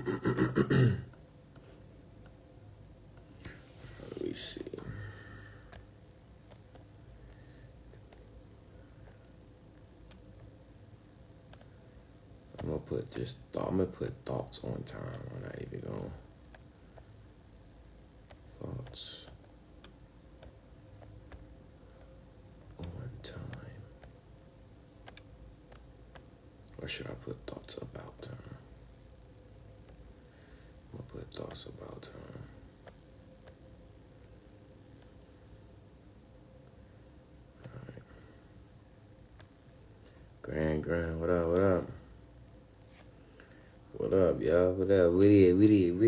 Let me see. I'm gonna put thoughts on time. I'm not even going thoughts on time. Or should I put thoughts about time? I'm gonna put thoughts about time. Alright. Grand, what up? What up, y'all? What up? We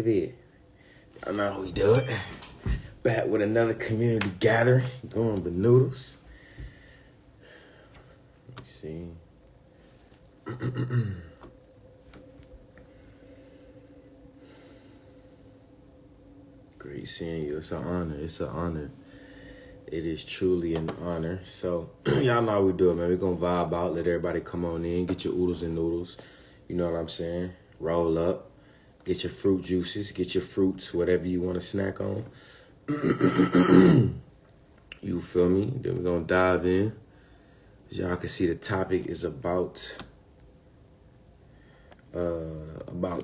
did. Y'all know how we do it. Back with another community gathering, going banoodles. Let me see. Great seeing you. It's an honor. It is truly an honor. So, y'all know how we do it, man. We're going to vibe out, let everybody come on in, get your oodles and noodles. You know what I'm saying? Roll up, get your fruit juices, get your fruits, whatever you want to snack on. You feel me? Then we're going to dive in. As y'all can see, the topic is about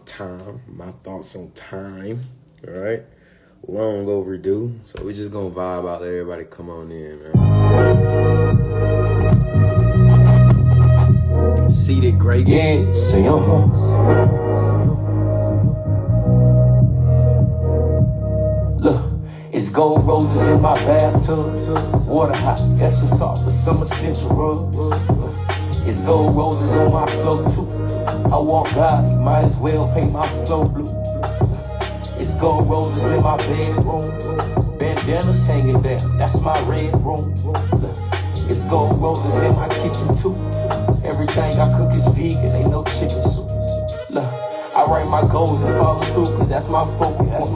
time, my thoughts on time, all right? Long overdue. So we just going to vibe out, let everybody come on in, man. Seated grapes. Yeah, say Look, it's gold roses in my bathtub. Water hot, Epsom salt with some essential rub. It's gold roses on my floor too. I walk God, might as well paint my floor blue. It's gold roses in my bedroom. Bandanas hanging down, that's my red room. It's gold roses in my kitchen too. Everything I cook is vegan, ain't no chicken soup. Look, I write my goals and follow through, cause that's my focus.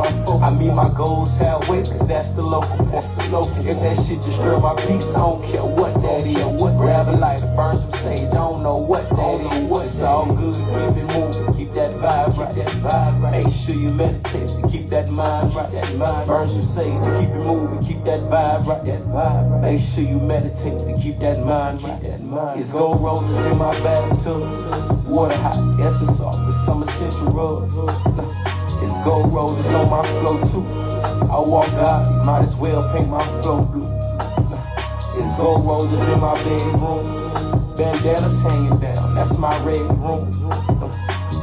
I mean my goals halfway, cause that's the local. If that shit disturb my peace, I don't care what that is. Grab a lighter, burn some sage, I don't know what that is. It's all good, keep it moving, keep that vibe right. Make sure you meditate to keep that mind right. Burn some sage, keep it moving, keep that vibe right. Make sure you meditate to keep that mind right. It's gold roses in my bathtub. Water hot, Epsom salt with some essential rub. It's gold roses on my floor too. I walk out, you might as well paint my floor blue. It's gold roses in my bedroom. Bandanas hanging down, that's my red room.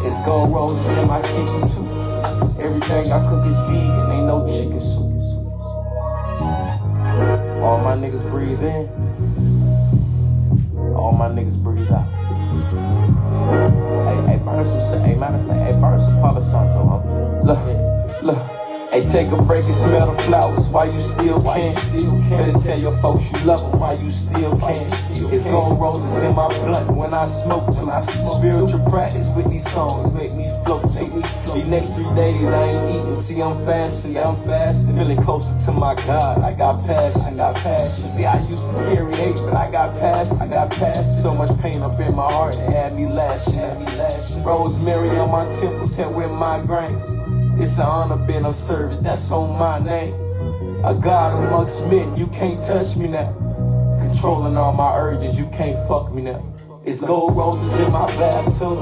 It's gold roses in my kitchen too. Everything I cook is vegan, ain't no chicken soup. All my niggas breathe in. All my niggas breathe out. Hey, burn some, matter of fact, burn some Palo Santo, huh? Look. Hey, take a break and smell the flowers while you still can. Better tell your folks you love them while you still can. It's gold roses in my blunt when I smoke too. Spiritual practice with these songs make me float too. These next 3 days I ain't eating, see I'm fasting. Feeling closer to my God, I got passion. See, I used to carry hate, but I got past it. So much pain up in my heart, it had me lashing. Rosemary on my temples, head with migraines. It's an honor being of service, that's on my name. A God amongst men, you can't touch me now. Controlling all my urges, you can't fuck me now. It's gold roses in my bathtub.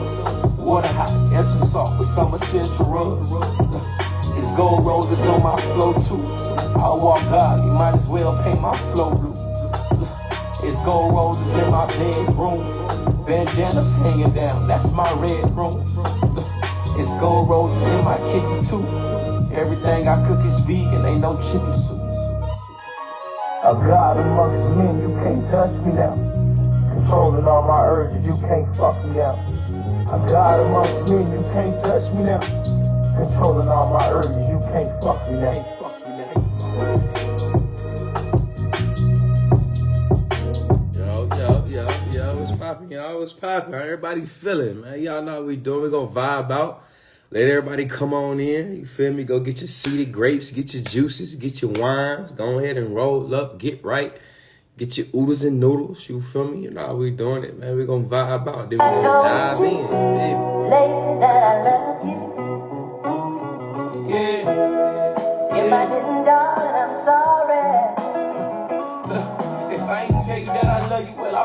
Water hot, Epsom salt with some essential rubs. It's gold roses on my floor too. I walk God, you might as well paint my floor blue. It's gold roses in my bedroom. Bandanas hanging down, that's my red room. It's gold roses in my kitchen too. Everything I cook is vegan, ain't no chicken soup. A God amongst men, you can't touch me now. Controlling all my urges, you can't fuck me out. A God amongst men, you can't touch me now. Controlling all my urges, you can't fuck me now. Yo, it's popping. Everybody feeling, man. Y'all know what we doing. We gonna vibe out. Let everybody come on in. You feel me? Go get your seeded grapes, get your juices, get your wines. Go ahead and roll up, get right. Get your oodles and noodles. You feel me? You know how we doing it, man. We gonna vibe out. Then we gonna dive in. You feel me? Lady, that I love you.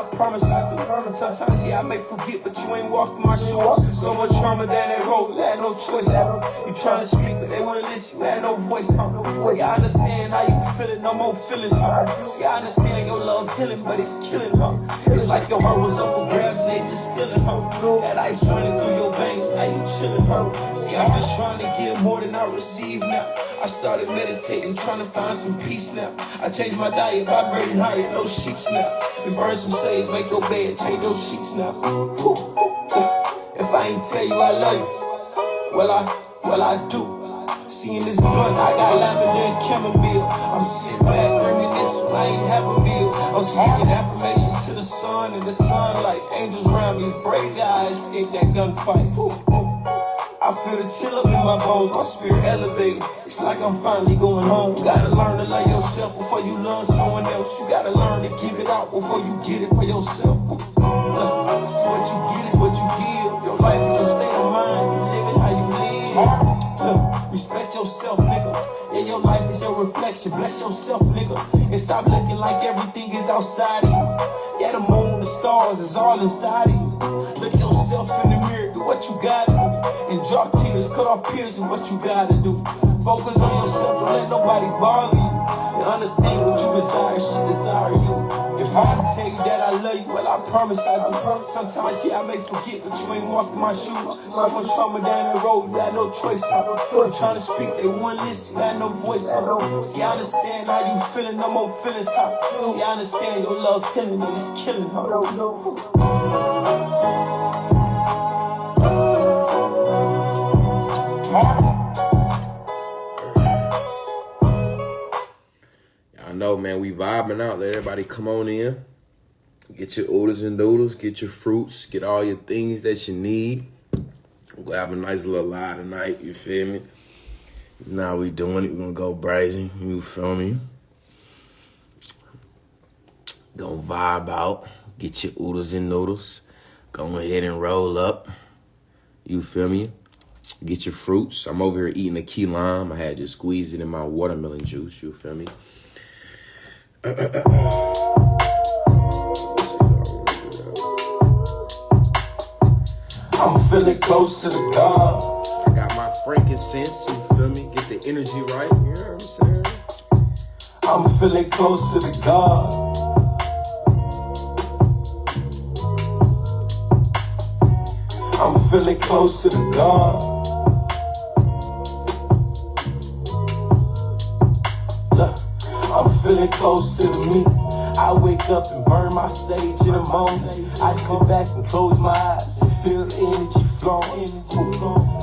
I promise I do. Sometimes, yeah, I may forget, but you ain't walking my shoes. So much trauma down that road, you had no choice. You trying to speak, but they wouldn't listen, you had no voice. See, I understand how you feeling, no more feelings. See, I understand your love healing, but it's killing. It's like your heart was up for grabs and they just stealing. That ice running through your veins, now you chilling. See, I'm just trying to give more than I receive now. I started meditating, trying to find some peace now. I changed my diet, vibrating higher, no sheep now. And burn some sage, make your bed, change your sheets now. If I ain't tell you I love you, well I do. Seeing this blunt, I got lavender and chamomile. I'm sitting back, reminiscing, I ain't have a meal. I'm speaking affirmations to the sun and the sunlight. Angels around me, crazy, I escaped that gunfight. I feel the chill up in my bones, my spirit elevated. It's like I'm finally going home. Gotta learn to love yourself before you love someone else. You gotta learn to give it out before you get it for yourself. So what you get is what you give. Your life is your state of mind. You live it how you live. Respect yourself, nigga. Yeah, your life is your reflection. Bless yourself, nigga. And stop looking like everything is outside of you. Yeah, the moon, the stars is all inside of you. Look yourself in the mirror, do what you gotta do. And drop tears, cut off peers is what you gotta do. Focus on yourself, don't let nobody bother you. And understand what you desire, she desire you. If I tell you that I love you, well I promise I do. Sometimes, yeah, I may forget, but you ain't walking my shoes. So much trauma down the road, you had no choice. You trying to speak, they wouldn't listen, you had no voice. See, I understand how you feeling, no more feelings. See, I understand your love healing and it's killing her. I know, man, we vibing out. Let everybody come on in. Get your oodles and noodles. Get your fruits. Get all your things that you need. We're going to have a nice little lie tonight. You feel me? Now we doing it. We're going to go brazen. You feel me? Gonna vibe out. Get your oodles and noodles. Go ahead and roll up. You feel me? Get your fruits. I'm over here eating a key lime. I had just squeezed it in my watermelon juice. You feel me? I'm feeling close to the God. I got my frankincense, you feel me? Get the energy right, you know what I'm saying? I'm feeling close to the God. I'm feeling close to the God. Look, I'm feeling close to the me. I wake up and burn my sage in the morning. I sit back and close my eyes and feel the energy flowing.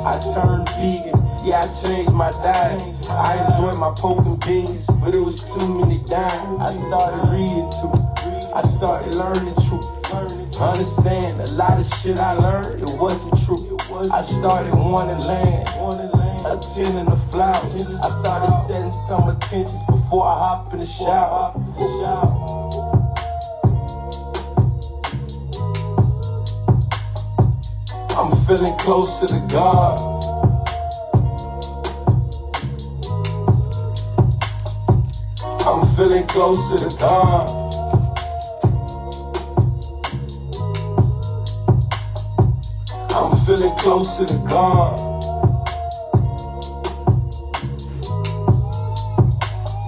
I turned vegan, yeah, I changed my diet. I enjoyed my pork and beans, but it was too many dying. I started reading too. I started learning truth. Understand a lot of shit I learned, it wasn't true. I started wanting land, attending the flowers. I started setting some intentions before I hop in the shower. I'm feeling close to the God. I'm feeling close to the God. I'm feeling close to the God.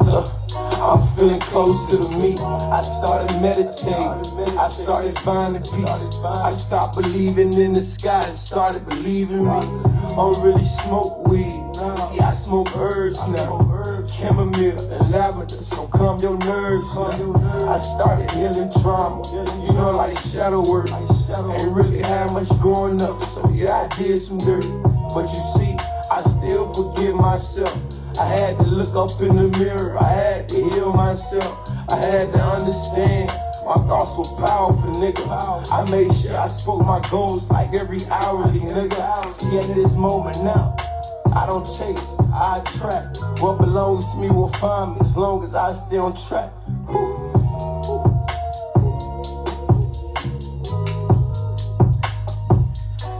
Look, I'm feeling close to the me. I started meditating. I started finding peace. I stopped believing in the sky and started believing me. I don't really smoke weed. See, I smoke herbs now. Chamomile and lavender, so calm your nerves now. I started healing trauma, you know, like shadow work. Ain't really had much growing up, so yeah, I did some dirt. But you see, I still forgive myself. I had to look up in the mirror, I had to heal myself. I had to understand my thoughts were powerful, nigga. I made sure I spoke my goals like every hourly, nigga. See, at this moment now, I don't chase, I attract. What belongs to me will find me as long as I stay on track.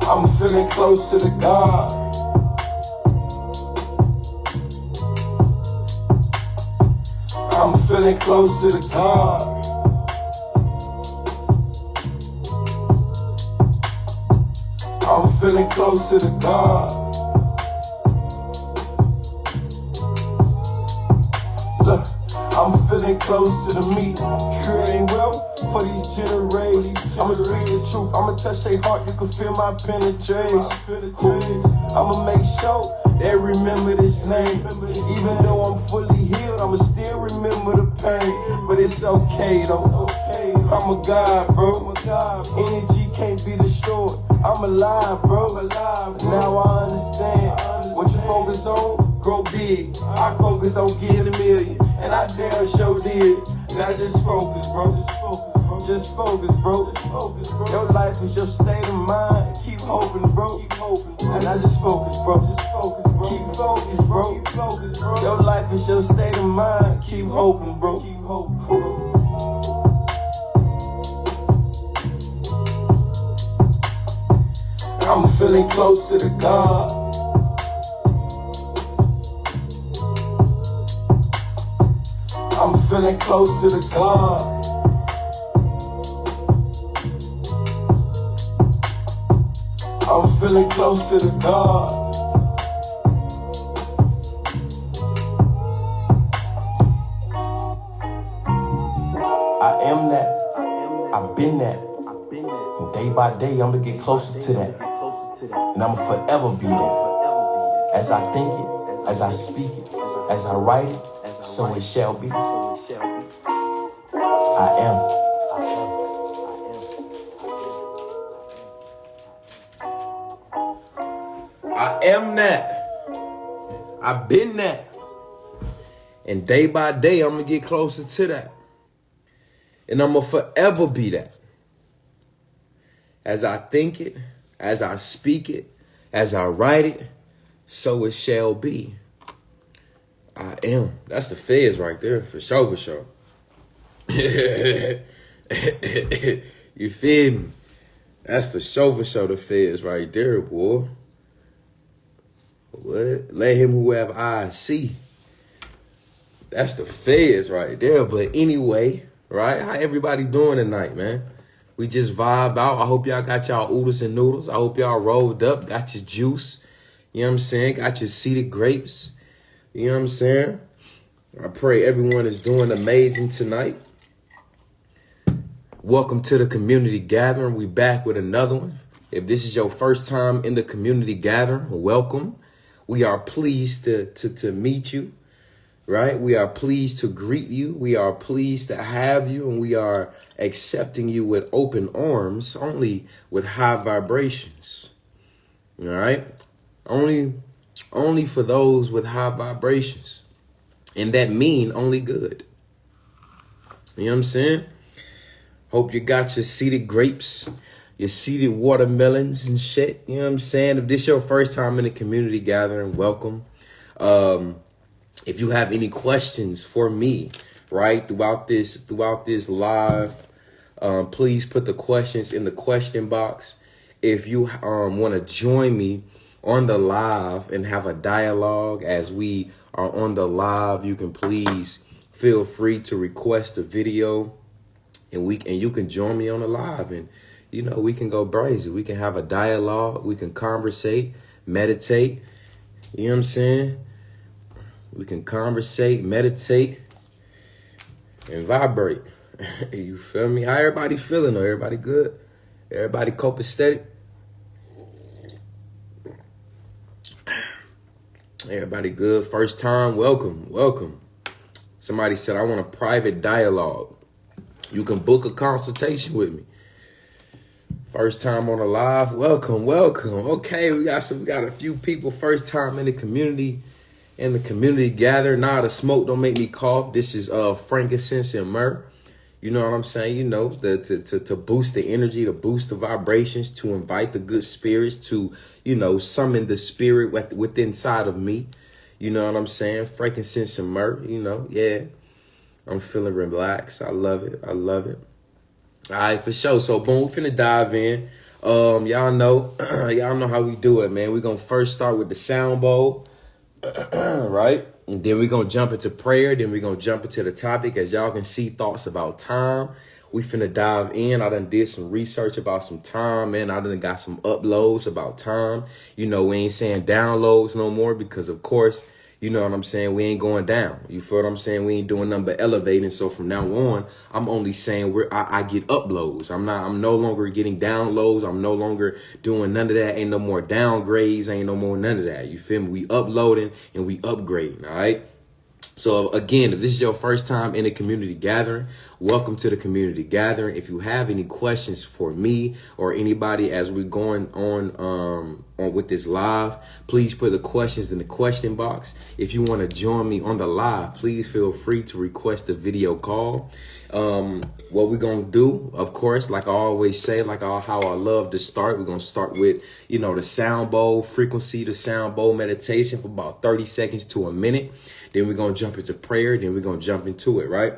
I'm feeling close to the God. I'm feeling close to the God. feeling closer to God. Look, I'm feeling closer to me. Creating wealth for these generations. I'ma speak the truth, I'ma touch their heart, you can feel my penetration. I'ma make sure they remember this name. Even though I'm fully healed, I'ma still remember the pain. But it's okay though. I'm a God, bro. Energy can't be destroyed. I'm alive, bro. Now I understand. What you focus on, grow big. I focus on getting a million, and I damn sure did. Now just focus, bro. Just focus, bro. Your life is your state of mind. Keep hoping, bro. And I just focus, bro. Keep focused, bro. Your life is your state of mind. Keep hoping, bro. I'm feeling closer to God. I'm feeling closer to God. I'm feeling closer to God. I am that. I've been that. And day by day, I'ma get closer to that. And I'ma forever be that. As I think it, as I speak it, as I write it, so it shall be. I am. I am that. I've been that. And day by day, I'm going to get closer to that. And I'm going to forever be that. As I think it, as I speak it, as I write it, so it shall be. I am. That's the feds right there, for sure, for sure. You feel me? That's for sure the feds right there, boy. What? Let him who have eyes see. That's the feds right there. But anyway, right? How everybody doing tonight, man? We just vibe out. I hope y'all got y'all oodles and noodles. I hope y'all rolled up, got your juice. You know what I'm saying? Got your seeded grapes. You know what I'm saying? I pray everyone is doing amazing tonight. Welcome to the community gathering. We back with another one. If this is your first time in the community gathering, welcome. We are pleased to meet you, right? We are pleased to greet you. We are pleased to have you, and we are accepting you with open arms, only with high vibrations. All right? Only for those with high vibrations. And that mean only good. You know what I'm saying? Hope you got your seeded grapes, your seeded watermelons and shit. You know what I'm saying? If this your first time in a community gathering, welcome. If you have any questions for me, right, throughout this live, please put the questions in the question box. If you want to join me on the live and have a dialogue as we are on the live, you can please feel free to request a video, and you can join me on the live, and you know, we can go crazy. We can have a dialogue, we can conversate, meditate. You know what I'm saying? We can conversate, meditate, and vibrate. You feel me? How everybody feeling? Everybody good? Everybody copacetic? Everybody good? First time, welcome. Somebody said, I want a private dialogue. You can book a consultation with me. First time on the live, welcome. Okay, we got a few people first time in the community gathering. Nah, the smoke don't make me cough. This is frankincense and myrrh. You know what I'm saying? You know, to boost the energy, to boost the vibrations, to invite the good spirits, to, you know, summon the spirit within inside of me. You know what I'm saying? Frankincense and myrrh, you know, yeah. I'm feeling relaxed. I love it. All right, for sure. So, boom, we're finna dive in. Y'all know how we do it, man. We're going to first start with the sound bowl, right? And then we're going to jump into prayer. Then we're going to jump into the topic. As y'all can see, thoughts about time. We finna dive in. I done did some research about some time, man. I done got some uploads about time. You know, we ain't saying downloads no more because, of course, you know what I'm saying? We ain't going down. You feel what I'm saying? We ain't doing nothing but elevating. So from now on, I'm only saying I get uploads. I'm no longer getting downloads. I'm no longer doing none of that. Ain't no more downgrades. Ain't no more none of that. You feel me? We uploading and we upgrading. All right. So again, if this is your first time in a community gathering, welcome to the community gathering. If you have any questions for me or anybody as we're going on with this live, please put the questions in the question box. If you want to join me on the live, please feel free to request a video call. What we're going to do, of course, like I always say, how I love to start, we're going to start with, you know, the sound bowl frequency, the sound bowl meditation for about 30 seconds to a minute. Then we're going to jump into prayer. Then we're going to jump into it, right?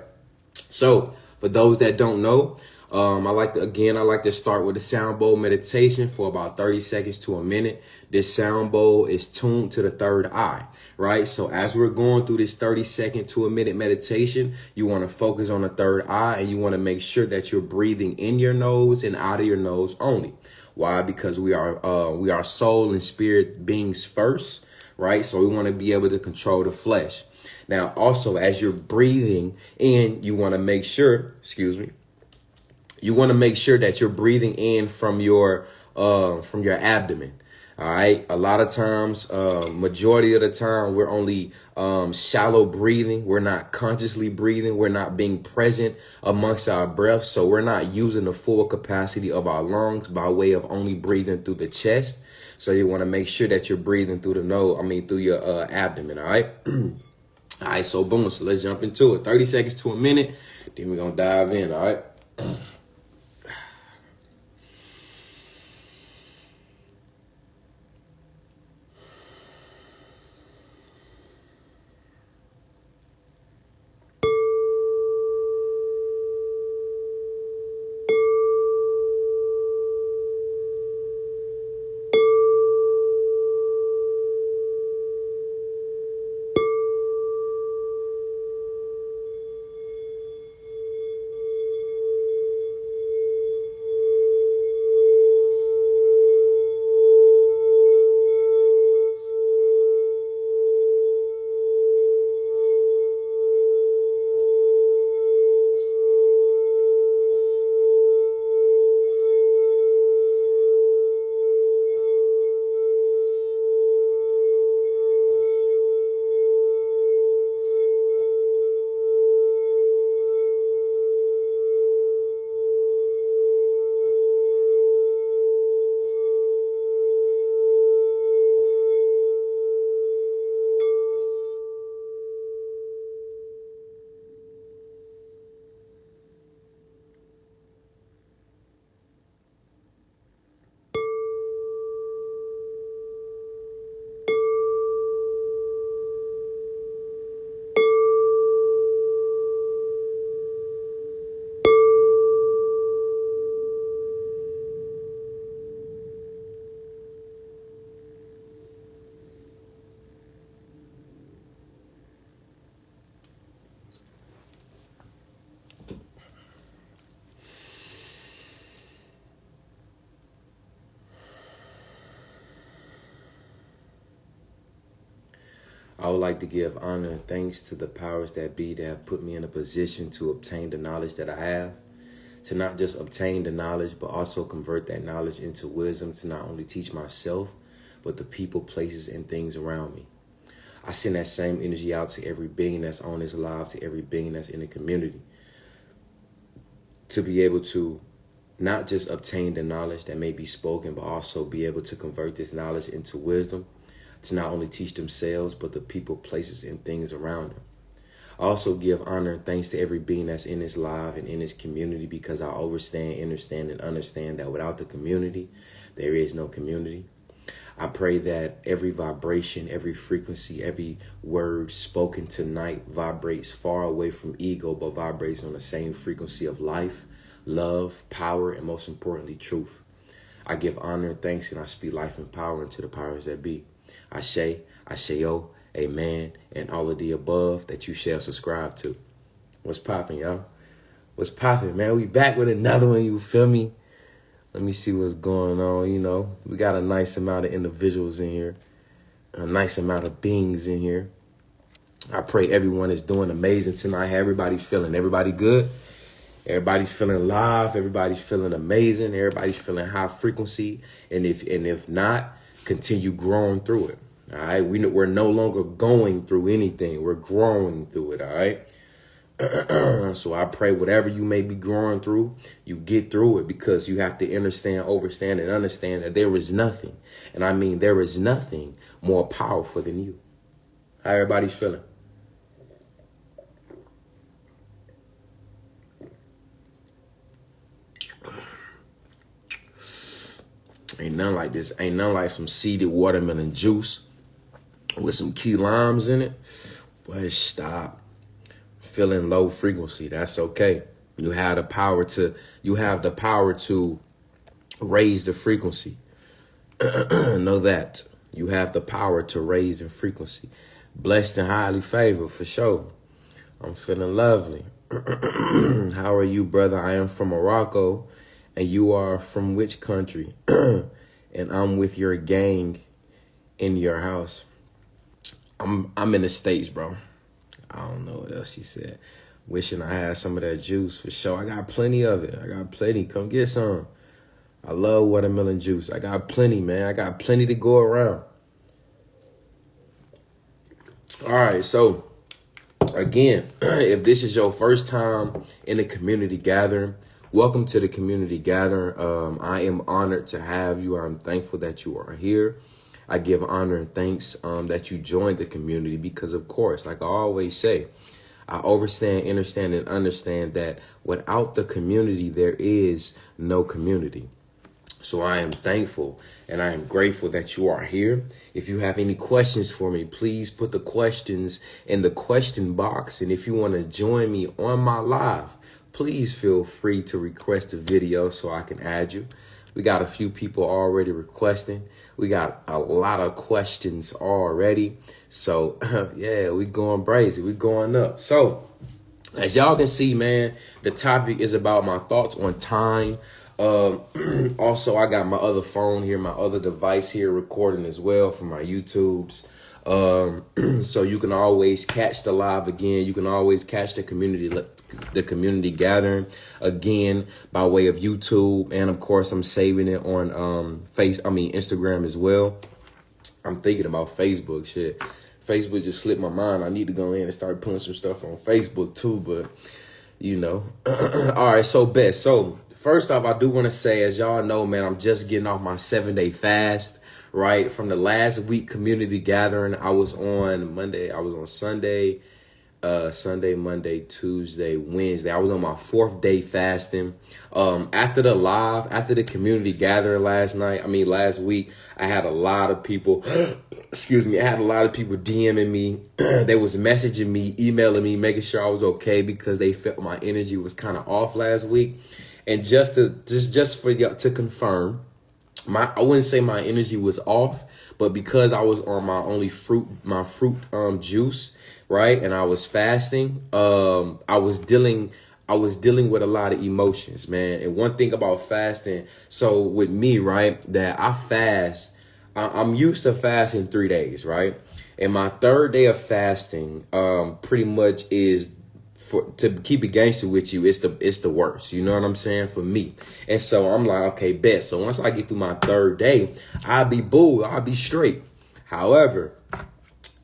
So for those that don't know, I like to start with the sound bowl meditation for about 30 seconds to a minute. This sound bowl is tuned to the third eye, right? So as we're going through this 30-second to a minute meditation, you want to focus on the third eye and you want to make sure that you're breathing in your nose and out of your nose only. Why? Because we are soul and spirit beings first. Right. So we want to be able to control the flesh. Now, also, as you're breathing in, you want to make sure, you want to make sure that you're breathing in from your abdomen. All right. A lot of times, majority of the time, we're only shallow breathing. We're not consciously breathing. We're not being present amongst our breath. So we're not using the full capacity of our lungs by way of only breathing through the chest. So you want to make sure that you're breathing through through your abdomen. All right. All right. So boom. So let's jump into it. 30 seconds to a minute. Then we're going to dive in. All right. I would like to give honor and thanks to the powers that be that have put me in a position to obtain the knowledge that I have, to not just obtain the knowledge, but also convert that knowledge into wisdom to not only teach myself, but the people, places, and things around me. I send that same energy out to every being that's on this live, to every being that's in the community, to be able to not just obtain the knowledge that may be spoken, but also be able to convert this knowledge into wisdom, to not only teach themselves, but the people, places, and things around them. I also give honor and thanks to every being that's in this live and in this community, because I understand, and understand that without the community, there is no community. I pray that every vibration, every frequency, every word spoken tonight vibrates far away from ego, but vibrates on the same frequency of life, love, power, and most importantly, truth. I give honor and thanks, and I speak life and power into the powers that be. Ashe, Asheo, Amen, and all of the above that you shall subscribe to. What's popping, y'all? What's poppin', man? We back with another one, you feel me? Let me see what's going on, you know. We got a nice amount of individuals in here. A nice amount of beings in here. I pray everyone is doing amazing tonight. How everybody's feeling? Everybody good? Everybody's feeling live. Everybody's feeling amazing. Everybody's feeling high frequency. And if not, continue growing through it. All right. We're no longer going through anything. We're growing through it. All right. So I pray whatever you may be growing through, you get through it, because you have to understand, overstand, and understand that there is nothing. And I mean, there is nothing more powerful than you. How everybody's feeling? Ain't nothing like this. Ain't nothing like some seeded watermelon juice with some key limes in it. But stop. Feeling low frequency. That's okay. You have the power to raise the frequency. Know that. You have the power to raise the frequency. Blessed and highly favored for sure. I'm feeling lovely. How are you, brother? I am from Morocco. And you are from which country? And I'm with your gang in your house. I'm in the States, bro. I don't know what else she said. Wishing I had some of that juice for sure. I got plenty of it. I got plenty. Come get some. I love watermelon juice. I got plenty, man. I got plenty to go around. All right, so again, if this is your first time in the community gathering, welcome to the community gathering. I am honored to have you. I'm thankful that you are here. I give honor and thanks that you joined the community, because, of course, like I always say, I understand, and understand that without the community, there is no community. So I am thankful and I am grateful that you are here. If you have any questions for me, please put the questions in the question box. And if you want to join me on my live, please feel free to request a video so I can add you. We got a few people already requesting. We got a lot of questions already. So, yeah, we going brazy. We going up. So, as y'all can see, man, the topic is about my thoughts on time. Also, I got my other phone here, my other device here recording as well for my YouTubes. So you can always catch the live again. You can always catch the community gathering again by way of YouTube, and of course I'm saving it on Instagram as well. I'm thinking about Facebook. Shit, Facebook just slipped my mind. I need to go in and start putting some stuff on Facebook too, but you know. All right, so best. So first off, I do want to say, as y'all know, man, I'm just getting off my 7-day fast. Right, from the last week community gathering, I was on Monday, I was on Sunday, Monday, Tuesday, Wednesday. I was on my 4th day fasting. After the community gathering last week, I had a lot of people, DMing me. They was messaging me, emailing me, making sure I was okay, because they felt my energy was kind of off last week. And just for y'all to confirm, I wouldn't say my energy was off, but because I was on my fruit juice, right, and I was fasting, I was dealing with a lot of emotions, man. And one thing about fasting, so with me, right, that I fast, I'm used to fasting 3 days, right, and my 3rd day of fasting, pretty much is, to keep it gangster with you, it's the worst. You know what I'm saying? For me. And so I'm like, okay, bet. So once I get through my 3rd day, I'll be straight. However,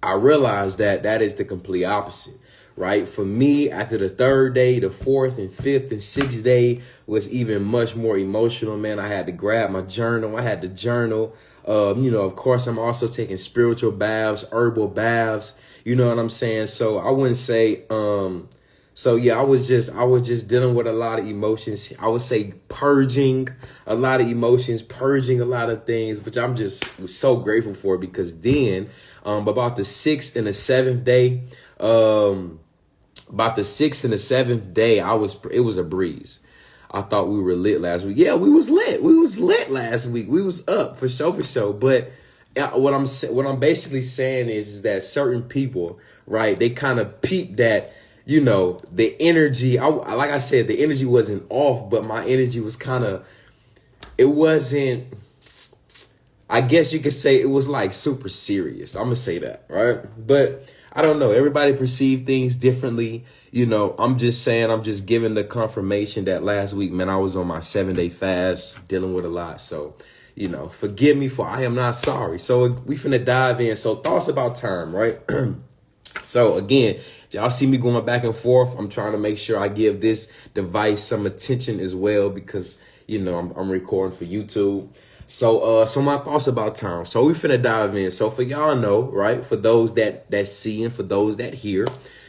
I realized that is the complete opposite, right? For me, after the 3rd day, the 4th and 5th and 6th day was even much more emotional, man. I had to grab my journal. I had to journal. Of course, I'm also taking spiritual baths, herbal baths. You know what I'm saying? So I wouldn't say, So yeah, I was just dealing with a lot of emotions. I would say purging a lot of emotions, purging a lot of things, which I'm just so grateful for, because then about the 6th and the 7th day, it was a breeze. I thought we were lit last week. Yeah, we was lit. We was lit last week. We was up for sure. But what I'm basically saying is that certain people, right, they kind of peeped that the energy, like I said, the energy wasn't off, but my energy was it wasn't, I guess you could say it was like super serious. I'm going to say that, right? But I don't know. Everybody perceived things differently. I'm just saying, I'm just giving the confirmation that last week, man, I was on my 7-day fast dealing with a lot. So, forgive me for I am not sorry. So we finna dive in. So thoughts about time, right? So again, y'all see me going back and forth. I'm trying to make sure I give this device some attention as well because, I'm recording for YouTube. So my thoughts about time. So we finna dive in. So for y'all know, right? For those that see and for those that hear,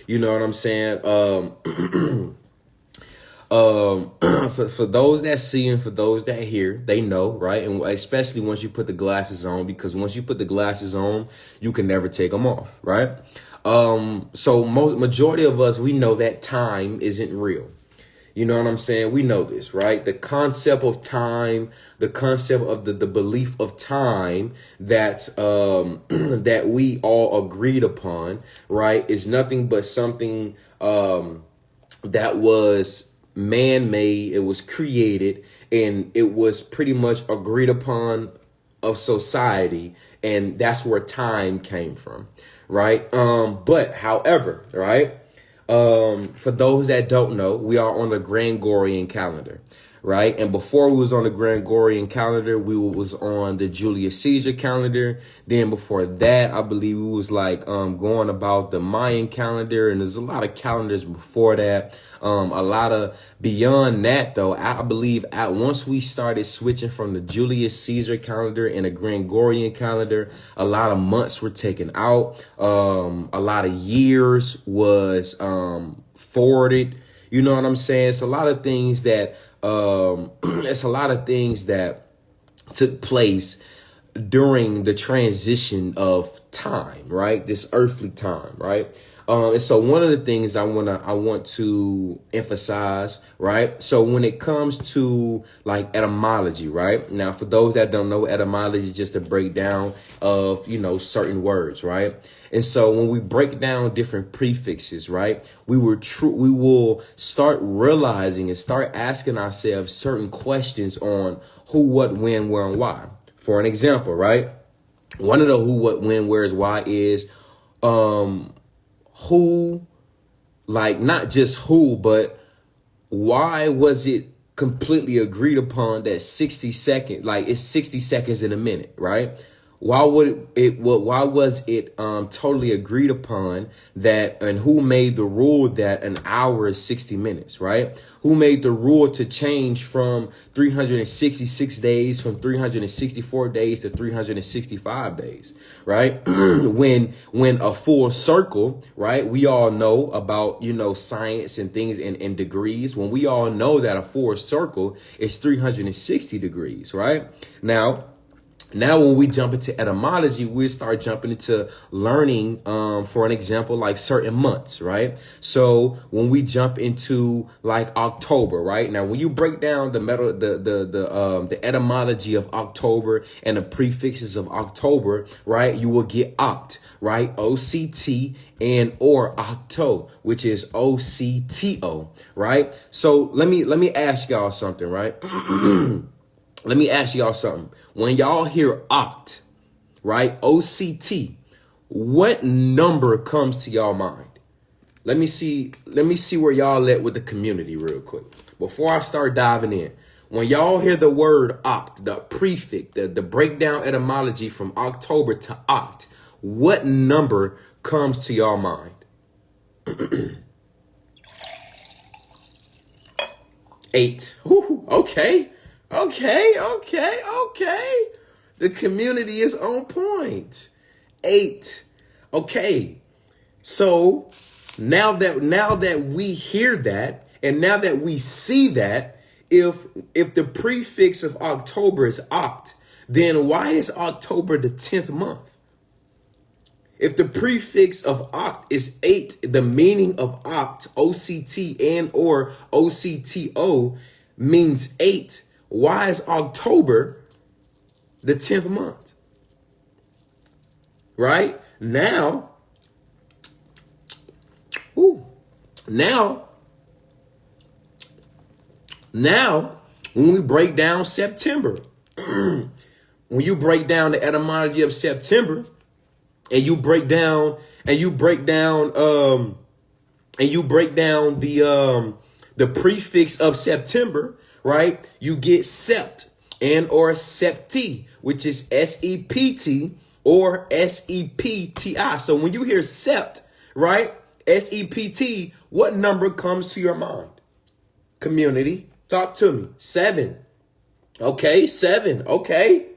you know what I'm saying? For those that see and for those that hear, they know, right? And especially once you put the glasses on, because once you put the glasses on, you can never take them off, right? So majority of us, we know that time isn't real. You know what I'm saying? We know this, right? The concept of time, the concept of the belief of time that that we all agreed upon, right, is nothing but something that was man-made. It was created, and it was pretty much agreed upon of society, and that's where time came from, right? But however, right? For those that don't know, we are on the Gregorian calendar, right? And before we was on the Gregorian calendar, we was on the Julius Caesar calendar. Then before that, I believe we was like going about the Mayan calendar, and there's a lot of calendars before that. A lot of beyond that, though, I believe once we started switching from the Julius Caesar calendar and the Gregorian calendar, a lot of months were taken out. A lot of years was forwarded. You know what I'm saying? It's a lot of things that took place during the transition of time, right? This earthly time, right? And so one of the things I want to emphasize, right? So when it comes to like etymology, right? Now, for those that don't know, etymology is just a breakdown of, certain words, right? And so when we break down different prefixes, right, we will start realizing and start asking ourselves certain questions on who, what, when, where, and why. For an example, right? One of the who, what, when, where's, why is who, like not just who, but why was it completely agreed upon that 60 seconds, like it's 60 seconds in a minute, right? Why was it totally agreed upon that, and who made the rule that an hour is 60 minutes, right? Who made the rule to change from 366 days, from 364 days to 365 days, right? when a full circle, right? We all know about, science and things and degrees. When we all know that a full circle is 360 degrees, right? Now, when we jump into etymology, we start jumping into learning, for an example, like certain months, right? So when we jump into like October, right? Now, when you break down the etymology of October and the prefixes of October, right, you will get oct, right? OCT and or octo, which is OCTO, right? So let me ask y'all something, right? Let me ask y'all something. When y'all hear oct, right, OCT, what number comes to y'all mind? Let me see where y'all at with the community real quick. Before I start diving in, when y'all hear the word oct, the prefix, the breakdown etymology from October to oct, what number comes to y'all mind? 8. Ooh, okay. The community is on point. 8. Okay. So now that we hear that, and now that we see that, if the prefix of October is oct, then why is October the 10th month? If the prefix of oct is 8, the meaning of oct, OCT and or OCTO, means 8. Why is October the 10th month? Right? Now, Now, when we break down September, when you break down the etymology of September, and you break down the prefix of September, right? You get sept and or septi, which is S-E-P-T or S-E-P-T-I. So when you hear sept, right? S-E-P-T, what number comes to your mind? Community, talk to me. 7. Okay, 7. Okay.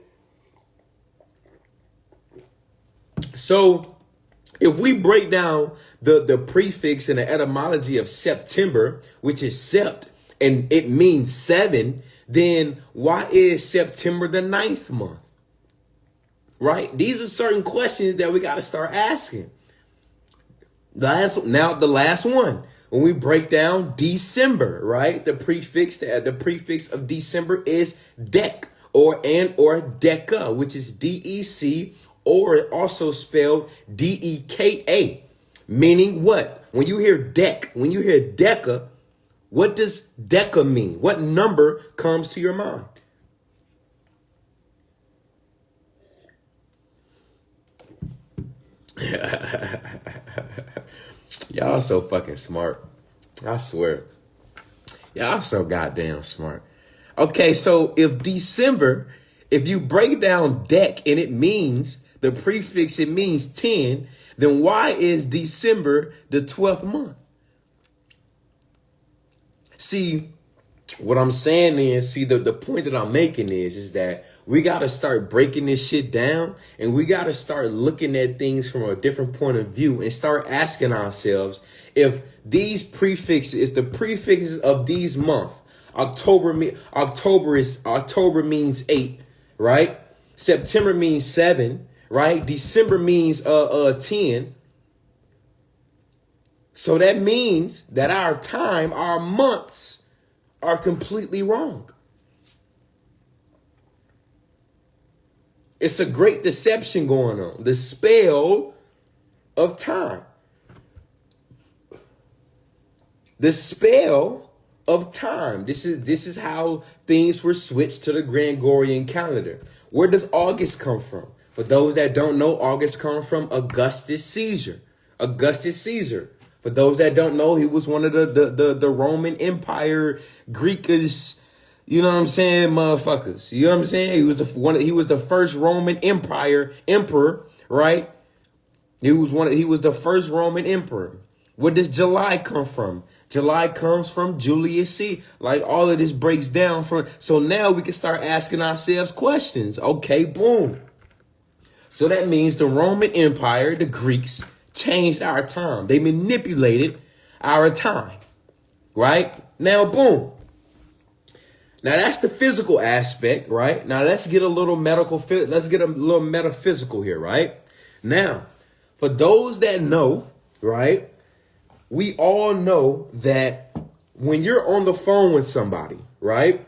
So if we break down the prefix and the etymology of September, which is sept, and it means 7, then why is September the 9th month? Right? These are certain questions that we got to start asking. The last one, when we break down December, right? The prefix of December is dec or deca, which is D-E-C, or also spelled D-E-K-A, meaning what? When you hear deca, what does deca mean? What number comes to your mind? Y'all so fucking smart. I swear. Y'all so goddamn smart. Okay, so if you break down dec and it means the prefix, it means 10, then why is December the 12th month? See, what I'm saying is, the point that I'm making is that we got to start breaking this shit down, and we got to start looking at things from a different point of view and start asking ourselves if the prefixes of these months, October means 8, right? September means 7, right? December means 10. So that means that our months are completely wrong. It's a great deception going on. The spell of time. The spell of time. This is how things were switched to the Gregorian calendar. Where does August come from? For those that don't know, August comes from Augustus Caesar. Augustus Caesar. For those that don't know, he was one of the Roman Empire Greekers, you know what I'm saying, motherfuckers. You know what I'm saying? He was the first Roman emperor, right? He was the first Roman emperor. Where does July come from? July comes from Julius Caesar. Like, all of this breaks down from. So now we can start asking ourselves questions. Okay, boom. So that means the Roman Empire, the Greeks, changed our time. They manipulated our time, right? Now, boom. Now that's the physical aspect, right? Now let's get a little metaphysical here, right? Now, for those that know, right? We all know that when you're on the phone with somebody, right?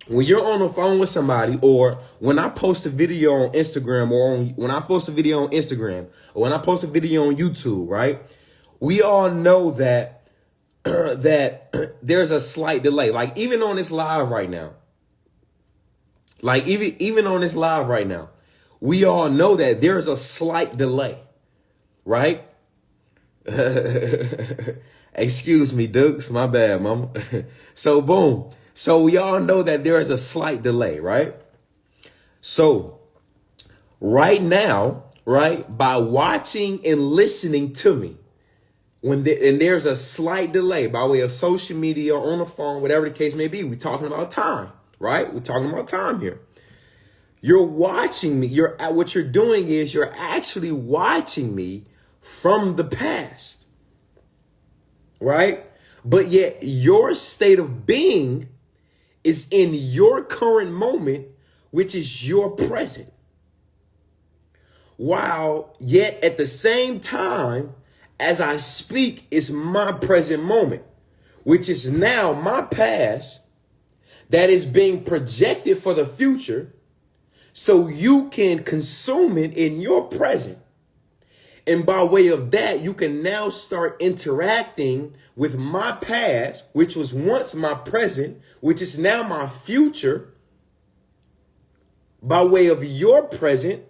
When you're on the phone with somebody, or when I post a video on Instagram, or when I post a video on YouTube, right? We all know that that there's a slight delay. Like even on this live right now, we all know that there's a slight delay, right? Excuse me, Dukes. My bad, mama. So boom. So we all know that there is a slight delay, right? So right now, right, by watching and listening to me, and there's a slight delay by way of social media, on the phone, whatever the case may be, we're talking about time, right? We're talking about time here. You're watching me. What you're doing is you're actually watching me from the past, right? But yet your state of being is in your current moment, which is your present. While yet at the same time, as I speak, is my present moment, which is now my past that is being projected for the future so you can consume it in your present. And by way of that, you can now start interacting with my past, which was once my present, which is now my future. By way of your present,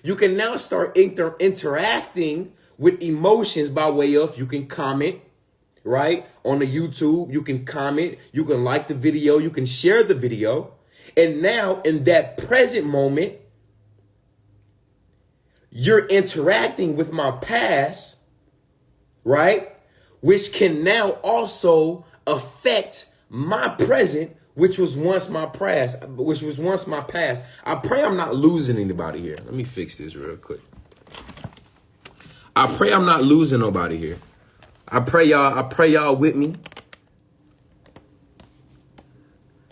you can now start interacting with emotions by way of, you can comment, right? On the YouTube, you can comment, you can like the video, you can share the video. And now in that present moment, you're interacting with my past, right? Which can now also affect my present, which was once my past, I pray I'm not losing anybody here. Let me fix this real quick. I pray I'm not losing nobody here. I pray y'all with me.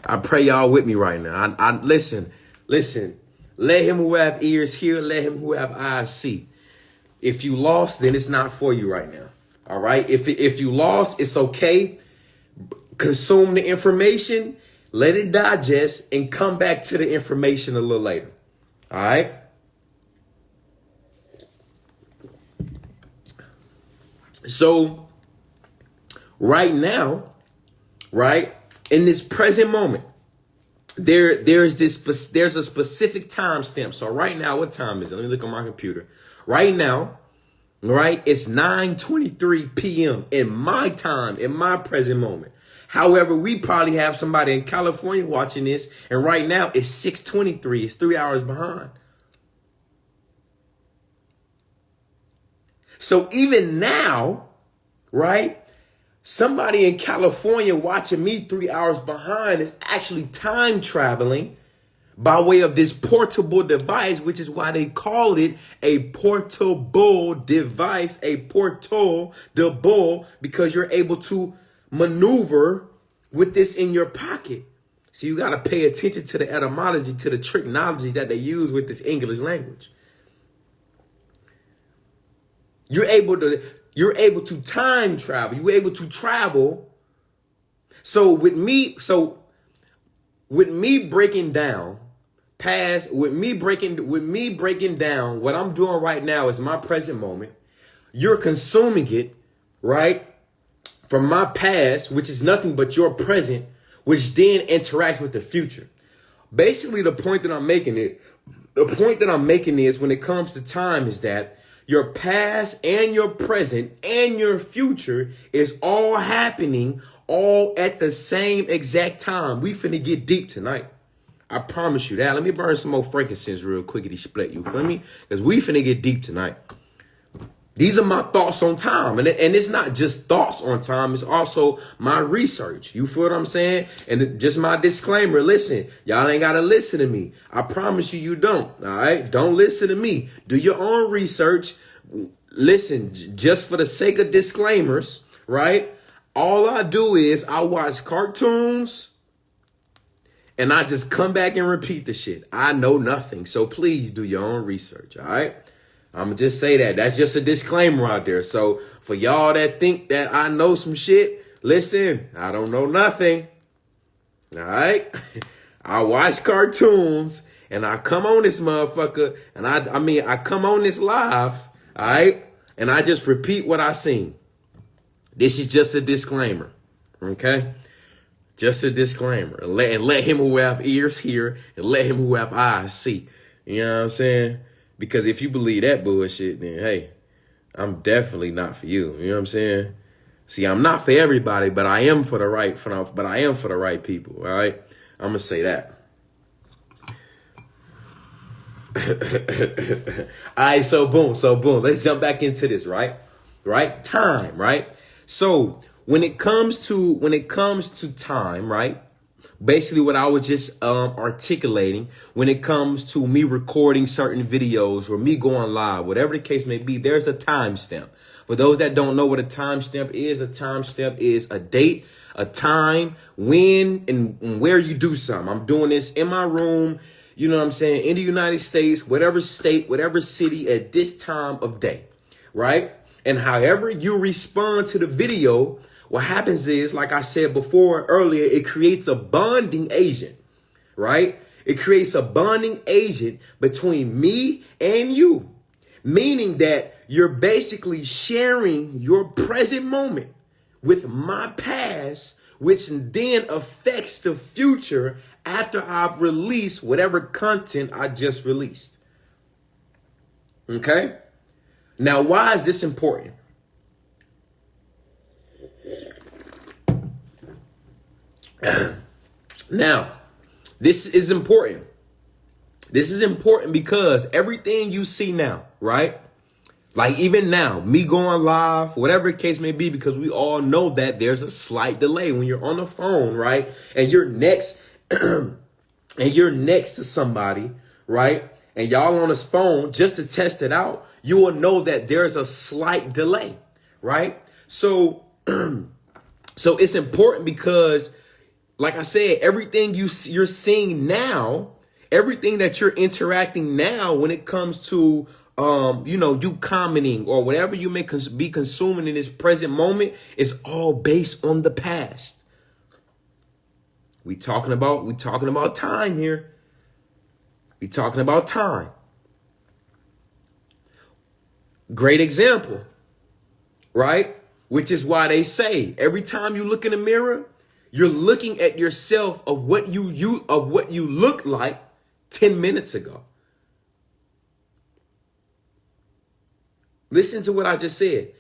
I pray y'all with me right now. I listen. Let him who have ears hear, let him who have eyes see. If you lost, then it's not for you right now. All right? If you lost, it's okay. Consume the information, let it digest, and come back to the information a little later. All right? So, right now, right, in this present moment, there's a specific timestamp. So right now, what time is it? Let me look on my computer. Right now, right, it's 9:23 p.m. in my time, in my present moment. However, we probably have somebody in California watching this, and right now it's 6:23. It's 3 hours behind. So even now, right, somebody in California watching me 3 hours behind is actually time traveling by way of this portable device, which is why they call it a portable device, a portable, because you're able to maneuver with this in your pocket. So you got to pay attention to the etymology, to the tricknology that they use with this English language. You're able to time travel. You're able to travel. So with me breaking down what I'm doing right now is my present moment. You're consuming it, right? From my past, which is nothing but your present, which then interacts with the future. Basically, the point that I'm making is when it comes to time is that your past and your present and your future is all happening all at the same exact time. We finna get deep tonight. I promise you that. Let me burn some more frankincense real quickity split. You feel me? Because we finna get deep tonight. These are my thoughts on time. And it's not just thoughts on time. It's also my research. You feel what I'm saying? And just my disclaimer. Listen, y'all ain't got to listen to me. I promise you don't. All right? Don't listen to me. Do your own research. Listen, just for the sake of disclaimers, right? All I do is I watch cartoons and I just come back and repeat the shit. I know nothing. So please do your own research. All right? I'm going to just say that. That's just a disclaimer out there. So for y'all that think that I know some shit, listen, I don't know nothing. All right? I watch cartoons and I come on this motherfucker and I come on this live, all right? And I just repeat what I seen. This is just a disclaimer, okay? Just a disclaimer. And let him who have ears hear and let him who have eyes see. You know what I'm saying? Because if you believe that bullshit, then hey, I'm definitely not for you. You know what I'm saying? See, I'm not for everybody, but I am for the right people. All right, I'm gonna say that. All right, so boom. Let's jump back into this, right? Time, right? So when it comes to time, right? Basically what I was just articulating when it comes to me recording certain videos or me going live, whatever the case may be, there's a timestamp. For those that don't know what a timestamp is a date, a time, when and where you do something. I'm doing this in my room, you know what I'm saying, in the United States, whatever state, whatever city at this time of day, right? And however you respond to the video, what happens is, like I said before earlier, it creates a bonding agent, right? It creates a bonding agent between me and you. Meaning that you're basically sharing your present moment with my past, which then affects the future after I've released whatever content I just released. Okay? Now, why is this important? Now, this is important. This is important because everything you see now, right? Like even now, me going live, whatever the case may be, because we all know that there's a slight delay when you're on the phone, right? And you're next and you're next to somebody, right? And y'all on this phone, just to test it out, you will know that there's a slight delay, right? So, so it's important because, like I said, everything you're seeing now, everything that you're interacting now when it comes to, you commenting or whatever you may be consuming in this present moment is all based on the past. We talking about time here. We talking about time. Great example, right? Which is why they say every time you look in the mirror, you're looking at yourself of what you look like 10 minutes ago. Listen to what I just said.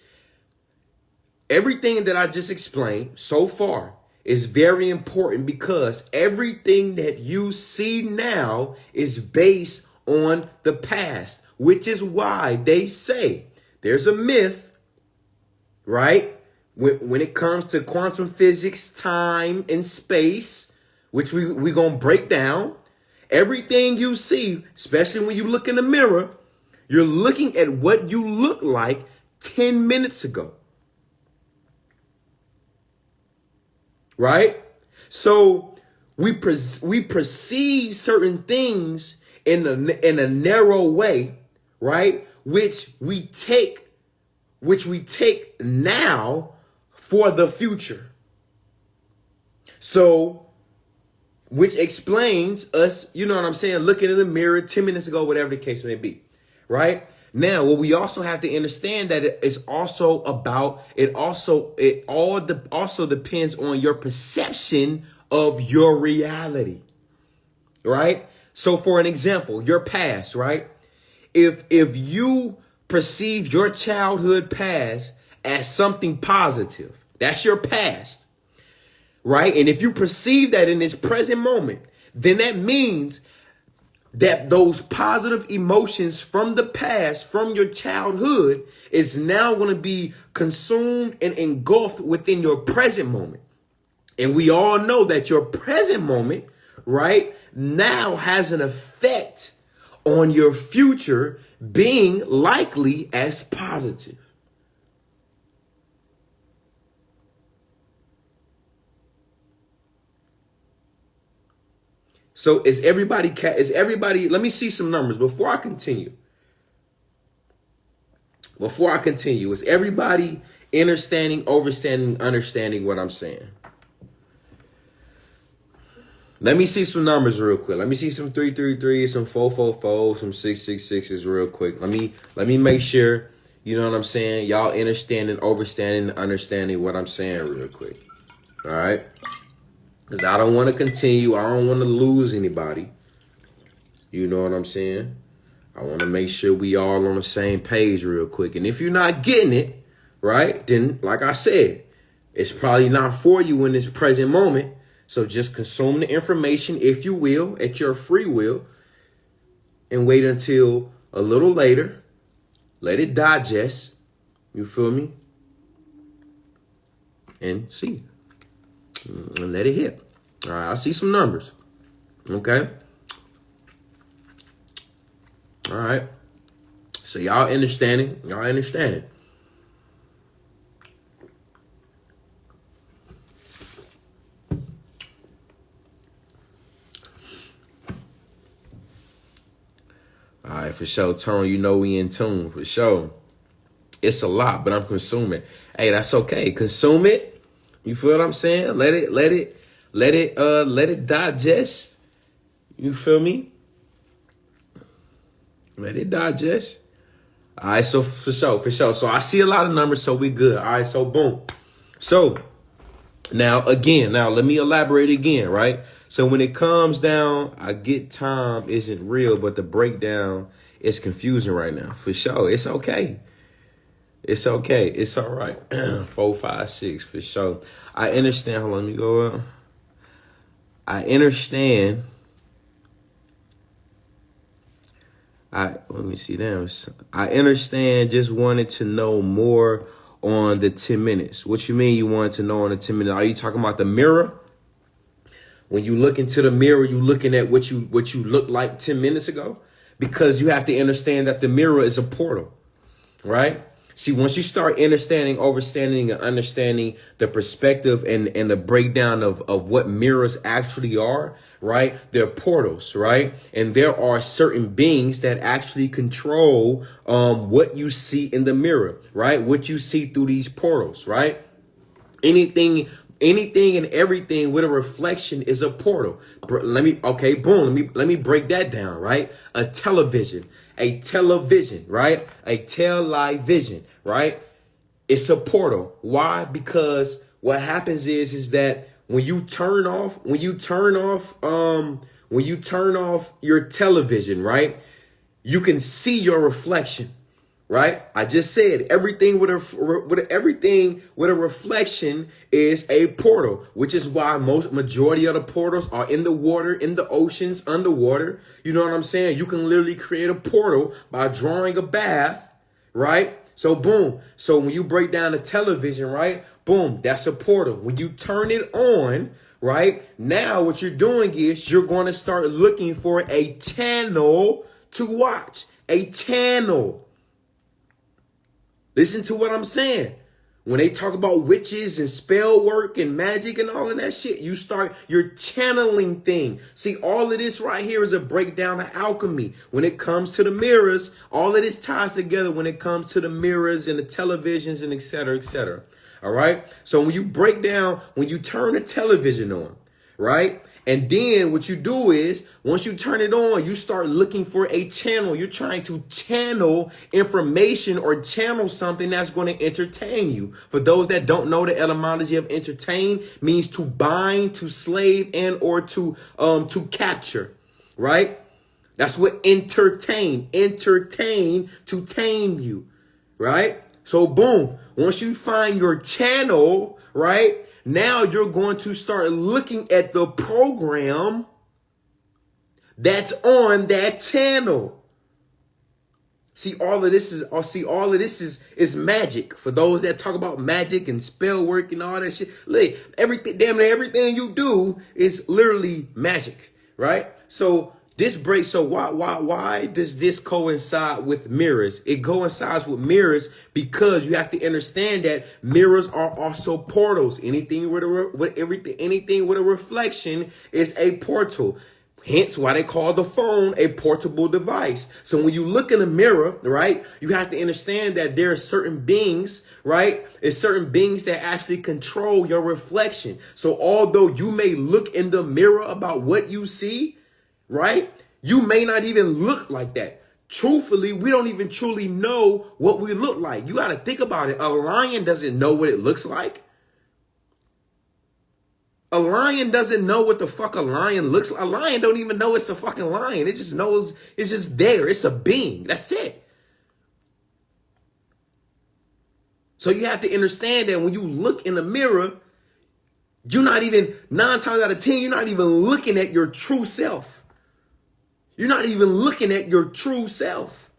Everything that I just explained so far is very important because everything that you see now is based on the past, which is why they say there's a myth, right? When it comes to quantum physics, time and space, which we going to break down, everything you see, especially when you look in the mirror, you're looking at what you look like 10 minutes ago. Right? So we perceive certain things in a narrow way, right? Which we take now for the future. So, which explains us, you know what I'm saying, looking in the mirror 10 minutes ago, whatever the case may be, right? Now, what we also have to understand that it also depends on your perception of your reality, right? So, for an example, your past, right? If you perceive your childhood past as something positive, that's your past, right? And if you perceive that in this present moment, then that means that those positive emotions from the past, from your childhood, is now going to be consumed and engulfed within your present moment. And we all know that your present moment, right, now has an effect on your future being likely as positive. So is everybody, let me see some numbers before I continue. Is everybody understanding what I'm saying? Let me see some numbers real quick. Let me see some 333, some 444, some 666s real quick. Let me make sure, you know what I'm saying, y'all understanding what I'm saying real quick. All right? Because I don't want to continue. I don't want to lose anybody. You know what I'm saying? I want to make sure we all on the same page real quick. And if you're not getting it, right, then like I said, it's probably not for you in this present moment. So just consume the information, if you will, at your free will, and wait until a little later. Let it digest. You feel me? And see. And let it hit. All right, I see some numbers. Okay. All right. So y'all understanding? Y'all understanding? All right, for sure, Tone. You know we in tune, for sure. It's a lot, but I'm consuming. Hey, that's okay. Consume it. You feel what I'm saying? Let it digest. You feel me? Let it digest. All right, so for sure. So I see a lot of numbers, so we good. All right, so boom. So now let me elaborate again, right? So when it comes down, I get time isn't real, but the breakdown is confusing right now. For sure. It's okay. It's okay. It's all right. 4, 5, 6, for sure. I understand. Hold on, let me go up. I understand. Let me see them. I understand. Just wanted to know more on the 10 minutes. What you mean you wanted to know on the 10 minutes? Are you talking about the mirror? When you look into the mirror, you looking at what you looked like 10 minutes ago? Because you have to understand that the mirror is a portal, right? See, once you start overstanding, and understanding the perspective and the breakdown of what mirrors actually are, right? They're portals, right? And there are certain beings that actually control what you see in the mirror, right? What you see through these portals, right? Anything and everything with a reflection is a portal. Let me break that down, right? A television, right? A television, right? It's a portal. Why? Because what happens is that when you turn off your television, right? You can see your reflection. Right? I just said everything with a reflection is a portal, which is why majority of the portals are in the water, in the oceans, underwater. You know what I'm saying? You can literally create a portal by drawing a bath, right? So boom. So when you break down the television, right? Boom, that's a portal. When you turn it on, right? Now what you're doing is you're going to start looking for a channel to watch, a channel. Listen to what I'm saying. When they talk about witches and spell work and magic and all of that shit, you start your channeling thing. See, all of this right here is a breakdown of alchemy. When it comes to the mirrors, all of this ties together when it comes to the mirrors and the televisions and et cetera, et cetera. All right. So when you turn the television on, right? And then what you do is once you turn it on, you start looking for a channel. You're trying to channel information or channel something that's going to entertain you. For those that don't know, the etymology of entertain means to bind, to slave, and or to capture, right? That's what entertain to tame you, right? So boom, once you find your channel, right? Now you're going to start looking at the program that's on that channel. See, all of this is magic. For those that talk about magic and spell work and all that shit, look, everything you do is literally magic, right? So this breaks. So why does this coincide with mirrors? It coincides with mirrors because you have to understand that mirrors are also portals. Anything with a reflection is a portal. Hence why they call the phone a portable device. So when you look in a mirror, right, you have to understand that there are certain beings, right? It's certain beings that actually control your reflection. So although you may look in the mirror about what you see, right? You may not even look like that. Truthfully, we don't even truly know what we look like. You got to think about it. A lion doesn't know what it looks like. A lion doesn't know what the fuck a lion looks like. A lion don't even know it's a fucking lion. It just knows it's just there. It's a being. That's it. So you have to understand that when you look in the mirror, you're not even 9 times out of 10, you're not even looking at your true self. You're not even looking at your true self.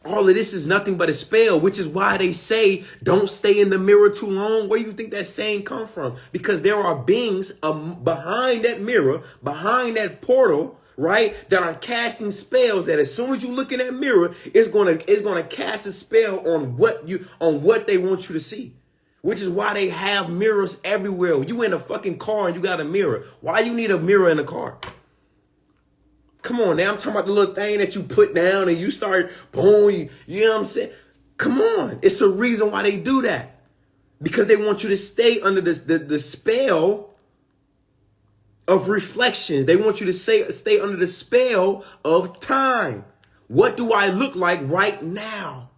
All of this is nothing but a spell, which is why they say don't stay in the mirror too long. Where do you think that saying come from? Because there are beings behind that mirror, behind that portal, right, that are casting spells that as soon as you look in that mirror, it's gonna cast a spell on what they want you to see. Which is why they have mirrors everywhere. You in a fucking car and you got a mirror. Why you need a mirror in a car? Come on now, I'm talking about the little thing that you put down and you start, boom, you know what I'm saying? Come on, it's a reason why they do that. Because they want you to stay under the spell of reflections. They want you to stay under the spell of time. What do I look like right now?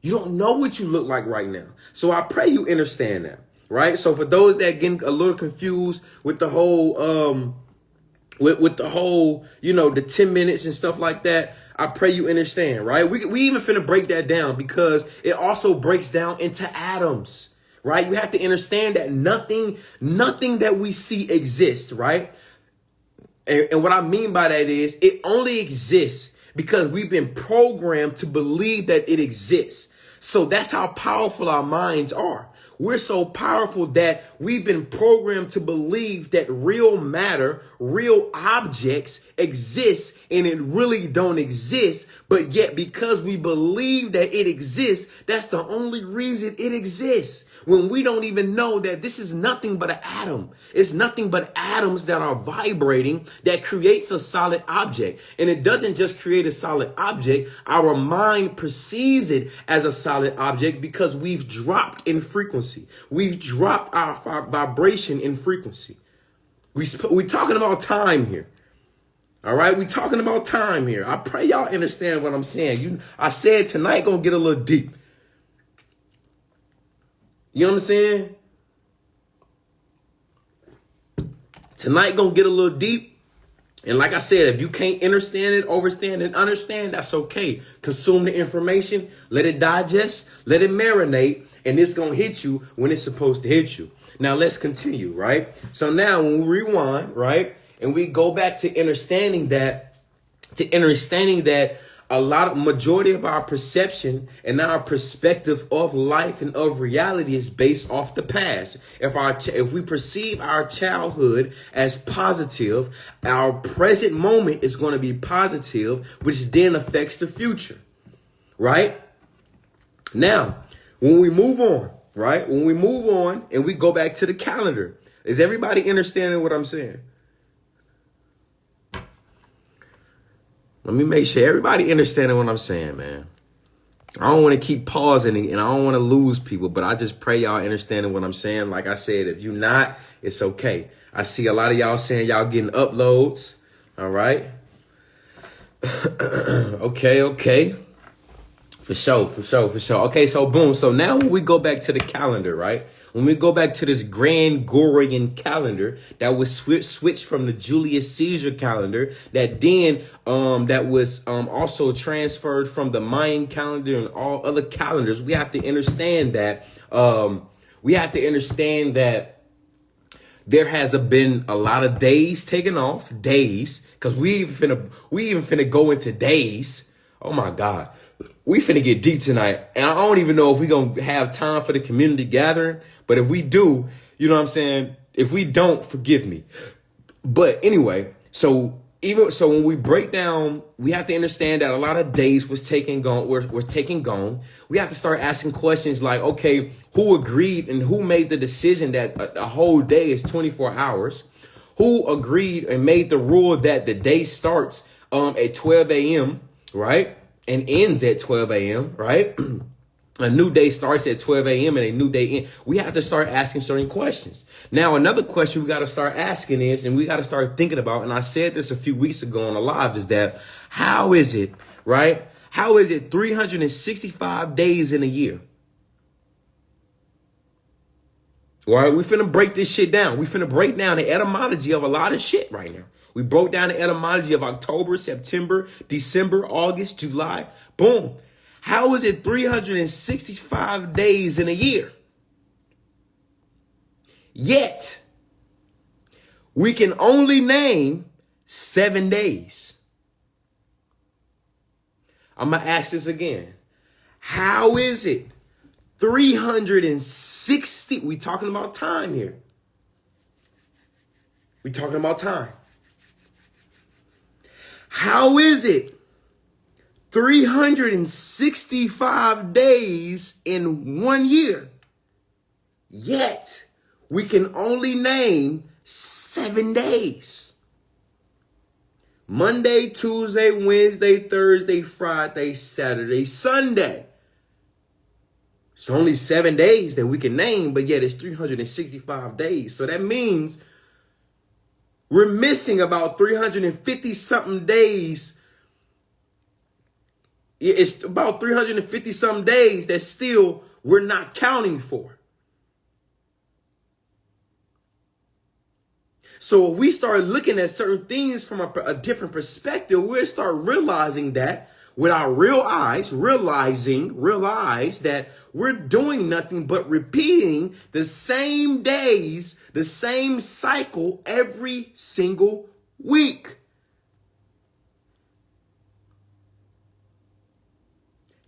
You don't know what you look like right now. So I pray you understand that, right? So for those that getting a little confused with the whole, with the whole, the 10 minutes and stuff like that, I pray you understand, right? We even finna break that down because it also breaks down into atoms, right? You have to understand that nothing that we see exists, right? And what I mean by that is it only exists because we've been programmed to believe that it exists. So that's how powerful our minds are. We're so powerful that we've been programmed to believe that real matter, real objects exist, and it really don't exist. But yet, because we believe that it exists, that's the only reason it exists. When we don't even know that this is nothing but an atom. It's nothing but atoms that are vibrating that creates a solid object. And it doesn't just create a solid object. Our mind perceives it as a solid object because we've dropped in frequency. We've dropped our vibration in frequency. We talking about time here. All right, we talking about time here. I pray y'all understand what I'm saying. I said tonight gonna get a little deep. You know what I'm saying? Tonight gonna get a little deep. And like I said, if you can't understand it, overstand and understand, that's okay. Consume the information, let it digest, let it marinate, and it's gonna hit you when it's supposed to hit you. Now let's continue, right? So now when we rewind, right, and we go back to understanding that majority of our perception and our perspective of life and of reality is based off the past. If we perceive our childhood as positive, our present moment is going to be positive, which then affects the future, right? Now, when we move on, right? When we move on and we go back to the calendar, is everybody understanding what I'm saying? Let me make sure everybody understanding what I'm saying, man. I don't want to keep pausing and I don't want to lose people, but I just pray y'all understanding what I'm saying. Like I said, if you're not, it's okay. I see a lot of y'all saying y'all getting uploads. All right. Okay. For sure. Okay, so boom. So now when we go back to the calendar, right? When we go back to this Gregorian calendar that was switched from the Julius Caesar calendar, that then that was also transferred from the Mayan calendar and all other calendars, we have to understand that there has been a lot of days taken off, because we even finna go into days. Oh my God. We finna get deep tonight. And I don't even know if we're going to have time for the community gathering. But if we do, you know what I'm saying? If we don't, forgive me. But anyway, so when we break down, we have to understand that a lot of days were taken gone. We have to start asking questions like, okay, who agreed and who made the decision that a whole day is 24 hours? Who agreed and made the rule that the day starts at 12 a.m., right? And ends at 12 a.m., right? A new day starts at 12 a.m. and a new day ends. We have to start asking certain questions. Now, another question we got to start asking is, and we got to start thinking about, and I said this a few weeks ago on the live, is that how is it, right? How is it 365 days in a year? All right, we finna break this shit down. We finna break down the etymology of a lot of shit right now. We broke down the etymology of October, September, December, August, July. Boom. How is it 365 days in a year? Yet, we can only name 7 days. I'm going to ask this again. How is it 360? We talking about time here. We talking about time. How is it 365 days in 1 year? Yet we can only name 7 days. Monday, Tuesday, Wednesday, Thursday, Friday, Saturday, Sunday. It's only 7 days that we can name, but yet it's 365 days. So that means we're missing about 350 something days It's about 350 some days that still we're not counting for. So if we start looking at certain things from a different perspective, we'll start realizing that with our real eyes, realize that we're doing nothing but repeating the same days, the same cycle every single week.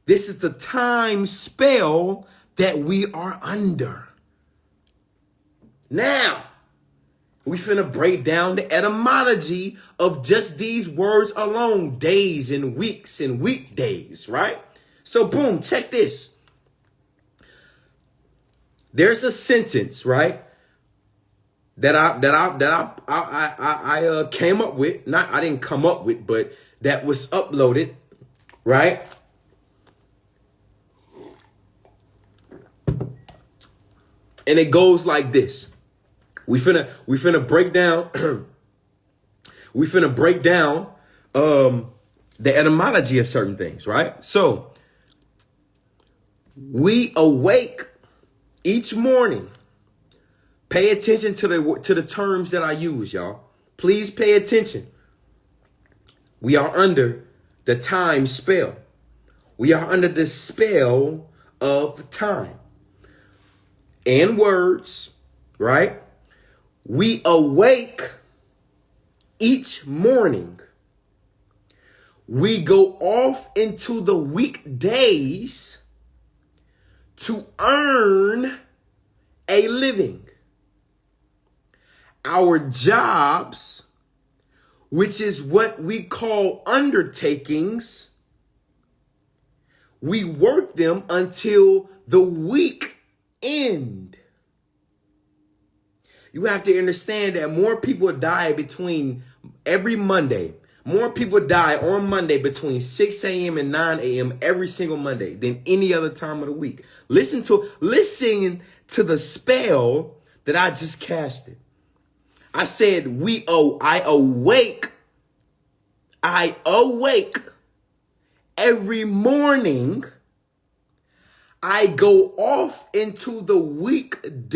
This is the time spell that we are under. Now, we finna break down the etymology of just these words alone, days and weeks and weekdays, right? So boom, check this. There's a sentence, right? That I came up with. I didn't come up with, but that was uploaded, right? And it goes like this. We finna break down the etymology of certain things, right? So we awake each morning. Pay attention to the terms that I use, y'all. Please pay attention. We are under the time spell. We are under the spell of time. In words, right? We awake each morning. We go off into the weekdays to earn a living. Our jobs, which is what we call undertakings, we work them until the week end. You have to understand that more people die between every Monday. More people die on Monday between 6 a.m. and 9 a.m. every single Monday than any other time of the week. Listen to the spell that I just casted. I said I awake every morning. I go off into the weekdays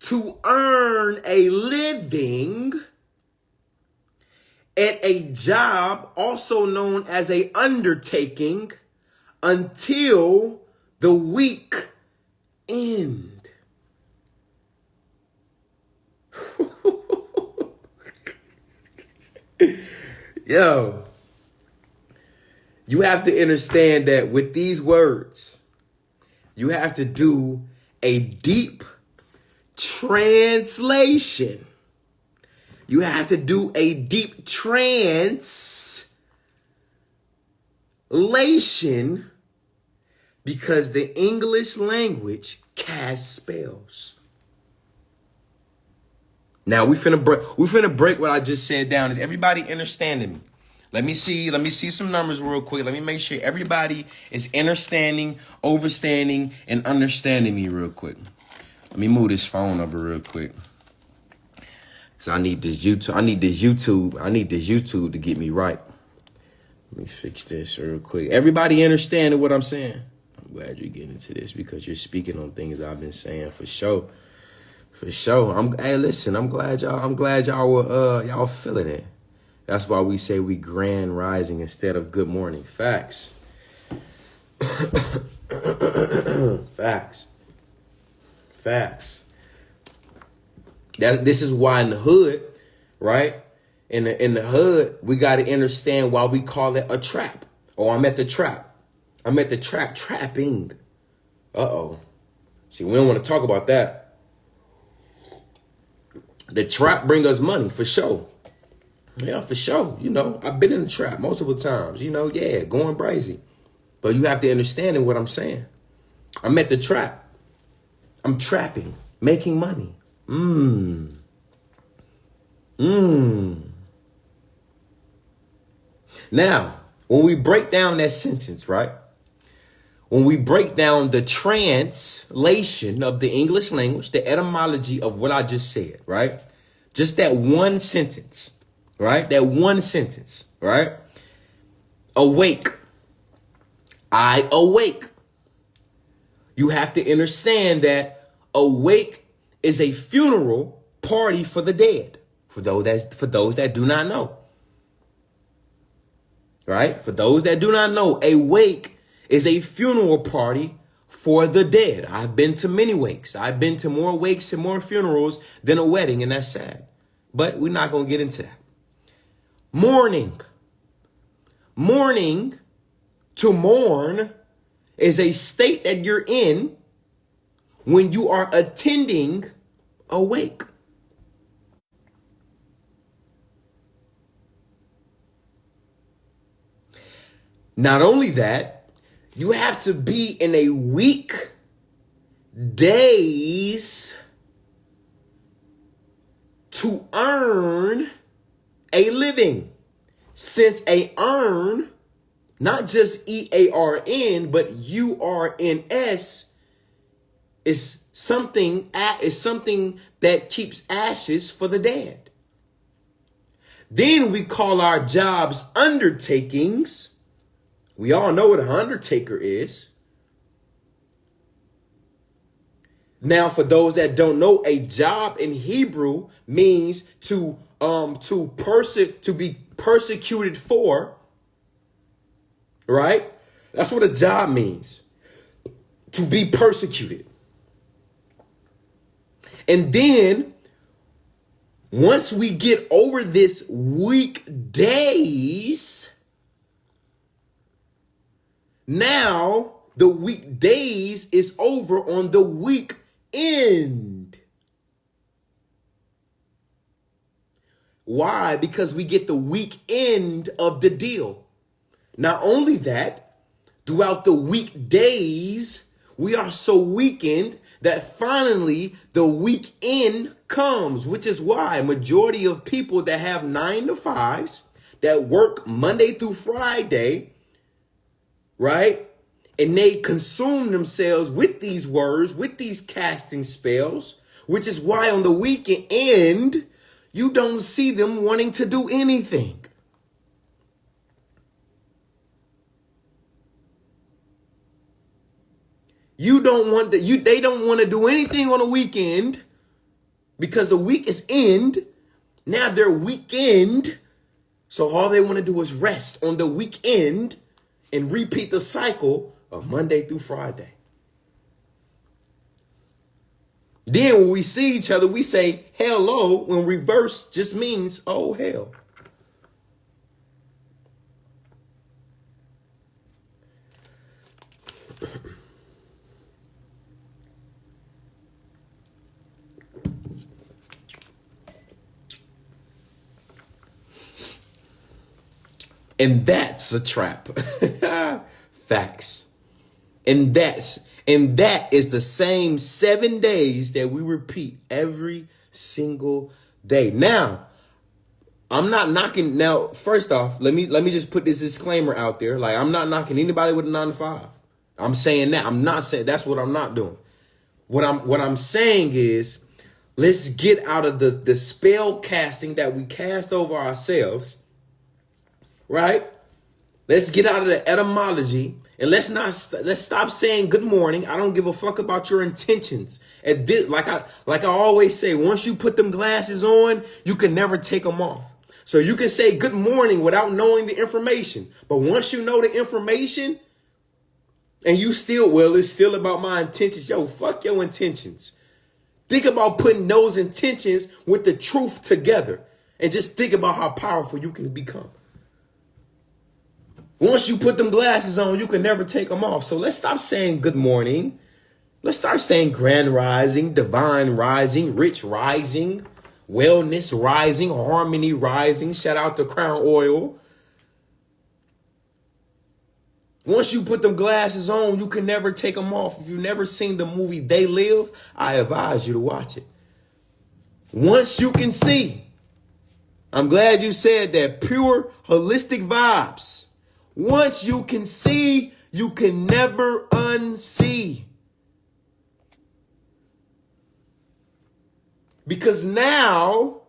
to earn a living at a job also known as a undertaking until the week end. Yo, you have to understand that with these words, you have to do a deep translation. You have to do a deep translation because the English language casts spells. Now we finna break what I just said down. Is everybody understanding me? Let me see some numbers real quick. Let me make sure everybody is understanding, overstanding, and understanding me real quick. Let me move this phone over real quick. Cause I need this YouTube to get me right. Let me fix this real quick. Everybody understanding what I'm saying? I'm glad you're getting into this because you're speaking on things I've been saying for sure. For sure. I'm glad y'all were y'all feeling it. That's why we say we grand rising instead of good morning. Facts. Facts. This is why in the hood, right? In the hood, we got to understand why we call it a trap. Oh, I'm at the trap. I'm at the trap trapping. Uh-oh. See, we don't want to talk about that. The trap bring us money for sure. Yeah, for sure. You know, I've been in the trap multiple times. You know, yeah, going crazy. But you have to understand what I'm saying. I'm at the trap. I'm trapping, making money. Now, when we break down that sentence, right? When we break down the translation of the English language, the etymology of what I just said, right? Just that one sentence, right? That one sentence, right? Awake. I awake. You have to understand that awake is a funeral party for the dead. For those that do not know. Right? For those that do not know, a wake is a funeral party for the dead. I've been to many wakes. I've been to more wakes and more funerals than a wedding, and that's sad. But we're not going to get into that. Mourning. Mourning, to mourn, is a state that you're in when you are attending a wake. Not only that, you have to be in a week, days to earn a living. Since a earn, not just EARN, but URNS, is something that keeps ashes for the dead. Then we call our jobs undertakings. We all know what an undertaker is. Now, for those that don't know, a job in Hebrew means to be persecuted for. Right? That's what a job means. To be persecuted. And then once we get over this weekdays, now the weekdays is over on the weekend. Why? Because we get the weekend of the deal. Not only that, throughout the weekdays, we are so weakened that finally the weekend comes, which is why majority of people that have 9 to 5s that work Monday through Friday, right? And they consume themselves with these words, with these casting spells, which is why on the weekend, you don't see them wanting to do anything. They don't want to do anything on the weekend because the week is end. Now they're weekend. So all they want to do is rest on the weekend and repeat the cycle of Monday through Friday. Then when we see each other, we say hello, when reverse just means, oh, hell. And that's a trap. Facts. And that is the same 7 days that we repeat every single day. Now, I'm not knocking. Now, first off, let me just put this disclaimer out there. Like, I'm not knocking anybody with a 9 to 5. I'm saying that. I'm not saying that's what I'm not doing. What I'm saying is, let's get out of the spell casting that we cast over ourselves. Right? Let's get out of the etymology and let's stop saying good morning. I don't give a fuck about your intentions. And this, like I always say, once you put them glasses on, you can never take them off. So you can say good morning without knowing the information. But once you know the information and you still, well, it's still about my intentions. Yo, fuck your intentions. Think about putting those intentions with the truth together and just think about how powerful you can become. Once you put them glasses on, you can never take them off. So let's stop saying good morning. Let's start saying grand rising, divine rising, rich rising, wellness rising, harmony rising. Shout out to Crown Oil. Once you put them glasses on, you can never take them off. If you've never seen the movie They Live, I advise you to watch it. Once you can see, I'm glad you said that, pure holistic vibes. Once you can see, you can never unsee. Because now,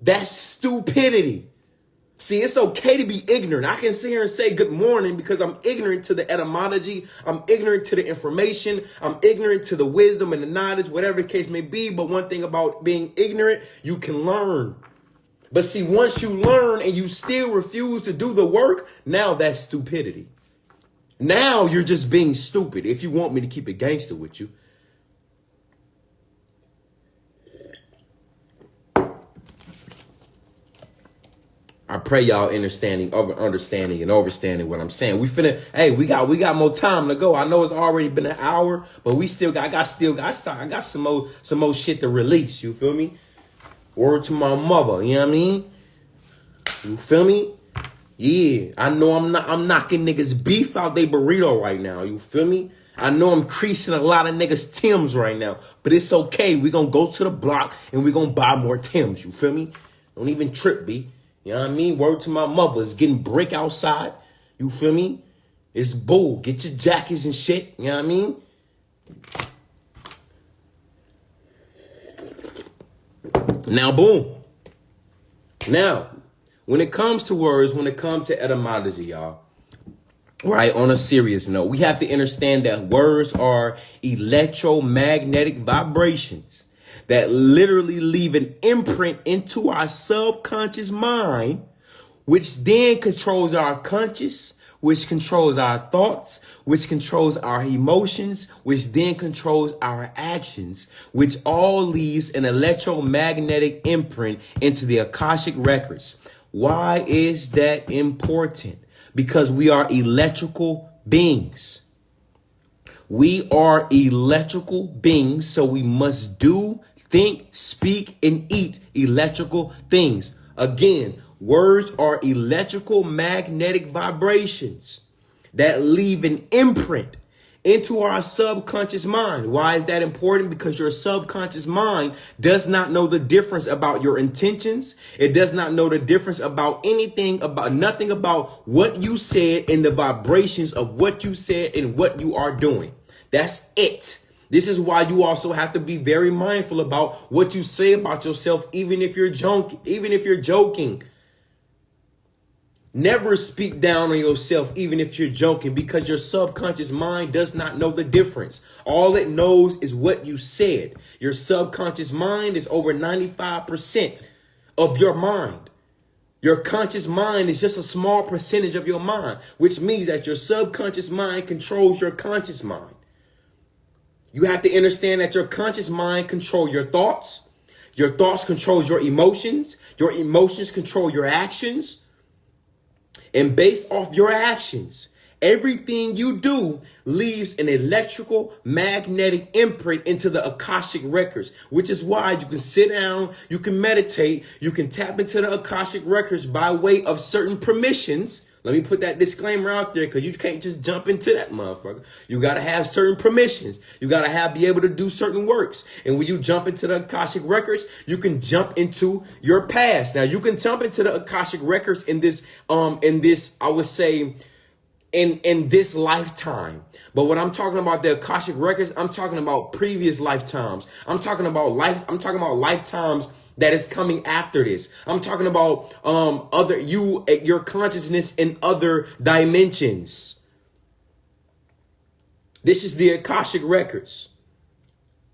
that's stupidity. See, it's okay to be ignorant. I can sit here and say good morning because I'm ignorant to the etymology. I'm ignorant to the information. I'm ignorant to the wisdom and the knowledge, whatever the case may be. But one thing about being ignorant, you can learn. But see, once you learn and you still refuse to do the work, now that's stupidity. Now you're just being stupid if you want me to keep it gangster with you. I pray y'all understanding and overstanding what I'm saying. We got more time to go. I know it's already been an hour, but I got some more shit to release. You feel me? Word to my mother, you know what I mean? You feel me? Yeah, I know I'm knocking niggas beef out they burrito right now. You feel me? I know I'm creasing a lot of niggas Timbs right now, but it's okay. We gonna go to the block and we gonna buy more Timbs. You feel me? Don't even trip, B. You know what I mean? Word to my mother. It's getting brick outside. You feel me? It's bull. Get your jackets and shit. You know what I mean? Now, boom. Now, when it comes to words, when it comes to etymology, y'all, right, on a serious note, we have to understand that words are electromagnetic vibrations that literally leave an imprint into our subconscious mind, which then controls our conscious, which controls our thoughts, which controls our emotions, which then controls our actions, which all leaves an electromagnetic imprint into the Akashic Records. Why is that important? Because we are electrical beings. We are electrical beings, so we must do, think, speak, and eat electrical things. Again, words are electrical magnetic vibrations that leave an imprint into our subconscious mind. Why is that important? Because your subconscious mind does not know the difference about your intentions. It does not know the difference about nothing about what you said and the vibrations of what you said and what you are doing. That's it. This is why you also have to be very mindful about what you say about yourself, even if you're joking. Never speak down on yourself, even if you're joking, because your subconscious mind does not know the difference. All it knows is what you said. Your subconscious mind is over 95% of your mind. Your conscious mind is just a small percentage of your mind, which means that your subconscious mind controls your conscious mind. You have to understand that your conscious mind controls your thoughts control your emotions control your actions. And based off your actions, everything you do leaves an electrical magnetic imprint into the Akashic Records, which is why you can sit down, you can meditate, you can tap into the Akashic Records by way of certain permissions. Let me put that disclaimer out there, because you can't just jump into that motherfucker. You got to have certain permissions. You got to be able to do certain works. And when you jump into the Akashic Records, you can jump into your past. Now, you can jump into the Akashic Records in this, I would say, in this lifetime. But when I'm talking about the Akashic Records, I'm talking about previous lifetimes. I'm talking about lifetimes that is coming after this. I'm talking about your consciousness in other dimensions. This is the Akashic Records.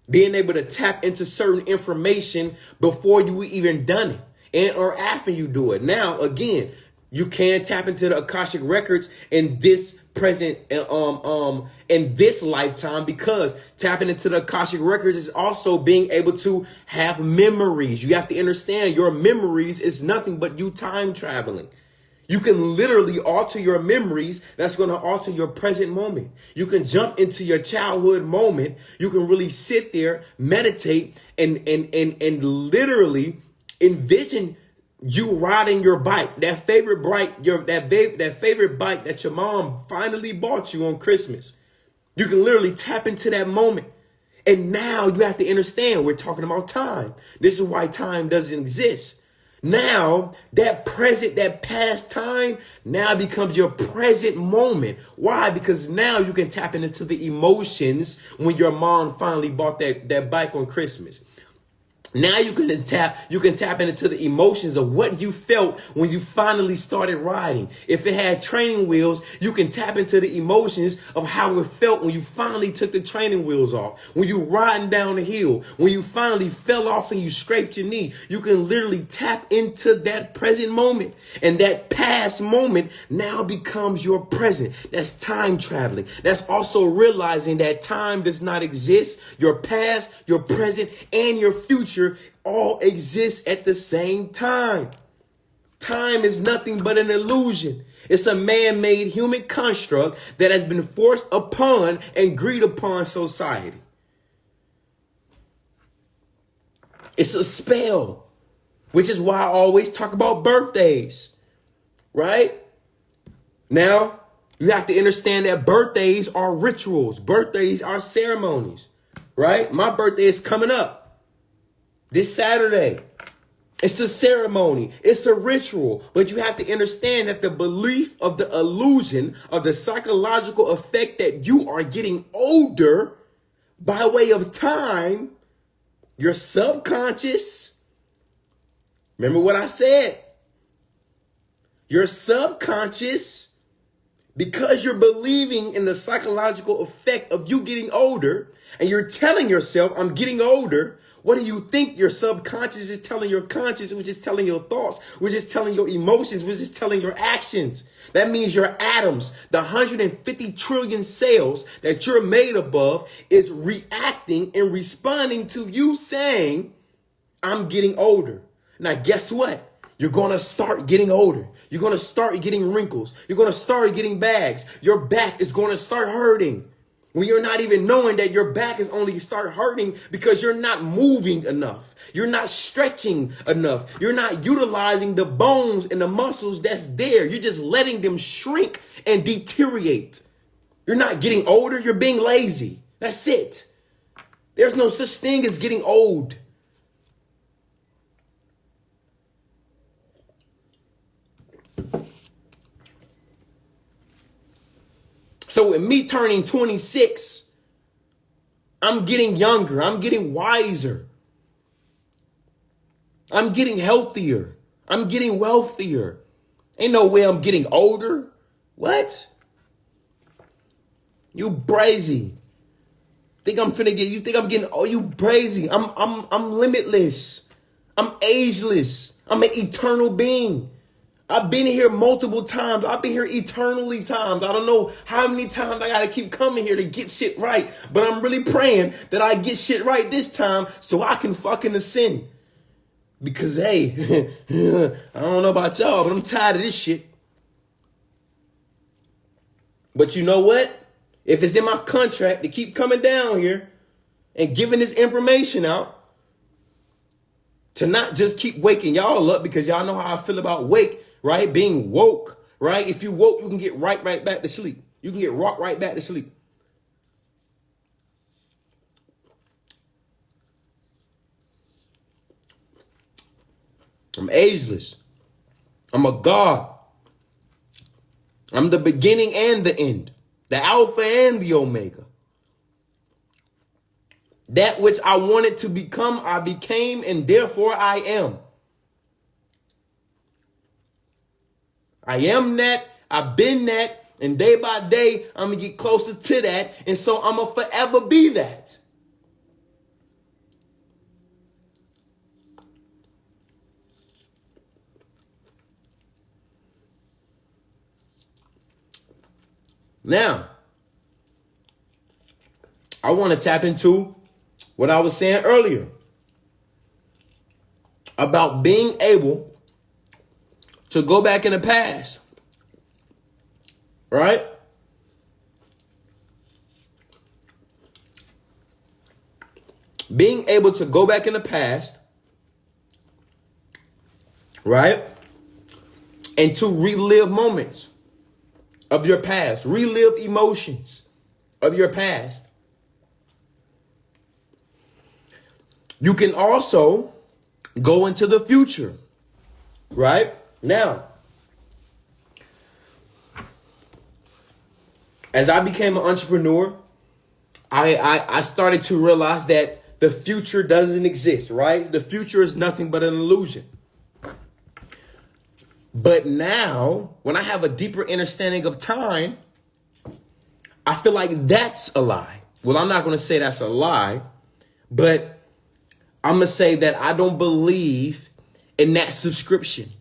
Being able to tap into certain information before you even done it and or after you do it. Now, again, you can tap into the Akashic Records in this present, in this lifetime, because tapping into the Akashic Records is also being able to have memories. You have to understand your memories is nothing but you time traveling. You can literally alter your memories. That's going to alter your present moment. You can jump into your childhood moment. You can really sit there, meditate, and literally envision you riding your bike, that favorite bike, that favorite bike that your mom finally bought you on Christmas. You can literally tap into that moment. And now you have to understand, we're talking about time. This is why time doesn't exist. Now that past time now becomes your present moment. Why? Because now you can tap into the emotions when your mom finally bought that bike on Christmas. Now you can tap into the emotions of what you felt when you finally started riding. If it had training wheels, you can tap into the emotions of how it felt when you finally took the training wheels off. When you riding down the hill, when you finally fell off and you scraped your knee, you can literally tap into that present moment. And that past moment now becomes your present. That's time traveling. That's also realizing that time does not exist. Your past, your present, and your future all exist at the same time. Time is nothing but an illusion. It's a man-made human construct that has been forced upon and agreed upon society. It's a spell, which is why I always talk about birthdays, right? Now, you have to understand that birthdays are rituals. Birthdays are ceremonies, right? My birthday is coming up this Saturday. It's a ceremony. It's a ritual. But you have to understand that the belief of the illusion of the psychological effect that you are getting older by way of time, your subconscious, remember what I said? Your subconscious, because you're believing in the psychological effect of you getting older, and you're telling yourself, I'm getting older. What do you think your subconscious is telling your conscious, which is telling your thoughts, which is telling your emotions, which is telling your actions? That means your atoms, the 150 trillion cells that you're made above, is reacting and responding to you saying, I'm getting older. Now, guess what? You're going to start getting older. You're going to start getting wrinkles. You're going to start getting bags. Your back is going to start hurting. When you're not even knowing that your back is only start hurting because you're not moving enough. You're not stretching enough. You're not utilizing the bones and the muscles that's there. You're just letting them shrink and deteriorate. You're not getting older. You're being lazy. That's it. There's no such thing as getting old. So with me turning 26, I'm getting younger. I'm getting wiser. I'm getting healthier. I'm getting wealthier. Ain't no way I'm getting older. What? You brazy. Think I'm finna get, you think I'm getting, oh, you brazy. I'm limitless. I'm ageless. I'm an eternal being. I've been here multiple times. I've been here eternally times. I don't know how many times I got to keep coming here to get shit right. But I'm really praying that I get shit right this time so I can fucking ascend. Because, hey, I don't know about y'all, but I'm tired of this shit. But you know what? If it's in my contract to keep coming down here and giving this information out, to not just keep waking y'all up, because y'all know how I feel about wake, right? Being woke, right? If you woke, you can get right back to sleep. You can get rocked right back to sleep. I'm ageless. I'm a God. I'm the beginning and the end. The Alpha and the Omega. That which I wanted to become, I became, and therefore I am. I am that, I've been that, and day by day, I'm going to get closer to that, and so I'm going to forever be that. Now, I want to tap into what I was saying earlier about being able to go back in the past, right? Being able to go back in the past, right? And to relive moments of your past, relive emotions of your past. You can also go into the future, right? Now, as I became an entrepreneur, I started to realize that the future doesn't exist, right? The future is nothing but an illusion. But now, when I have a deeper understanding of time, I feel like that's a lie. Well, I'm not going to say that's a lie, but I'm going to say that I don't believe in that subscription,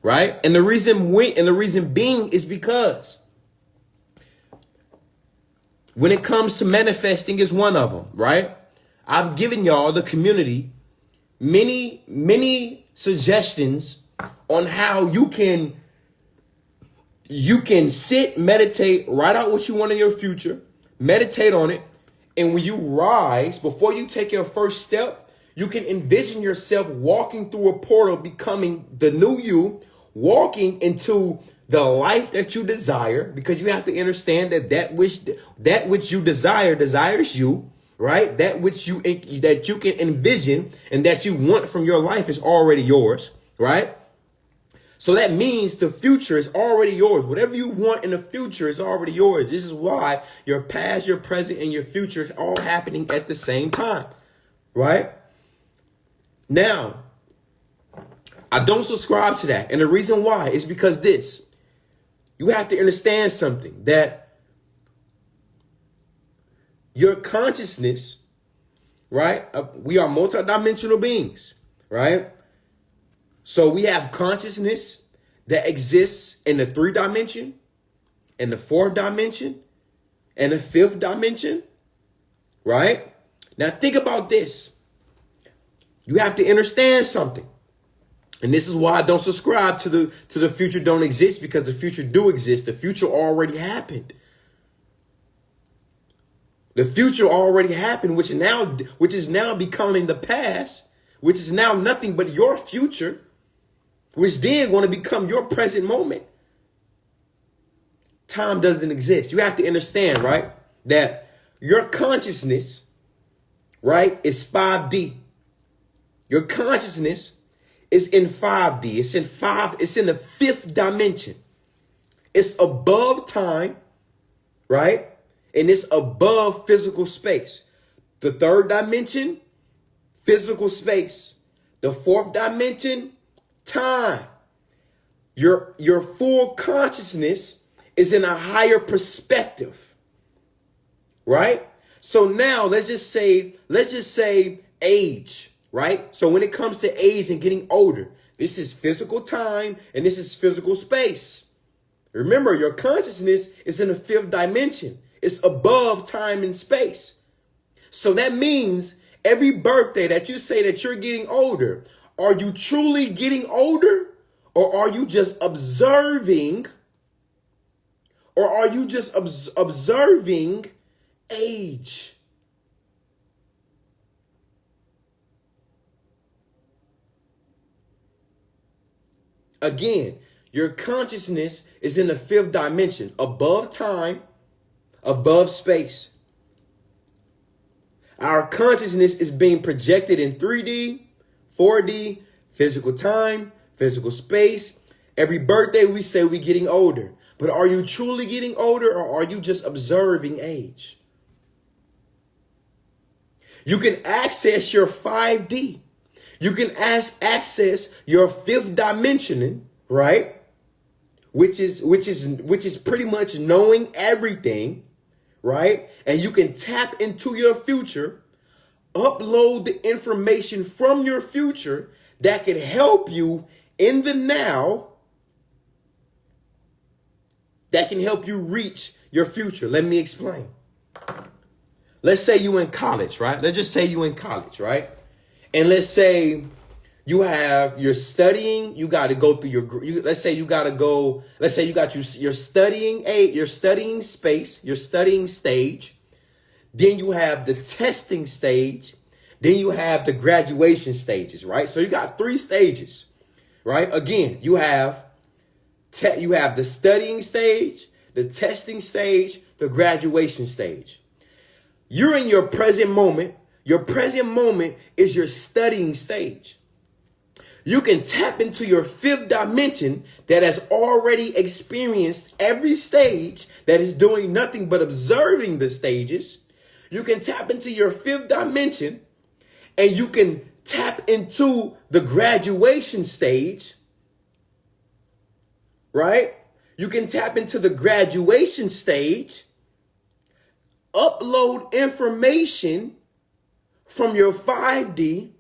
right? And the reason being is because when it comes to manifesting is one of them, right? I've given y'all, the community, many suggestions on how you can sit, meditate, write out what you want in your future, meditate on it. And when you rise, before you take your first step, you can envision yourself walking through a portal, becoming the new you, walking into the life that you desire, because you have to understand that which you desire desires you, right? That you can envision and that you want from your life is already yours, right? So that means the future is already yours. Whatever you want in the future is already yours. This is why your past, your present, and your future is all happening at the same time, right? Now, I don't subscribe to that. And the reason why is because you have to understand something, that your consciousness, right? We are multidimensional beings, right? So we have consciousness that exists in the 3rd dimension, in the 4th dimension, and the 5th dimension, right? Now think about this. You have to understand something. And this is why I don't subscribe to the future don't exist, because the future do exist. The future already happened. The future already happened, which is now becoming the past, which is now nothing but your future, which then going to become your present moment. Time doesn't exist. You have to understand, right, that your consciousness, right, is 5D. Your consciousness is in 5D. It's in the 5th dimension. It's above time, right? And it's above physical space. The 3rd dimension, physical space. The 4th dimension, time. Your full consciousness is in a higher perspective, right? So now let's just say age, right? So when it comes to age and getting older, this is physical time and this is physical space. Remember, your consciousness is in the 5th dimension. It's above time and space. So that means every birthday that you say that you're getting older, are you truly getting older, or are you just observing, observing age? Again, your consciousness is in the 5th dimension, above time, above space. Our consciousness is being projected in 3D, 4D, physical time, physical space. Every birthday we say we're getting older. But are you truly getting older, or are you just observing age? You can access your 5D. You can access your 5th dimension, right? Which is pretty much knowing everything, right? And you can tap into your future, upload the information from your future that can help you in the now, that can help you reach your future. Let me explain. Let's say you in college, right? Let's just say you in college, right? And let's say you're studying, you got to go through let's say you got your studying space, your studying stage. Then you have the testing stage. Then you have the graduation stages, right? So you got 3 stages, right? Again, you have the studying stage, the testing stage, the graduation stage. You're in your present moment. Your present moment is your studying stage. You can tap into your 5th dimension that has already experienced every stage, that is doing nothing but observing the stages. You can tap into your fifth dimension, and you can tap into the graduation stage, right? You can tap into the graduation stage, upload information from your 5D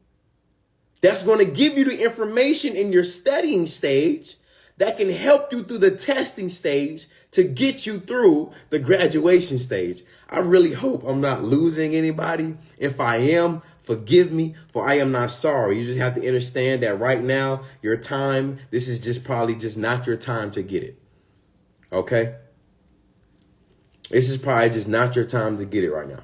that's going to give you the information in your studying stage that can help you through the testing stage to get you through the graduation stage. I really hope I'm not losing anybody. If I am, forgive me, for I am not sorry. You just have to understand that right now, your time, this is just probably just not your time to get it. Okay? This is probably just not your time to get it right now.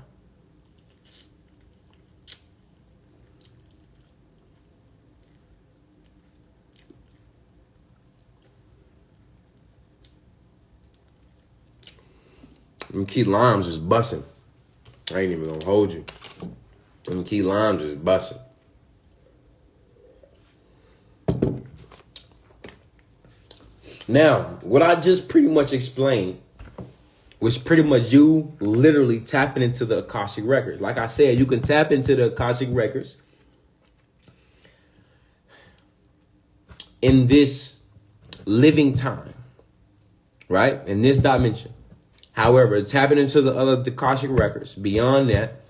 Them key limes is busting. I ain't even gonna hold you. Them key limes is busting. Now, what I just pretty much explained was pretty much you literally tapping into the Akashic Records. Like I said, you can tap into the Akashic Records in this living time, right? In this dimension. However, tapping into the other Akashic Records, beyond that,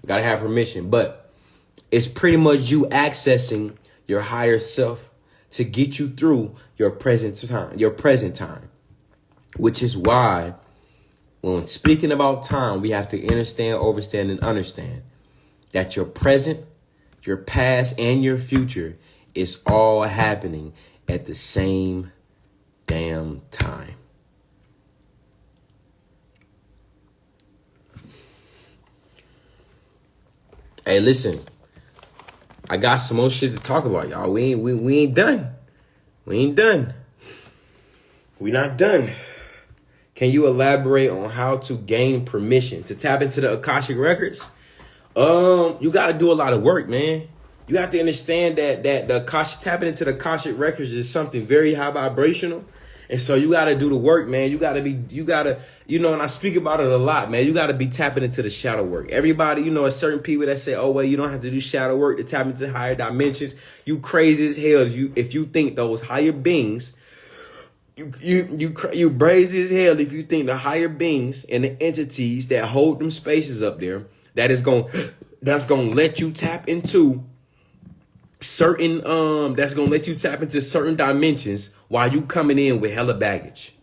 you gotta have permission. But it's pretty much you accessing your higher self to get you through your present time, which is why when speaking about time, we have to understand, overstand, and understand that your present, your past, and your future is all happening at the same damn time. Hey, listen, I got some more shit to talk about, y'all. We ain't done. We ain't done. We not done. Can you elaborate on how to gain permission to tap into the Akashic Records? You got to do a lot of work, man. You have to understand that the Akashic, tapping into the Akashic Records is something very high vibrational. And so you got to do the work, man. You got to, and I speak about it a lot, man. You got to be tapping into the shadow work. Everybody, there's certain people that say, oh, well, you don't have to do shadow work to tap into higher dimensions. You crazy as hell if you think those higher beings, you crazy as hell if you think the higher beings and the entities that hold them spaces up there, that's going to let you tap into certain certain dimensions while you coming in with hella baggage.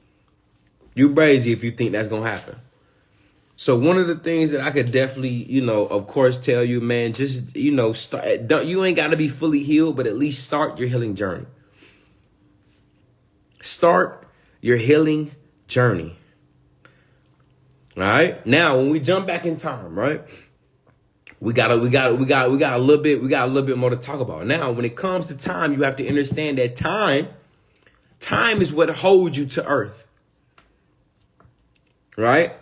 You crazy if you think that's gonna happen. So one of the things that I could definitely, of course, tell you, man, just start. You ain't got to be fully healed, but at least start your healing journey. Start your healing journey. All right. Now, when we jump back in time, right? We got a little bit more to talk about. Now, when it comes to time, you have to understand that time is what holds you to earth. Right?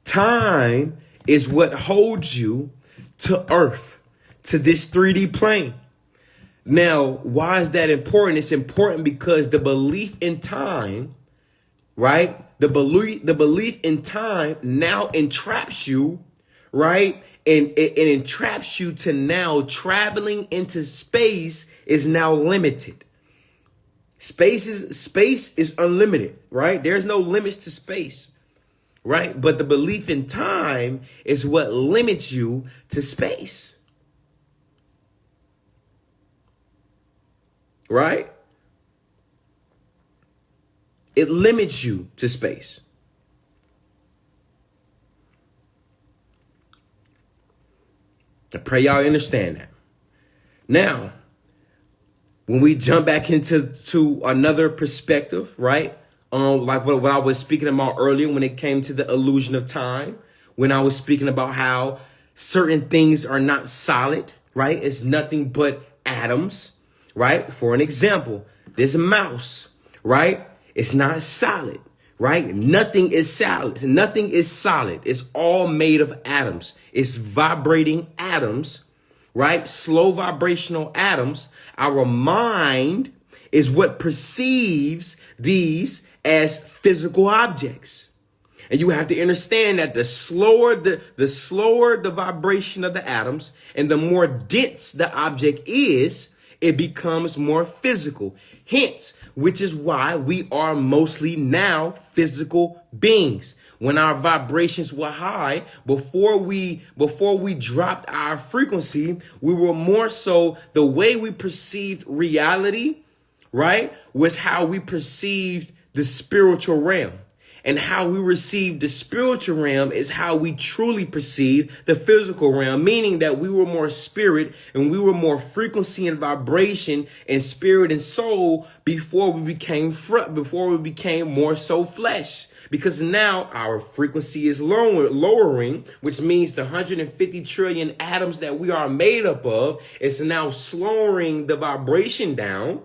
Time is what holds you to earth, to this 3D plane. Now, why is that important? It's important because the belief in time, right? The belief in time now entraps you, right? And it entraps you to now traveling into space is now limited. Space is unlimited, right? There's no limits to space, right? But the belief in time is what limits you to space, right? It limits you to space. I pray y'all understand that. Now, when we jump back into another perspective, right? Like what I was speaking about earlier when it came to the illusion of time, when I was speaking about how certain things are not solid, right? It's nothing but atoms, right? For an example, this mouse, right? It's not solid, right? Nothing is solid. Nothing is solid. It's all made of atoms. It's vibrating atoms, right? Slow vibrational atoms. Our mind is what perceives these as physical objects. And you have to understand that the slower the vibration of the atoms and the more dense the object is, it becomes more physical. Hence, which is why we are mostly now physical beings. When our vibrations were high, before we dropped our frequency, we were more so the way we perceived reality, right, was how we perceived the spiritual realm. And how we receive the spiritual realm is how we truly perceive the physical realm, meaning that we were more spirit and we were more frequency and vibration and spirit and soul before we became more so flesh. Because now our frequency is lowering, which means the 150 trillion atoms that we are made up of is now slowing the vibration down.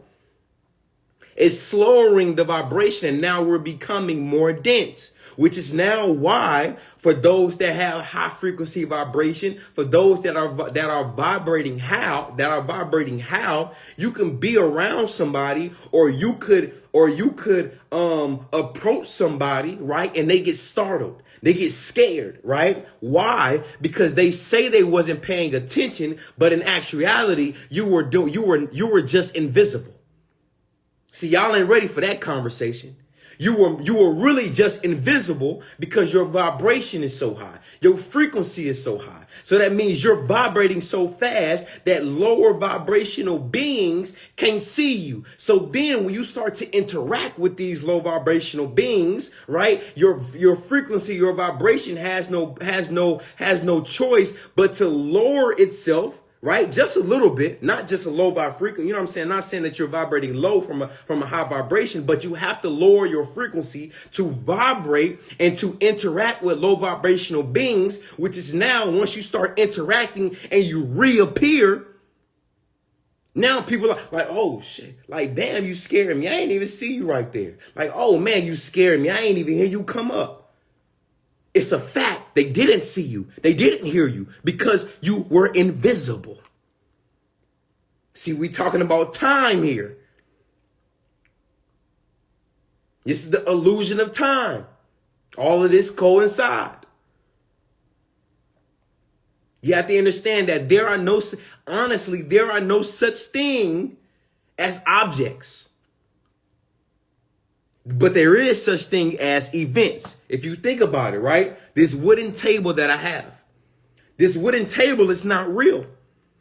It's slowing the vibration, and now we're becoming more dense, which is now why for those that have high frequency vibration, for those that are vibrating how you can be around somebody, or you could approach somebody, right, and they get startled. They get scared, right? Why? Because they say they wasn't paying attention, but in actuality, you were just invisible. See, y'all ain't ready for that conversation. You were really just invisible because your vibration is so high. Your frequency is so high. So that means you're vibrating so fast that lower vibrational beings can't see you. So then when you start to interact with these low vibrational beings, right, your frequency, your vibration has no choice but to lower itself. Right? Just a little bit, not just a low frequency. You know what I'm saying? Not saying that you're vibrating low from a high vibration, but you have to lower your frequency to vibrate and to interact with low vibrational beings, which is now once you start interacting and you reappear, now people are like, oh shit, like, damn, you scared me. I ain't even see you right there. Like, oh man, you scared me. I ain't even hear you come up. It's a fact. They didn't see you. They didn't hear you because you were invisible. See, we talking about time here. This is the illusion of time. All of this coincide. You have to understand that there are no such thing as objects. But there is such thing as events. If you think about it, right? This wooden table that I have. This wooden table is not real.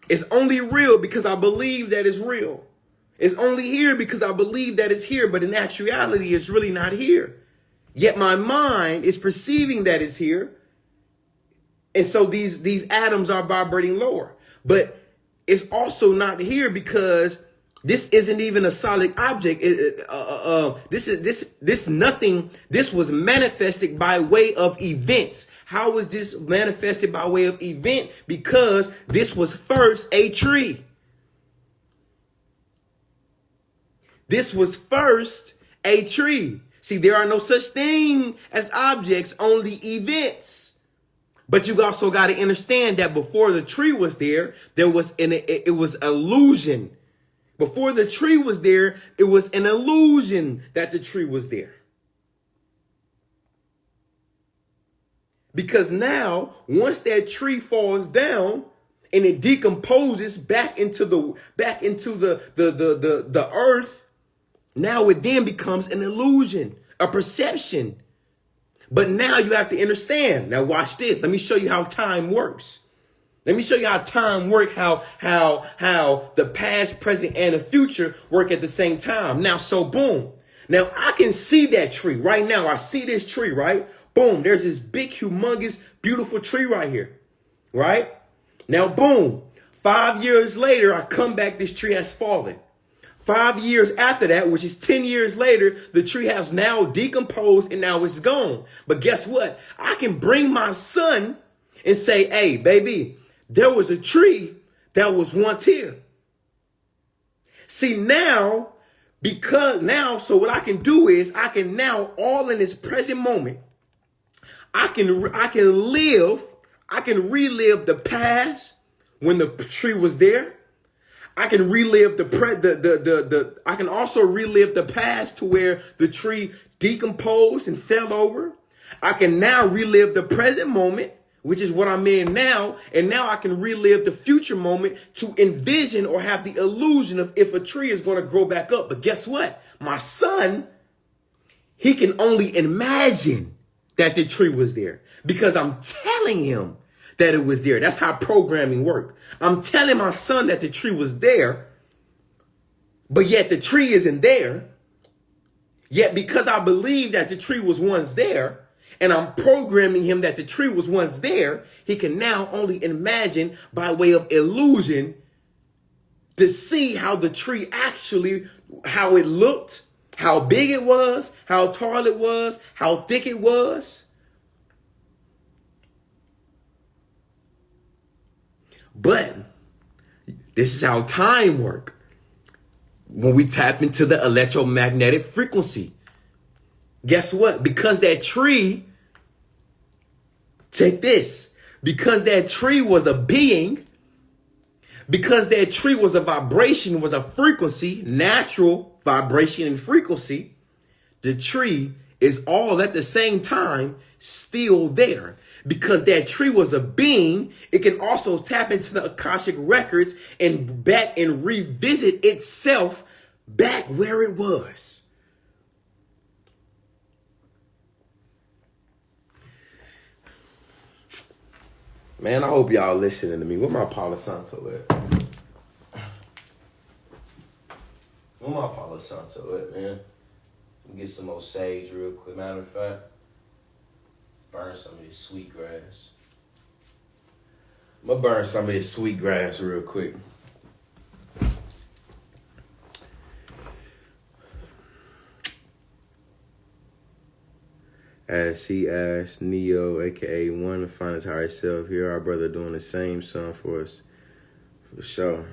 It's only real because I believe that it's real. It's only here because I believe that it's here. But in actuality, it's really not here. Yet my mind is perceiving that it's here. And so these atoms are vibrating lower. But it's also not here because this isn't even a solid object. This was manifested by way of events. How was this manifested by way of event? Because this was first a tree. This was first a tree. See, there are no such thing as objects, only events. But you also got to understand that before the tree was there, it was illusion. Before the tree was there, it was an illusion that the tree was there. Because now, once that tree falls down and it decomposes back into the earth, now it then becomes an illusion, a perception. But now you have to understand. Now watch this. Let me show you how time works. Let me show you how time works, how the past, present, and the future work at the same time. Now, so boom. Now I can see that tree right now. I see this tree, right? Boom. There's this big, humongous, beautiful tree right here, right? Now, boom. 5 years later, I come back, this tree has fallen. 5 years after that, which is 10 years later, the tree has now decomposed and now it's gone. But guess what? I can bring my son and say, hey, baby, there was a tree that was once here. See, now, so what I can do is I can now, all in this present moment, I can relive the past when the tree was there. I can relive I can also relive the past to where the tree decomposed and fell over. I can now relive the present moment, which is what I'm in now. And now I can relive the future moment to envision or have the illusion of if a tree is going to grow back up. But guess what? My son, he can only imagine that the tree was there because I'm telling him that it was there. That's how programming works. I'm telling my son that the tree was there, but yet the tree isn't there. Yet because I believe that the tree was once there, and I'm programming him that the tree was once there, he can now only imagine by way of illusion to see how the tree actually, how it looked, how big it was, how tall it was, how thick it was. But this is how time works. When we tap into the electromagnetic frequency, guess what? Because that tree, check this, because that tree was a being, because that tree was a vibration, was a frequency, natural vibration and frequency, the tree is all at the same time still there. Because that tree was a being, it can also tap into the Akashic Records and back and revisit itself back where it was. Man, I hope y'all listening to me. Where my Palo Santo at? Where my Palo Santo at, man? Get some more sage real quick. Matter of fact, burn some of this sweet grass. I'm gonna burn some of this sweet grass real quick. As he asked Neo, aka One, to find his higher self, here our brother doing the same song for us, for sure.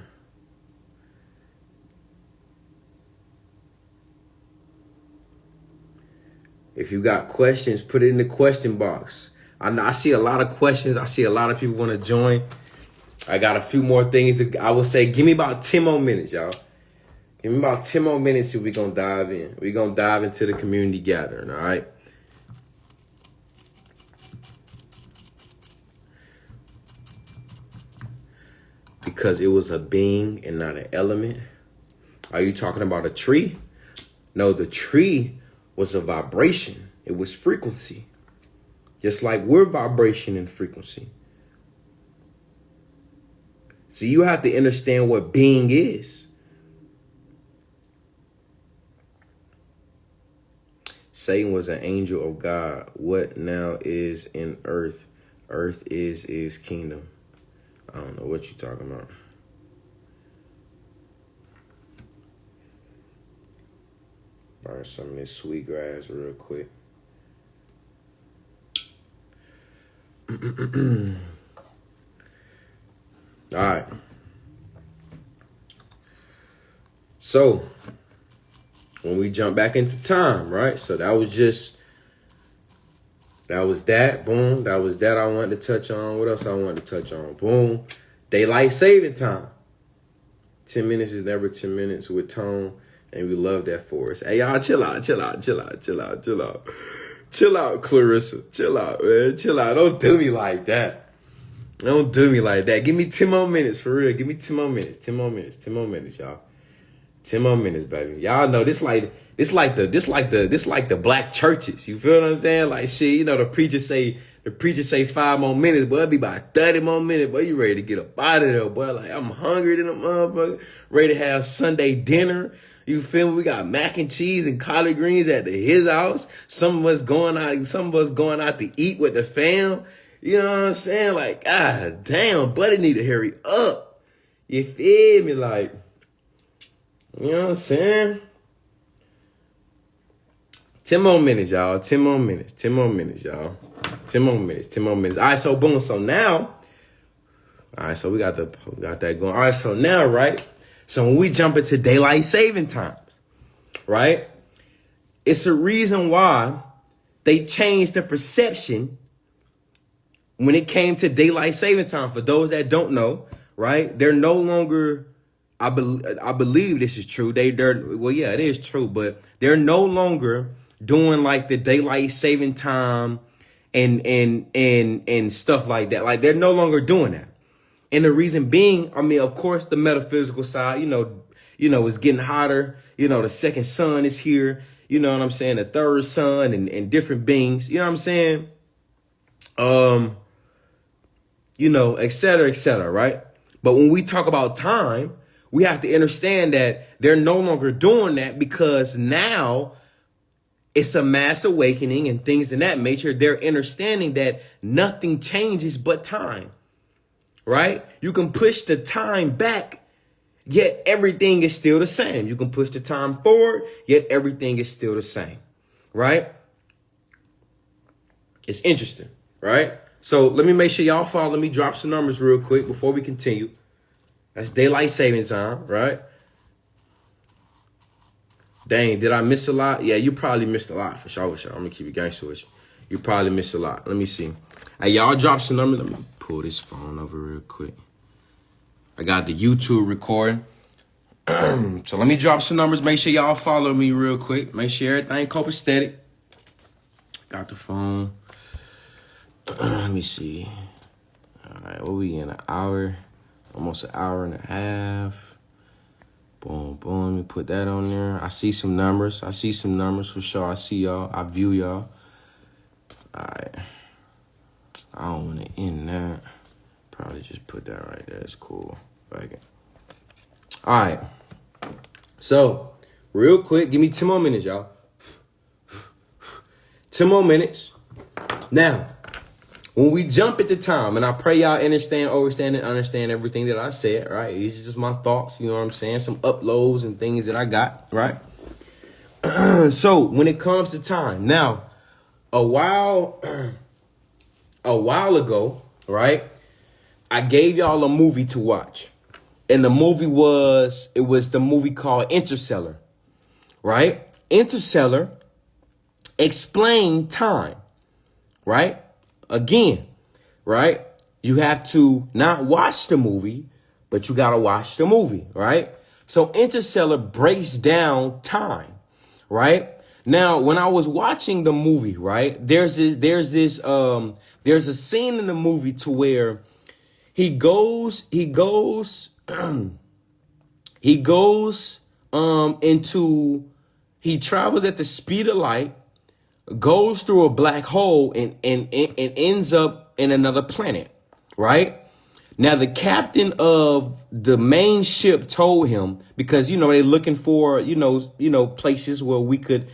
If you got questions, put it in the question box. I see a lot of questions. I see a lot of people want to join. I got a few more things that I will say. Give me about 10 more minutes, y'all. Give me about 10 more minutes and we're going to dive in. We're going to dive into the community gathering, all right? Because it was a being and not an element. Are you talking about a tree? No, the tree was a vibration. It was frequency. Just like we're vibration and frequency. So you have to understand what being is. Satan was an angel of God. What now is in earth? Earth is his kingdom. I don't know what you're talking about. Burn some of this sweet grass real quick. All right. So, when we jump back into time, right? So that was that. Boom. That was that I wanted to touch on. What else I wanted to touch on? Boom. Daylight saving time. 10 minutes is never 10 minutes with tone. And we love that for us. Hey, y'all, chill out. Chill out, Clarissa. Chill out, man. Chill out. Don't do me like that. Don't do me like that. Give me 10 more minutes, for real. Give me 10 more minutes. 10 more minutes. 10 more minutes, y'all. 10 more minutes, baby. Y'all know this like the black churches. You feel what I'm saying? Like shit, you know, the preacher say 5 more minutes, but it'll be about 30 more minutes, boy. You ready to get up out of there, boy. Like I'm hungry than a motherfucker. Ready to have Sunday dinner. You feel me? We got mac and cheese and collard greens at his house. Some of us going out to eat with the fam. You know what I'm saying? Like, god damn, buddy need to hurry up. You feel me? Like, you know what I'm saying? 10 more minutes, y'all. 10 more minutes. 10 more minutes, y'all. 10 more minutes. 10 more minutes. All right, so boom. So now, all right, so we got that going. All right, so now, right? So when we jump into daylight saving times, right? It's a reason why they changed the perception when it came to daylight saving time. For those that don't know, right? They're no longer, I believe this is true. Well, yeah, it is true, but they're no longer doing like the daylight saving time and stuff like that. Like they're no longer doing that. And the reason being, I mean, of course, the metaphysical side, is getting hotter. The second sun is here. You know what I'm saying? The third sun and different beings. You know what I'm saying? Et cetera, right? But when we talk about time, we have to understand that they're no longer doing that because now it's a mass awakening and things in that nature. They're understanding that nothing changes but time, right? You can push the time back, yet everything is still the same. You can push the time forward, yet everything is still the same, right? It's interesting, right? So let me make sure y'all follow me. Drop some numbers real quick before we continue. That's daylight saving time, right? Dang, did I miss a lot? Yeah, you probably missed a lot for sure. I'm going to keep it gangster with you. You probably missed a lot. Let me see. Hey, y'all drop some numbers. Let me pull this phone over real quick. I got the YouTube recording. So let me drop some numbers. Make sure y'all follow me real quick. Make sure everything copacetic. Got the phone. Let me see. All right, what we in? An hour? Almost an hour and a half. Boom, boom. Let me put that on there. I see some numbers. For sure. I see y'all. I view y'all. All right. I don't want to end that. Probably just put that right there. It's cool. All right. So, real quick, give me 10 more minutes, y'all. 10 more minutes. Now, when we jump at the time, and I pray y'all understand everything that I said, right? These are just my thoughts, you know what I'm saying? Some uploads and things that I got, right? So, when it comes to time, now, a while ago, right? I gave y'all a movie to watch. And the movie was the movie called Interstellar, right? Interstellar explained time, right? Again, right? You have to not watch the movie, but you got to watch the movie, right? So Interstellar breaks down time, right? Now, when I was watching the movie, right, there's a scene in the movie to where he travels at the speed of light, goes through a black hole and ends up in another planet, right? Now, the captain of the main ship told him, because, they're looking for, places where we could,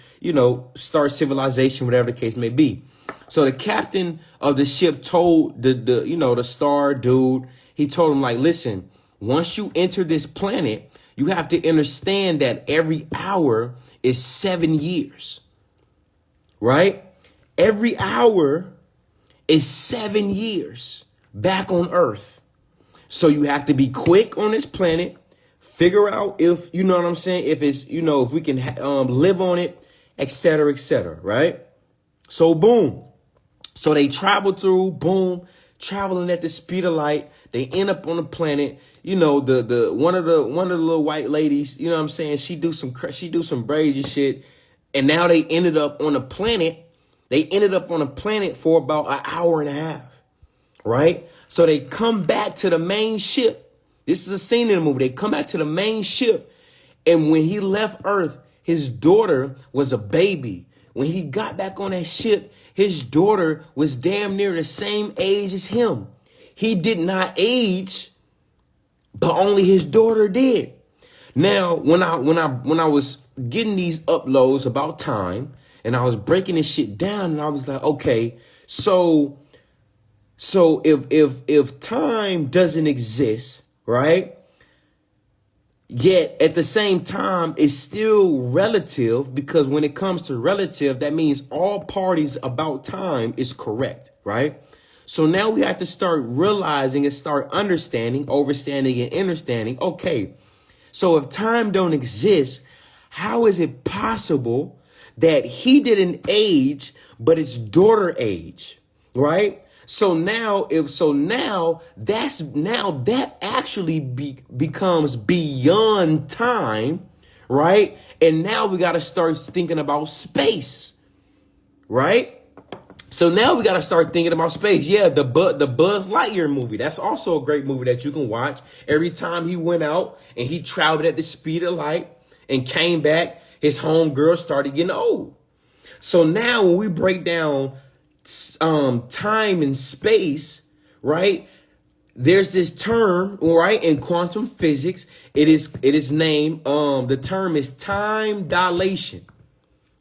start civilization, whatever the case may be. So the captain of the ship told the star dude, he told him, like, listen, once you enter this planet, you have to understand that every hour is 7 years, right? Every hour is 7 years back on Earth. So you have to be quick on this planet, figure out if, if it's, if we can live on it, et cetera, right? So boom. So they travel through, boom, traveling at the speed of light. They end up on the planet. The one of the little white ladies, she do some crazy shit. And now they ended up on a planet. They ended up on a planet for about an hour and a half, right? So they come back to the main ship. This is a scene in the movie. They come back to the main ship. And when he left Earth, his daughter was a baby. When he got back on that ship, his daughter was damn near the same age as him. He did not age, but only his daughter did. Now, when I was getting these uploads about time, and I was breaking this shit down, and I was like, okay, so if time doesn't exist, right? Yet at the same time, it's still relative, because when it comes to relative, that means all parties about time is correct, right? So now we have to start realizing and start understanding, overstanding and understanding. Okay, so if time don't exist, how is it possible that he didn't age, but his daughter aged, right? So now that actually becomes beyond time, right? And now we got to start thinking about space, right? So now we got to start thinking about space. Yeah, the Buzz Lightyear movie. That's also a great movie that you can watch. Every time he went out and he traveled at the speed of light and came back, his homegirl started getting old. So now when we break down time and space, right? There's this term, right, in quantum physics. It is named, the term is time dilation,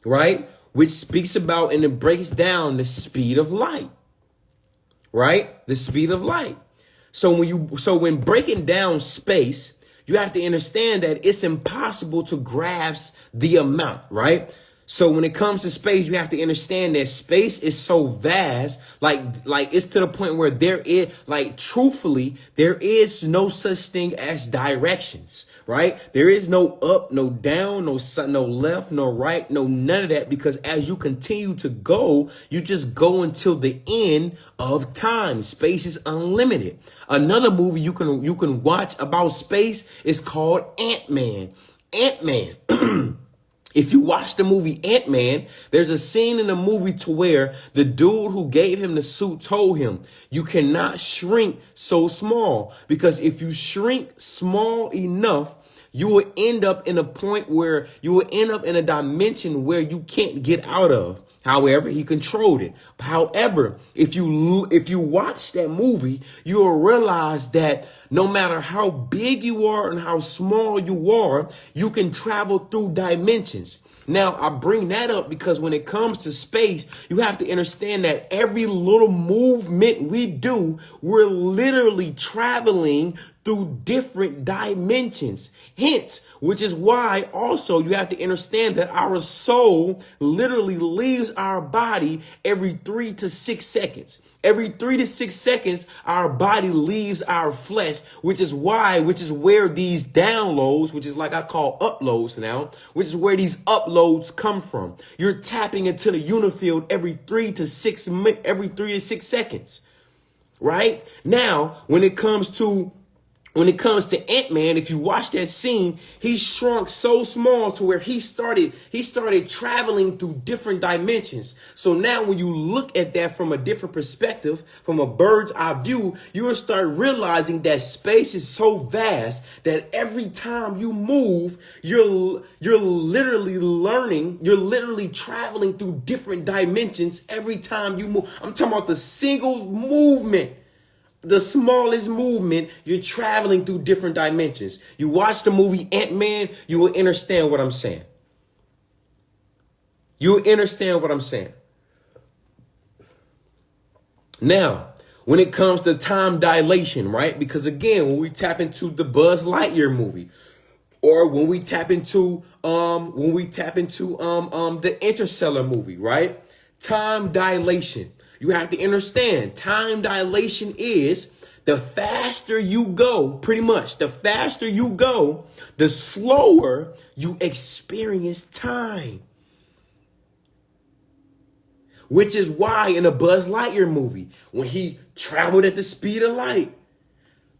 right? Which speaks about and it breaks down the speed of light, right? The speed of light. So when breaking down space, you have to understand that it's impossible to grasp the amount, right? So when it comes to space, you have to understand that space is so vast, like it's to the point where there is, like, truthfully, there is no such thing as directions, right? There is no up, no down, no left, no right, no none of that, because as you continue to go, you just go until the end of time. Space is unlimited. Another movie you can watch about space is called Ant-Man. Ant-Man. If you watch the movie Ant-Man, there's a scene in the movie to where the dude who gave him the suit told him, you cannot shrink so small, because if you shrink small enough, you will end up in a point where you will end up in a dimension where you can't get out of. However, he controlled it. However, if you watch that movie, you will realize that no matter how big you are and how small you are, you can travel through dimensions. Now, I bring that up because when it comes to space, you have to understand that every little movement we do, we're literally traveling through different dimensions. Hence, which is why also you have to understand that our soul literally leaves our body every 3 to 6 seconds. Every 3 to 6 seconds, our body leaves our flesh, which is where these downloads, which is like I call uploads now, which is where these uploads come from. You're tapping into the unifield every 3 to 6 seconds, right? Now, when it comes to Ant-Man, if you watch that scene, he shrunk so small to where he started traveling through different dimensions. So now when you look at that from a different perspective, from a bird's eye view, you will start realizing that space is so vast that every time you move, you're literally traveling through different dimensions every time you move. I'm talking about the single movement. The smallest movement, you're traveling through different dimensions. You watch the movie Ant-Man, you will understand what I'm saying. You'll understand what I'm saying. Now, when it comes to time dilation, right? Because again, when we tap into the Buzz Lightyear movie, or when we tap into the Interstellar movie, right? Time dilation. You have to understand, time dilation is the faster you go, pretty much. The faster you go, the slower you experience time. Which is why in a Buzz Lightyear movie, when he traveled at the speed of light,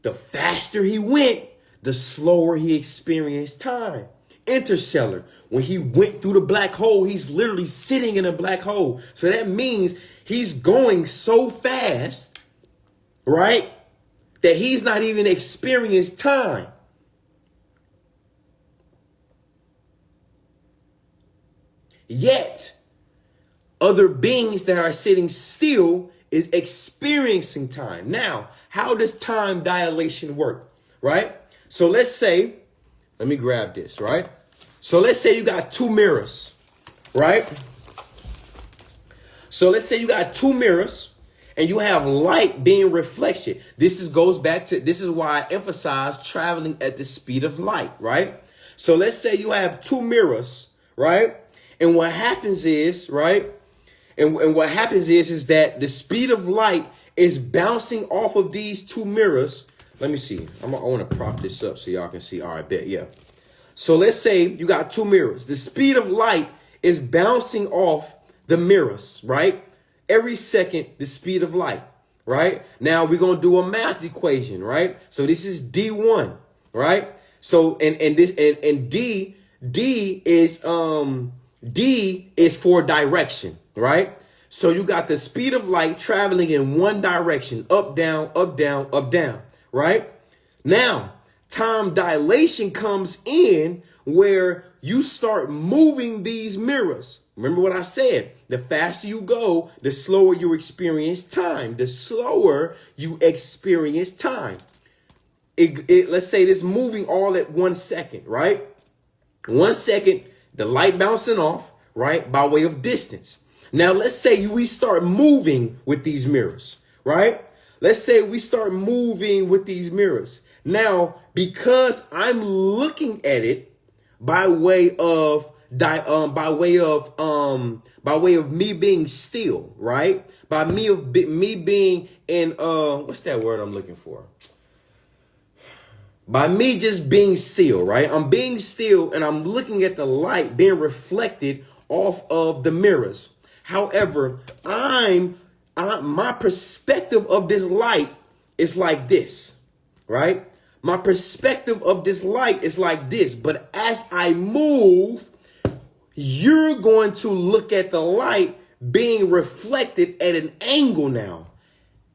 the faster he went, the slower he experienced time. Interstellar, when he went through the black hole, he's literally sitting in a black hole. So that means he's going so fast, right, that he's not even experienced time. Yet, other beings that are sitting still is experiencing time. Now, how does time dilation work, right? So let's say, let me grab this, right? So let's say you got two mirrors, right? So let's say you got two mirrors and you have light being reflected. This is why I emphasize traveling at the speed of light, right? So let's say you have two mirrors, right? And what happens is, right? And what happens is that the speed of light is bouncing off of these two mirrors. Let me see. I want to prop this up so y'all can see. All right, bet, yeah. So let's say you got two mirrors. The speed of light is bouncing off the mirrors, right? Every second, the speed of light, right? Now we're going to do a math equation, right? So this is D1, right? So, and D is for direction, right? So you got the speed of light traveling in one direction, up, down, up, down, up, down, right? Now, time dilation comes in where you start moving these mirrors. Remember what I said? The faster you go, the slower you experience time. The slower you experience time. Let's say this moving all at 1 second, right? 1 second, the light bouncing off, right? By way of distance. Now, let's say we start moving with these mirrors, right? Let's say we start moving with these mirrors. Now, because I'm looking at it by way of me being still, right? By me being in what's that word I'm looking for? By me just being still, right? I'm being still and I'm looking at the light being reflected off of the mirrors. However, my perspective of this light is like this, right? My perspective of this light is like this. But as I move, you're going to look at the light being reflected at an angle now.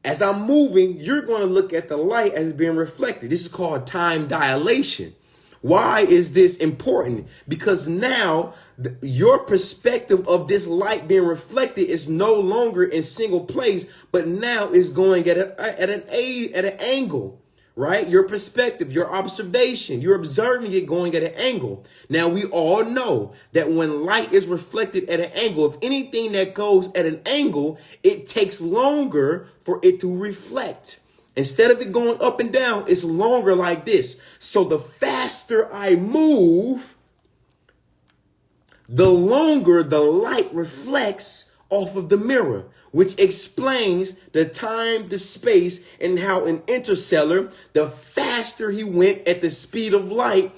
As I'm moving, you're going to look at the light as being reflected. This is called time dilation. Why is this important? Because now your perspective of this light being reflected is no longer in single place, but now is going at an angle, right? Your perspective, your observation, you're observing it going at an angle. Now, we all know that when light is reflected at an angle, if anything that goes at an angle, it takes longer for it to reflect. Instead of it going up and down, it's longer like this. So the faster I move, the longer the light reflects off of the mirror, which explains the time, the space, and how an interstellar, the faster he went at the speed of light,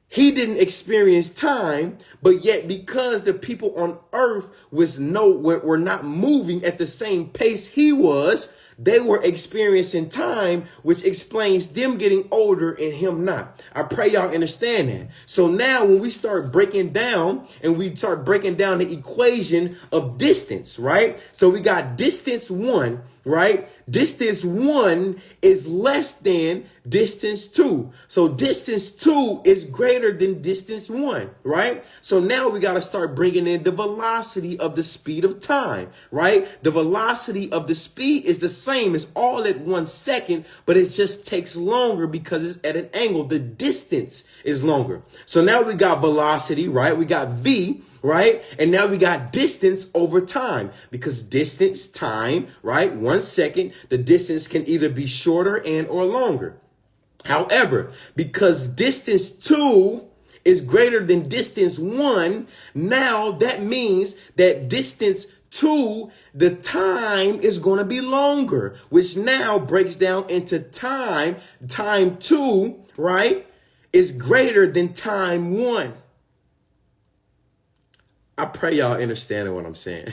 he didn't experience time, but yet because the people on earth were not moving at the same pace he was, they were experiencing time, which explains them getting older and him not. I pray y'all understand that. So now when we start breaking down the equation of distance, right? So we got distance 1, right? Distance 1 is less than distance 2. So distance 2 is greater than distance 1, right? So now we got to start bringing in the velocity of the speed of time, right? The velocity of the speed is the same as all at 1 second, but it just takes longer because it's at an angle. The distance is longer. So now we got velocity, right? We got V, right? And now we got distance over time, because distance, time, right? 1 second, the distance can either be shorter and or longer. However, because distance 2 is greater than distance 1, now that means that distance 2, the time is going to be longer, which now breaks down into time. Time 2, right, is greater than time 1. I pray y'all understand what I'm saying.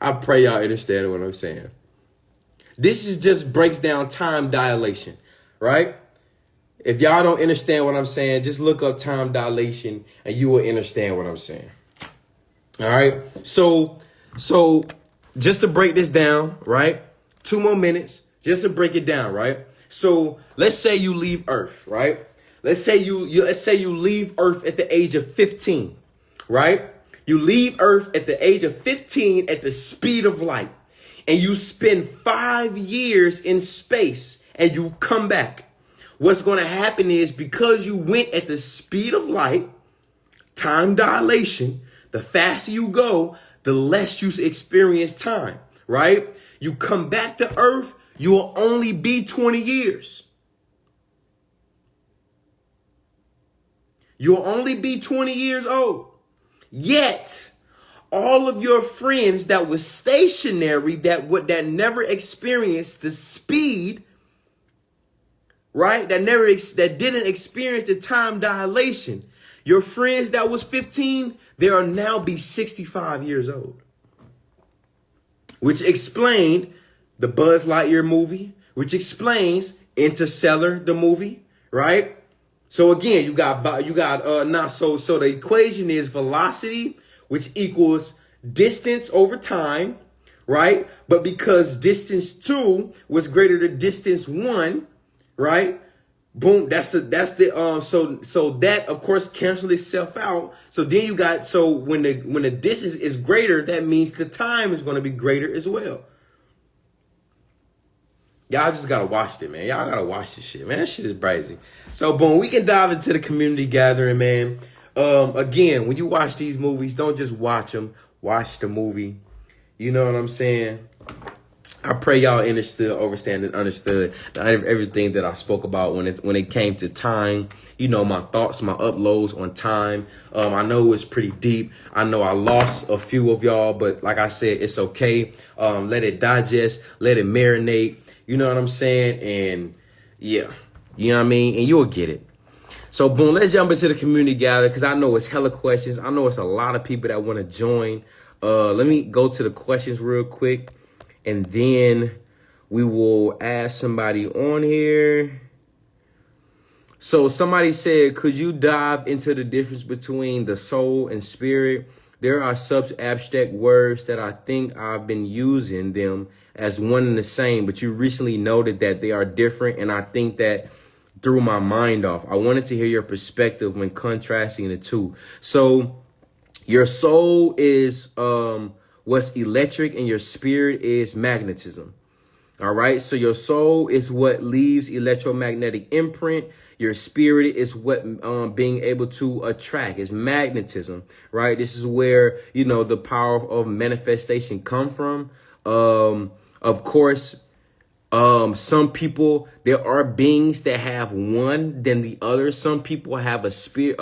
I pray y'all understand what I'm saying. This is just breaks down time dilation, right? If y'all don't understand what I'm saying, just look up time dilation and you will understand what I'm saying. All right. So just to break this down, right? 2 more minutes just to break it down, right? So let's say you leave Earth, right? Let's say you leave Earth at the age of 15, right? You leave Earth at the age of 15 at the speed of light, and you spend 5 years in space and you come back. What's going to happen is, because you went at the speed of light, time dilation, the faster you go, the less you experience time, right? You come back to Earth, you will only be 20 years. You'll only be 20 years old. Yet, all of your friends that was stationary, that never experienced the speed, right? That didn't experience the time dilation. Your friends that was 15, they are now be 65 years old. Which explained the Buzz Lightyear movie, which explains Interstellar, the movie, right? So again, so the equation is velocity, which equals distance over time, right? But because distance 2 was greater than distance 1, right? Boom, that's the so that of course cancels itself out. So then you got, so when the distance is greater, that means the time is going to be greater as well. Y'all just gotta watch it, man. Y'all gotta watch this shit, man. That shit is crazy. So boom, we can dive into the community gathering, man. Again, when you watch these movies, don't just watch them. Watch the movie. You know what I'm saying? I pray y'all understood everything that I spoke about when it came to time. You know, my thoughts, my uploads on time. I know it's pretty deep. I know I lost a few of y'all, but like I said, it's okay. Let it digest, let it marinate. You know what I'm saying? And yeah, you know what I mean? And you'll get it. So boom, let's jump into the community gather, because I know it's hella questions. I know it's a lot of people that want to join. Let me go to the questions real quick, and then we will ask somebody on here. So somebody said, could you dive into the difference between the soul and spirit? There are such abstract words that I think I've been using them as one and the same, but you recently noted that they are different, and I think that threw my mind off. I wanted to hear your perspective when contrasting the two. So your soul is what's electric, and your spirit is magnetism. All right. So your soul is what leaves electromagnetic imprint. Your spirit is what being able to attract, is magnetism. Right. This is where, you know, the power of manifestation come from. Of course, some people, there are beings that have one than the other. Some people have a spirit.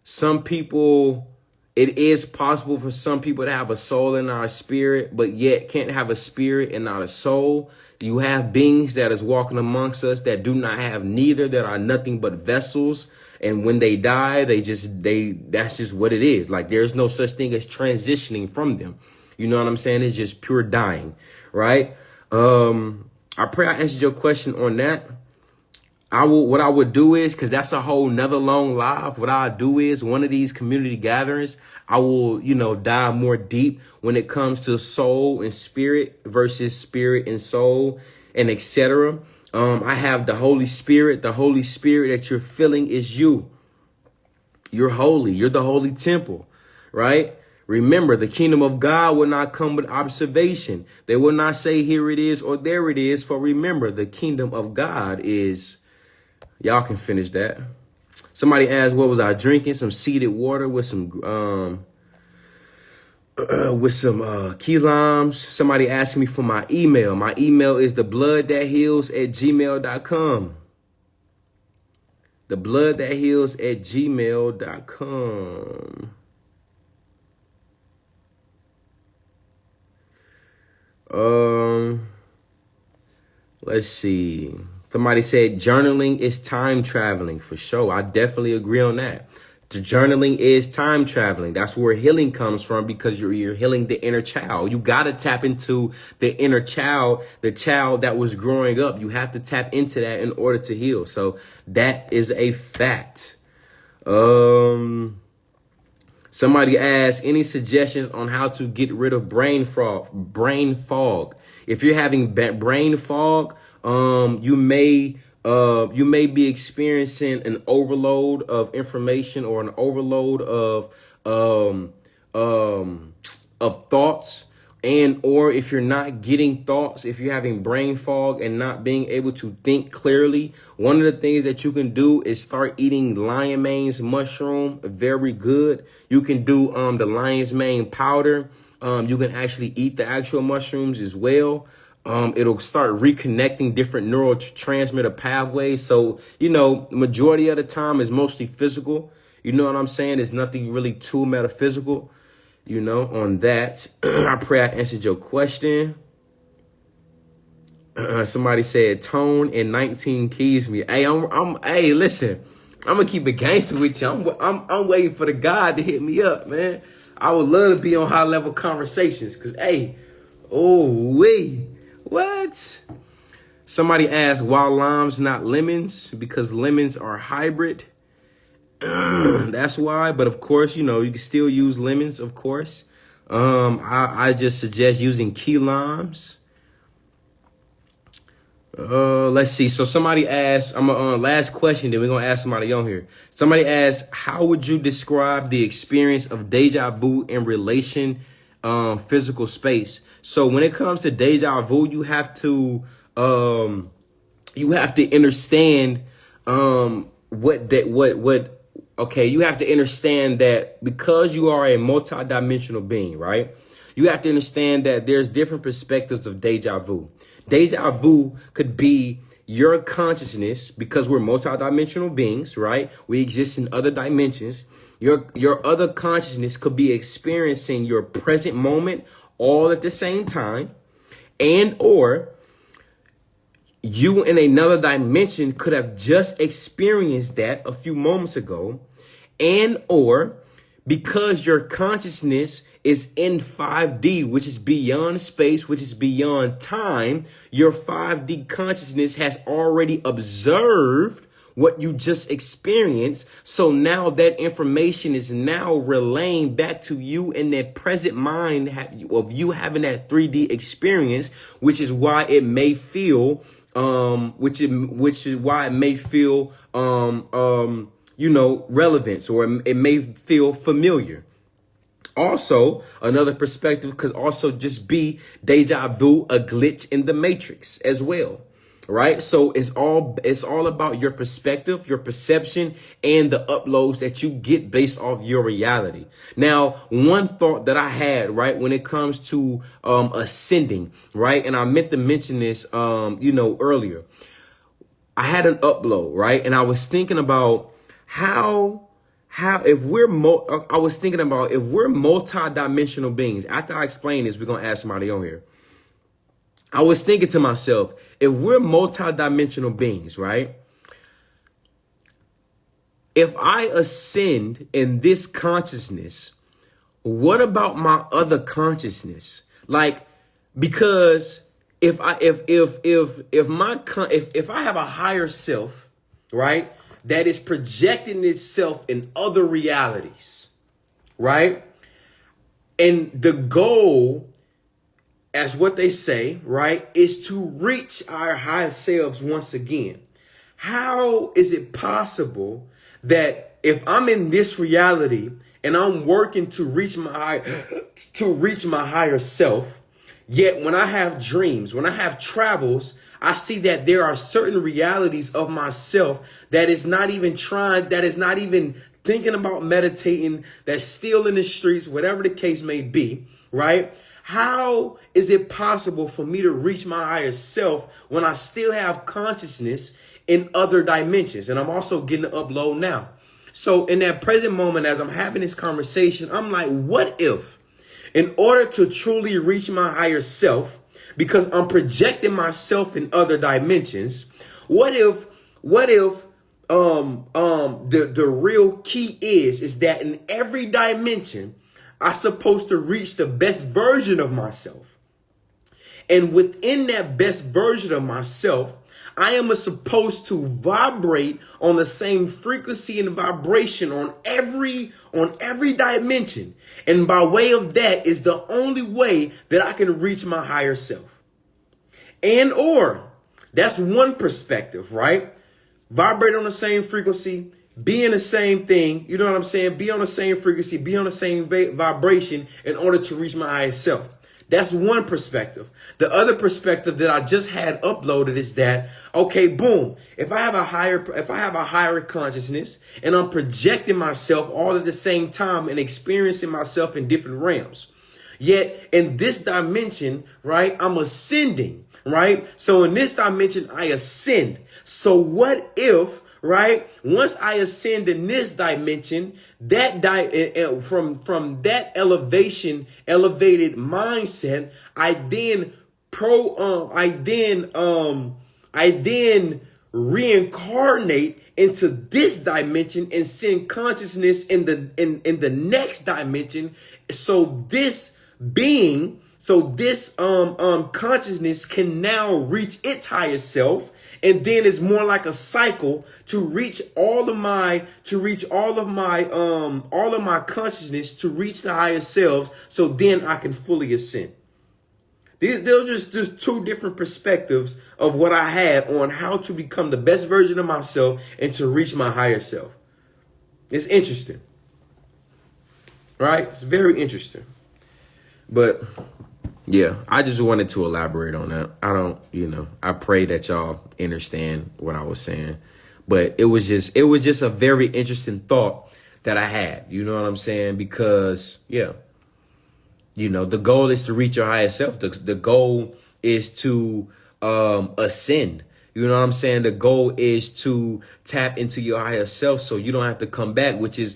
Some people, it is possible for some people to have a soul and not a spirit, but yet can't have a spirit and not a soul. You have beings that is walking amongst us that do not have neither, that are nothing but vessels. And when they die, that's just what it is. Like, there's no such thing as transitioning from them. You know what I'm saying? It's just pure dying, right? I pray I answered your question on that. What I would do is, because that's a whole nother long live, what I do is, one of these community gatherings, I will, you know, dive more deep when it comes to soul and spirit versus spirit and soul, and etc. I have the Holy Spirit. The Holy Spirit that you're feeling is you. You're holy. You're the holy temple, right? Remember, the kingdom of God will not come with observation. They will not say, here it is or there it is. For remember, the kingdom of God is... Y'all can finish that. Somebody asked, what was I drinking? Some seeded water with some key limes. Somebody asked me for my email. My email is thebloodthatheals@gmail.com. Thebloodthatheals@gmail.com. Let's see. Somebody said journaling is time traveling. For sure. I definitely agree on that. The journaling is time traveling. That's where healing comes from, because you're healing the inner child. You got to tap into the inner child, the child that was growing up. You have to tap into that in order to heal. So that is a fact. Somebody asked, any suggestions on how to get rid of brain fog? If you're having brain fog, you may be experiencing an overload of information, or an overload of thoughts, and or if you're not getting thoughts, if you're having brain fog and not being able to think clearly, one of the things that you can do is start eating lion's mane mushroom. Very good. You can do the lion's mane powder. You can actually eat the actual mushrooms as well. It'll start reconnecting different neurotransmitter pathways. So, you know, majority of the time is mostly physical. You know what I'm saying? There's nothing really too metaphysical, you know, on that. I pray I answered your question. Somebody said tone and 19 keys me. Hey, hey, listen, I'm gonna keep it gangster with you. I'm waiting for the God to hit me up, man. I would love to be on high level conversations, because, hey, what? Somebody asked, why limes not lemons? Because lemons are hybrid. That's why. But of course, you know, you can still use lemons, of course. I just suggest using key limes. Let's see. So somebody asked, I'm last question, then we're gonna ask somebody on here. Somebody asked, how would you describe the experience of deja vu in relation physical space? So when it comes to deja vu, you have to understand you have to understand that because you are a multidimensional being, right? You have to understand that there's different perspectives of deja vu. Deja vu could be your consciousness, because we're multidimensional beings, right? We exist in other dimensions. Your other consciousness could be experiencing your present moment all at the same time, and or you in another dimension could have just experienced that a few moments ago, and or because your consciousness is in 5D, which is beyond space, which is beyond time, your 5D consciousness has already observed what you just experienced. So now that information is now relaying back to you in that present mind of you having that 3D experience, which is why it may feel relevance, or it may feel familiar. Also, another perspective could also just be deja vu, a glitch in the matrix as well, right? So it's all about your perspective, your perception, and the uploads that you get based off your reality. Now, one thought that I had, right, when it comes to ascending, right, and I meant to mention this, earlier. I had an upload, right, and I was thinking about if we're multi-dimensional beings. After I explain this, we're going to ask somebody on here. I was thinking to myself, if we're multi-dimensional beings, right? If I ascend in this consciousness, what about my other consciousness? Like, because if I have a higher self, right, that is projecting itself in other realities, right? And the goal, as what they say, right, is to reach our higher selves once again. How is it possible that if I'm in this reality and I'm working to reach my higher self, yet when I have dreams, when I have travels, I see that there are certain realities of myself that is not even thinking about meditating, that's still in the streets, whatever the case may be, right? How is it possible for me to reach my higher self when I still have consciousness in other dimensions? And I'm also getting an upload now. So in that present moment, as I'm having this conversation, I'm like, what if, in order to truly reach my higher self, because I'm projecting myself in other dimensions, what if the real key is that in every dimension I'm supposed to reach the best version of myself, and within that best version of myself, I am supposed to vibrate on the same frequency and vibration on every dimension. And by way of that is the only way that I can reach my higher self. And or that's one perspective, right? Vibrate on the same frequency, be in the same thing. You know what I'm saying? Be on the same frequency, be on the same vibration in order to reach my higher self. That's one perspective. The other perspective that I just had uploaded is that, okay, boom, if I have a higher consciousness and I'm projecting myself all at the same time and experiencing myself in different realms, yet in this dimension, right, I'm ascending, right? So in this dimension, I ascend. So what if, right, once I ascend in this dimension, from that elevated mindset, I then reincarnate into this dimension and send consciousness in the next dimension. So So this consciousness can now reach its higher self, and then it's more like a cycle to reach all of my consciousness to reach the higher selves, so then I can fully ascend. They're just two different perspectives of what I had on how to become the best version of myself and to reach my higher self. It's interesting, right? It's very interesting. But yeah, I just wanted to elaborate on that. I pray that y'all understand what I was saying. But it was just a very interesting thought that I had. You know what I'm saying? Because yeah. The goal is to reach your higher self. The goal is to ascend. You know what I'm saying? The goal is to tap into your higher self so you don't have to come back, which is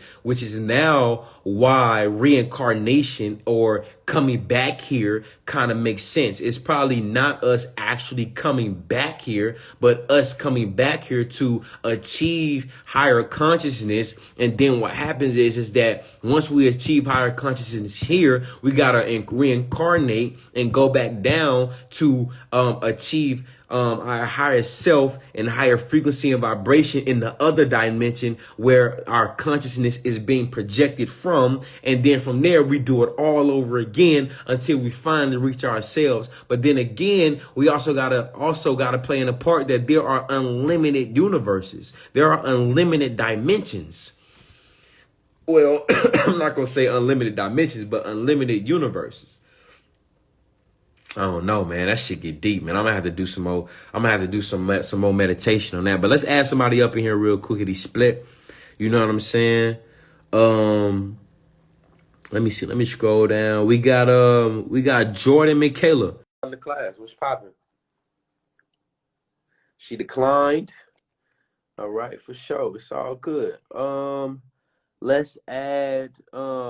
now why reincarnation or coming back here kind of makes sense. It's probably not us actually coming back here, but us coming back here to achieve higher consciousness. And then what happens is that once we achieve higher consciousness here, we got to reincarnate and go back down to achieve our higher self and higher frequency and vibration in the other dimension where our consciousness is being projected from. And then from there, we do it all over again until we finally reach ourselves. But then again, we also gotta play in a part that there are unlimited universes. There are unlimited dimensions. Well, I'm not going to say unlimited dimensions, but unlimited universes. I don't know, man. That shit get deep, man. I'm gonna have to do some more. I'm gonna have to do some more meditation on that. But let's add somebody up in here real quickly split. You know what I'm saying? Let me see. Let me scroll down. We got Jordan Michaela in the class. What's popping? She declined. All right, for sure. It's all good. Let's add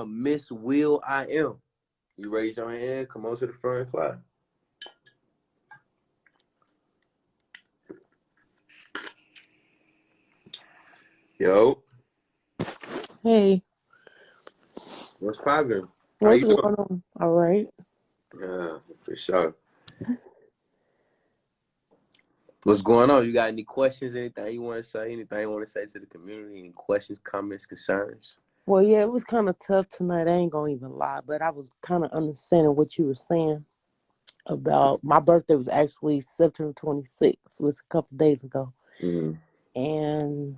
Miss Will I Am. You raise your hand. Come on to the front class. Yo. Hey. What's poppin'? What's going on? All right. Yeah, for sure. What's going on? You got any questions, anything you want to say, anything you want to say to the community, any questions, comments, concerns? Well, yeah, it was kind of tough tonight. I ain't going to even lie, but I was kind of understanding what you were saying about my birthday was actually September 26th, was a couple days ago. Mm-hmm. And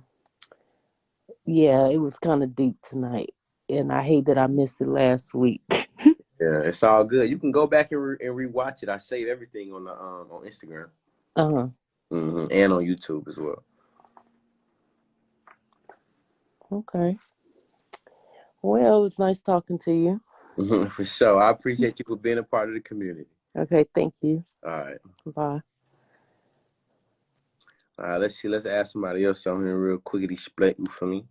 yeah, it was kind of deep tonight. And I hate that I missed it last week. Yeah, it's all good. You can go back and rewatch it. I save everything on the on Instagram. Uh-huh. Mm-hmm. And on YouTube as well. Okay. Well, it was nice talking to you. For sure. I appreciate you for being a part of the community. Okay, thank you. All right. Bye. All right, let's see. Let's ask somebody else on here real quickly split for me.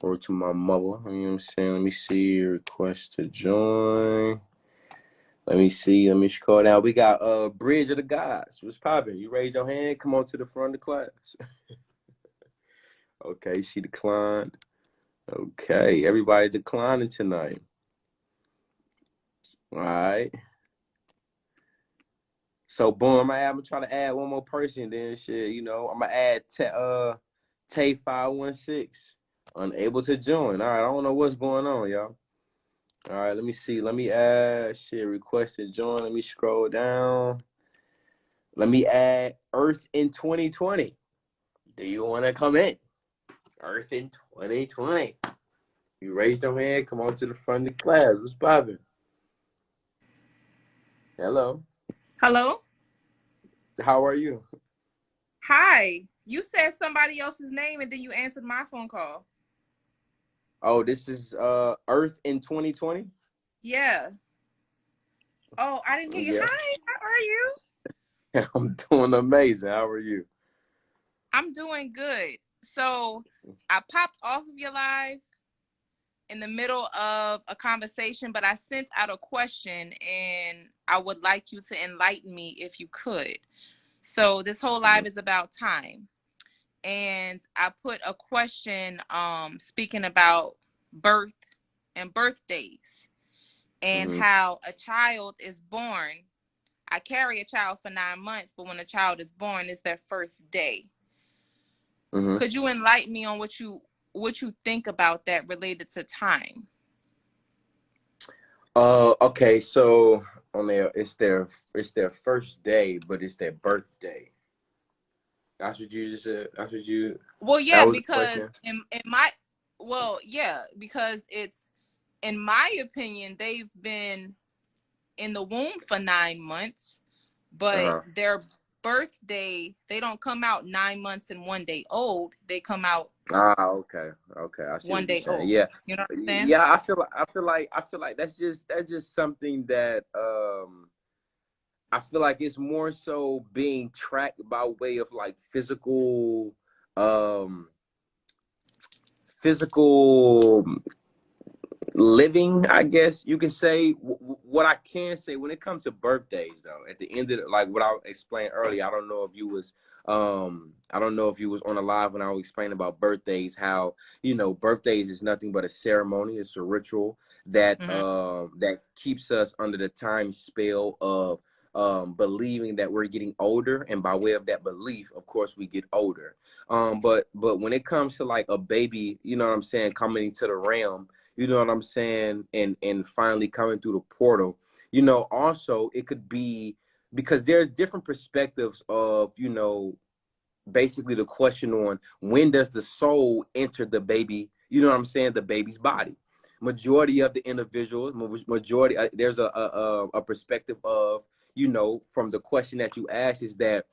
Or to my mother. You know what I'm saying? Let me see. Request to join. Let me see. Let me scroll down. We got Bridge of the Gods. What's popping? You raise your hand. Come on to the front of the class. Okay, she declined. Okay, everybody declining tonight. All right. So boom, I'm gonna try to add one more person. Then shit, I'm gonna add Tay 516. Unable to join. All right, I don't know what's going on, y'all. All right, let me see. Let me add request to join. Let me scroll down. Let me add Earth in 2020. Do you want to come in? Earth in 2020. You raised your hand. Come on to the front of the class. What's poppin'? Hello. Hello. How are you? Hi. You said somebody else's name and then you answered my phone call. Oh, this is Earth in 2020? Yeah. Oh, I didn't hear you. Yeah. Hi, how are you? I'm doing amazing. How are you? I'm doing good. So I popped off of your live in the middle of a conversation, but I sent out a question and I would like you to enlighten me if you could. So this whole live is about time. And I put a question speaking about birth and birthdays. and how a child is born. I carry a child for 9 months, but when a child is born, it's their first day. Could you enlighten me on what you think about that related to time? Okay, so on there, it's their first day, but it's their birthday. That's what you just said. That's what you. Well, That yeah, was the because question? because it's, in my opinion, they've been in the womb for 9 months, but their birthday, they don't come out 9 months and 1 day old. They come out Okay. I see 1 what you're day saying. old. Yeah, You know what I'm saying? yeah. I feel like that's just something that I feel like it's more so being tracked by way of like physical living, I guess you can say. What I can say when it comes to birthdays, though, at the end of like what I explained earlier, I don't know if you was on a live when I was explaining about birthdays, how birthdays is nothing but a ceremony, it's a ritual that that keeps us under the time spell of believing that we're getting older, and by way of that belief, of course, we get older. But when it comes to like a baby, you know what I'm saying, coming into the realm, you know what I'm saying, and finally coming through the portal, also it could be because there's different perspectives of, basically the question on when does the soul enter the baby, you know what I'm saying, the baby's body. Majority of the individuals, there's a perspective of, from the question that you asked, is that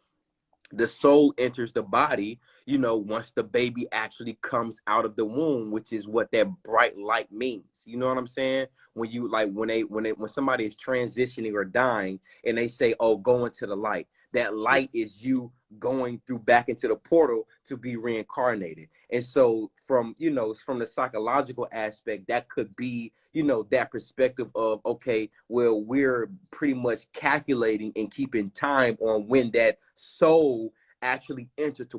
the soul enters the body, once the baby actually comes out of the womb, which is what that bright light means. You know what I'm saying? When you like when somebody is transitioning or dying and they say, "Oh, go into the light." That light is you going through back into the portal to be reincarnated. And so from the psychological aspect, that could be, that perspective of, okay, well, we're pretty much calculating and keeping time on when that soul actually enters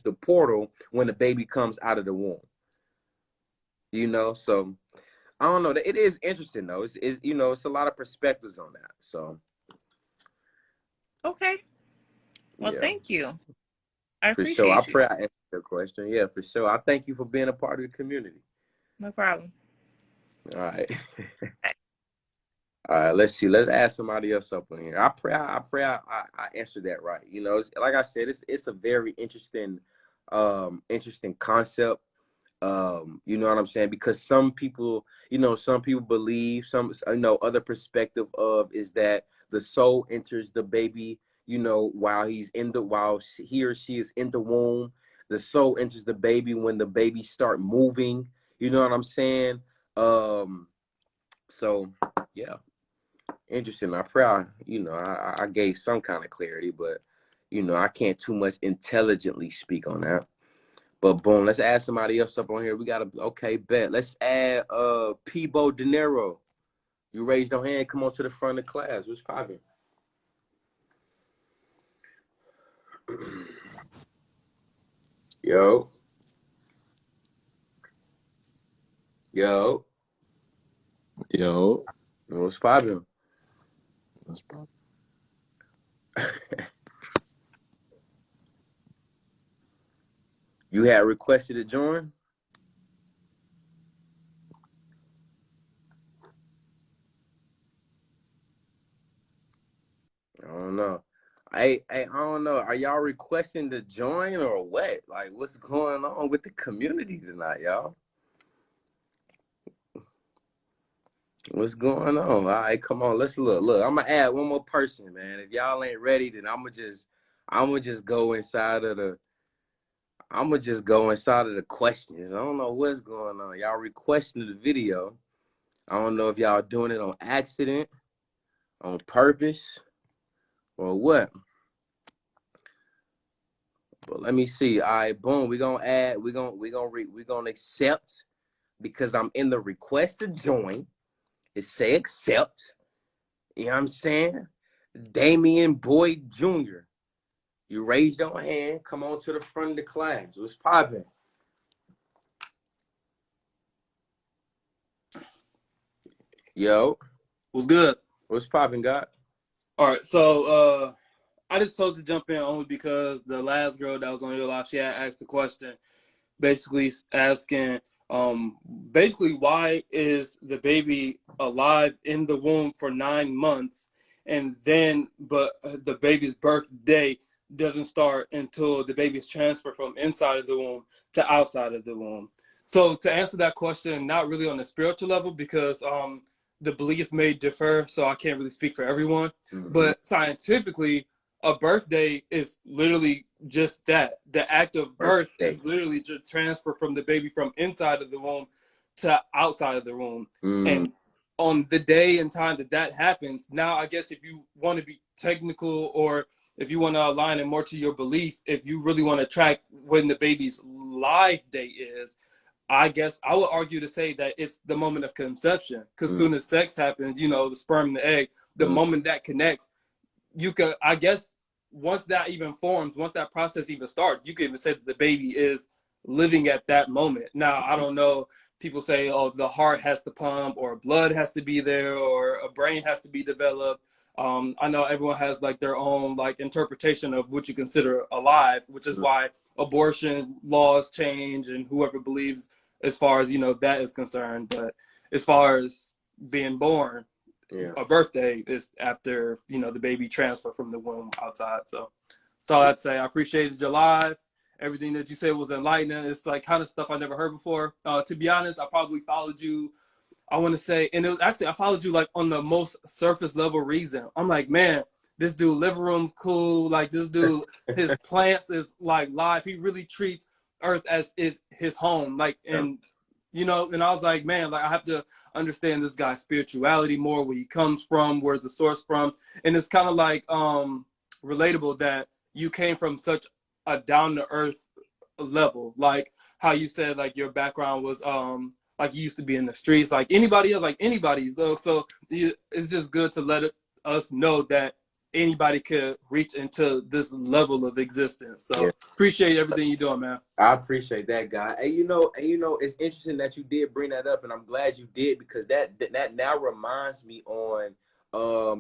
the portal when the baby comes out of the womb. So I don't know. It is interesting though. It's it's a lot of perspectives on that. So Okay. Well, yeah. thank you. I For sure. I appreciate you. pray I answered your question. Yeah, for sure. I thank you for being a part of the community. No problem. All right. All right, let's see. Let's ask somebody else up on here. I pray I answered that right. Like I said, it's a very interesting concept. You know what I'm saying? Because some people believe, other perspective of is that the soul enters the baby, while he or she is in the womb. The soul enters the baby when the baby start moving. You know what I'm saying? So yeah, interesting. I pray I gave some kind of clarity, but I can't too much intelligently speak on that. But boom, let's add somebody else up on here. We gotta bet. Let's add Peebo De Niro. You raised your hand, come on to the front of the class. What's poppin'? Yo. Yo. Yo. What's poppin'? What's poppin'? You had requested to join? I don't know. Hey, I don't know. Are y'all requesting to join or what? Like, what's going on with the community tonight, y'all? What's going on? All right, come on. Let's look. Look, I'm gonna add one more person, man. If y'all ain't ready, then I'm gonna just go inside of the questions. I don't know what's going on. Y'all requesting the video. I don't know if y'all doing it on accident, on purpose, or what. But let me see. All right, boom. We're gonna add. We're gonna accept because I'm in the request to join. It say accept. You know what I'm saying? Damian Boyd Jr. You raised your hand. Come on to the front of the class. What's popping? Yo, What's good? what's poppin', God? All right, so I just told to jump in only because the last girl that was on your live, she had asked a question, basically asking, basically why is the baby alive in the womb for 9 months, and then but the baby's birthday doesn't start until the baby is transferred from inside of the womb to outside of the womb. So to answer that question, not really on the spiritual level because the beliefs may differ, so I can't really speak for everyone. Mm-hmm. But scientifically, a birthday is literally just that. The act of birth is literally just transfer from the baby from inside of the womb to outside of the womb. And on the day and time that that happens, now I guess if you want to be technical or if you want to align it more to your belief, if you really want to track when the baby's live date is, I guess I would argue to say that it's the moment of conception. Because soon as sex happens, you know, the sperm and the egg, the moment that connects, you could, I guess, once that even forms, once that process even starts, you could even say that the baby is living at that moment. Now, I don't know. People say, oh, the heart has to pump, or blood has to be there, or a brain has to be developed. I know everyone has like their own like interpretation of what you consider alive, which is why abortion laws change and whoever believes as far as, you know, that is concerned. But as far as being born, a birthday is after, you know, the baby transfer from the womb outside. So that's all I'd say. I appreciated your live. Everything that you said was enlightening. It's like kind of stuff I never heard before. To be honest, I probably followed you, I want to say, and it was actually, I followed you like on the most surface level reason. I'm like, man, this dude living room's cool. Like this dude, his plants is like live. He really treats Earth as is his home. Like, and you know, and I was like, man, like I have to understand this guy's spirituality more, where he comes from, where's the source from. And it's kind of like relatable that you came from such a down to earth level, like how you said like your background was like you used to be in the streets like anybody else, like anybody's though. So it's just good to let us know that anybody could reach into this level of existence. So appreciate everything you're doing, man. I appreciate that, guy. And you know, it's interesting that you did bring that up, and I'm glad you did, because that now reminds me on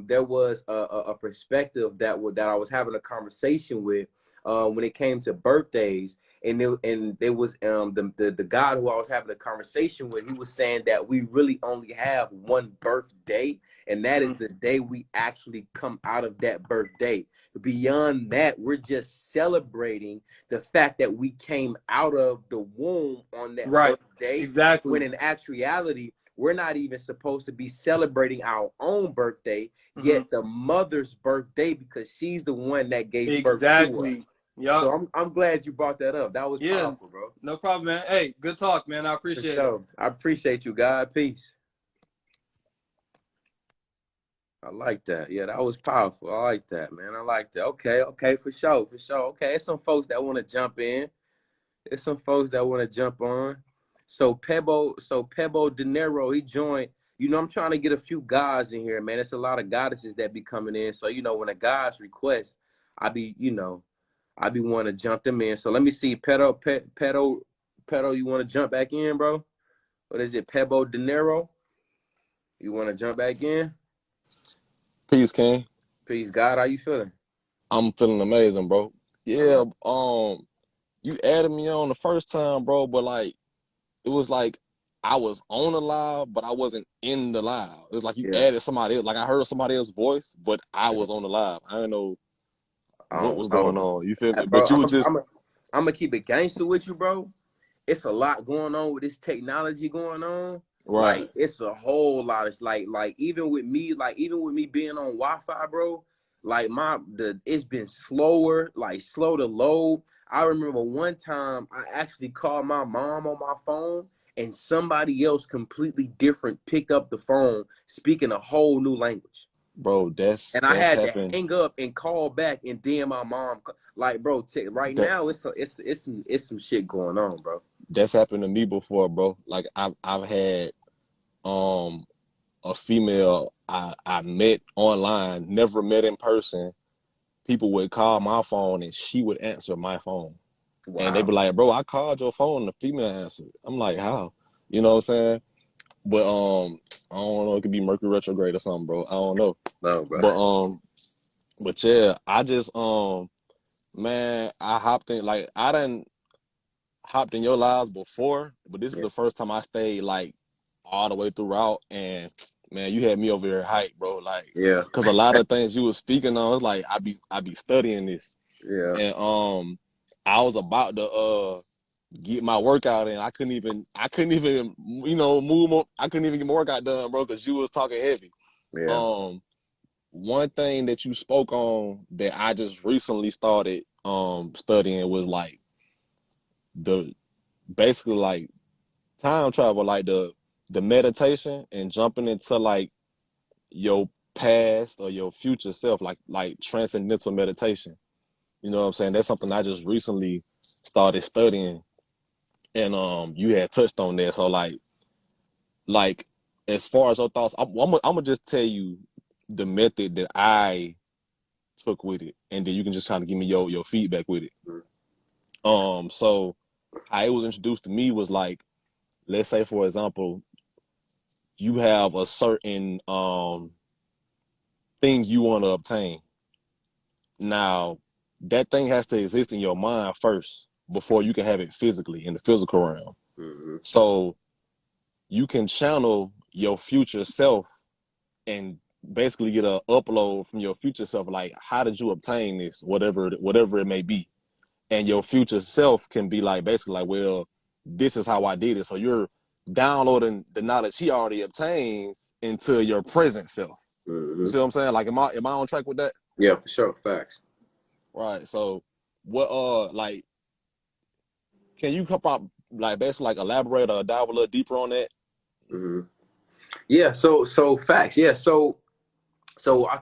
there was a perspective that I was having a conversation with when it came to birthdays, and there was the guy who I was having a conversation with. He was saying that we really only have one birthday, and that is the day we actually come out of that birthday. Beyond that, we're just celebrating the fact that we came out of the womb on that birthday. Exactly. When in actuality, we're not even supposed to be celebrating our own birthday, yet the mother's birthday, because she's the one that gave birth to us. Yep. So I'm glad you brought that up. That was powerful, bro. No problem, man. Hey, good talk, man. I appreciate it. I appreciate you, God. Peace. I like that. Yeah, that was powerful. I like that, man. I like that. Okay, for sure. Okay, there's some folks that want to jump in. There's some folks that want to jump on. So Pebo De Niro, he joined. You know, I'm trying to get a few guys in here, man. It's a lot of goddesses that be coming in. So, you know, when a guy's request, I be wanting to jump them in. So let me see, Pedo, you want to jump back in, bro? What is it, Pebo De Niro? You want to jump back in? Peace, King. Peace, God. How you feeling? I'm feeling amazing, bro. Yeah, you added me on the first time, bro, but like it was like I was on the live, but I wasn't in the live. It was like you added somebody else. Like I heard somebody else's voice, but I was on the live. I didn't know what was going on. You feel me? Bro, but you were just I'm gonna keep it gangster with you, bro. It's a lot going on with this technology going on. Right. Like it's a whole lot. It's like even with me being on Wi-Fi, bro, like it's been slower, like slow to load. I remember one time I actually called my mom on my phone, and somebody else completely different picked up the phone speaking a whole new language. Bro, I had happened. to hang up and call back, and then my mom, like, bro, now it's some shit going on, bro. That's happened to me before, bro. Like I've had a female I met online, never met in person. People would call my phone and she would answer my phone. Wow. And they'd be like, bro, I called your phone and the female answered. I'm like, how? You know what I'm saying? But I don't know. It could be Mercury retrograde or something, bro. I don't know. No, bro. But yeah, I just man, I hopped in like I done hopped in your lives before, but this is Yeah. the first time I stayed like all the way throughout, and man, you had me over here hyped, bro. Like, Yeah. cause a lot of things you were speaking on, it's like I be studying this, Yeah. and I was about to get my workout in. I couldn't even move. I couldn't even get my workout done, bro, cause you was talking heavy. Yeah. One thing that you spoke on that I just recently started studying was like the basically like time travel, like the meditation and jumping into like your past or your future self, like transcendental meditation. You know what I'm saying? That's something I just recently started studying, and you had touched on that. So like as far as your thoughts, I'm gonna just tell you the method that I took with it, and then you can just kind of give me your feedback with it. So how it was introduced to me was like, let's say for example, you have a certain thing you want to obtain. Now, that thing has to exist in your mind first before you can have it physically in the physical realm. Mm-hmm. So you can channel your future self and basically get a upload from your future self, like how did you obtain this, whatever it may be. And your future self can be like basically like, well, this is how I did it. So you're downloading the knowledge he already obtains into your present self. Mm-hmm. You see what I'm saying? Like, am I on track with that? Yeah, for sure. Facts. Right. So what like can you come up like basically like elaborate or dive a little deeper on that? Mm-hmm. Yeah, so facts. Yeah, so were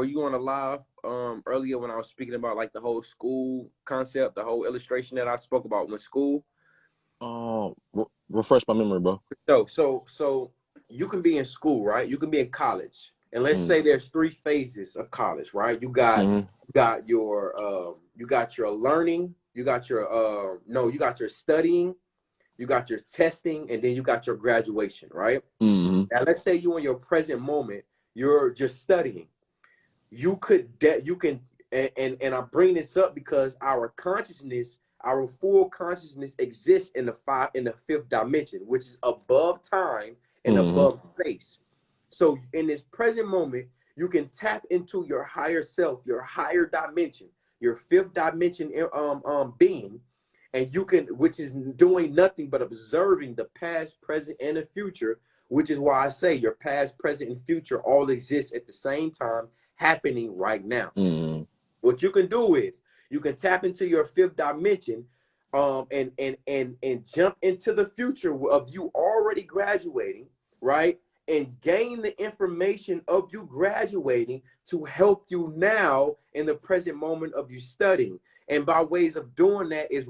you on a live earlier when I was speaking about like the whole school concept, the whole illustration that I spoke about with school? Refresh my memory, bro. So you can be in school, right? You can be in college. And let's say there's 3 phases of college, right? You got your learning, you got your studying, you got your testing, and then you got your graduation, right? Mm-hmm. Now, let's say you in your present moment, you're just studying. And I bring this up because our full consciousness exists in the 5th dimension, which is above time and above space. So in this present moment, you can tap into your higher self, your higher dimension, your 5th dimension being, and you can, which is doing nothing but observing the past, present, and the future, which is why I say your past, present, and future all exist at the same time, happening right now. What you can do is you can tap into your 5th dimension and jump into the future of you already graduating, right? And gain the information of you graduating to help you now in the present moment of you studying. And by ways of doing that is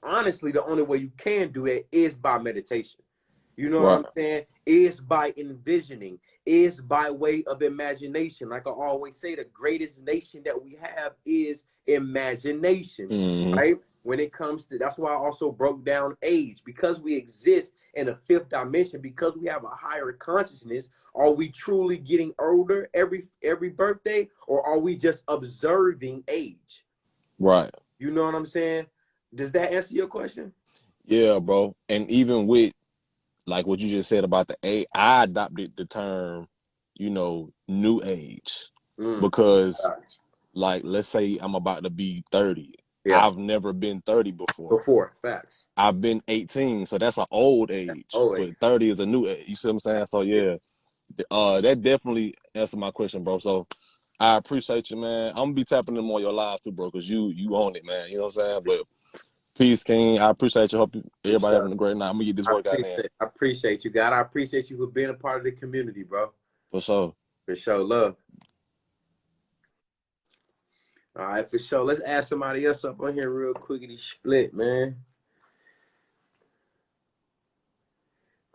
honestly, the only way you can do that is by meditation. You know what I'm saying? Is by envisioning, is by way of imagination. Like I always say, the greatest nation that we have is imagination, right? When it comes to, that's why I also broke down age, because we exist in a 5th dimension, because we have a higher consciousness. Are we truly getting older every birthday, or are we just observing age? Right. You know what I'm saying? Does that answer your question? Yeah, bro. And even with like what you just said about the age, I adopted the term, new age, because like, let's say I'm about to be 30. Yeah. I've never been 30 before. Facts. I've been 18, so that's an old age. But 30 is a new age. You see what I'm saying? So yeah, that definitely answered my question, bro. So I appreciate you, man. I'm gonna be tapping them on your lives too, bro, because you own it, man. You know what I'm saying? But peace, King. I appreciate you. Hope everybody having a great night. I'm gonna get this workout in. I appreciate you, God. I appreciate you for being a part of the community, bro. For sure. For sure. Love. All right, for sure. Let's add somebody else up on here real quickly. Split, man.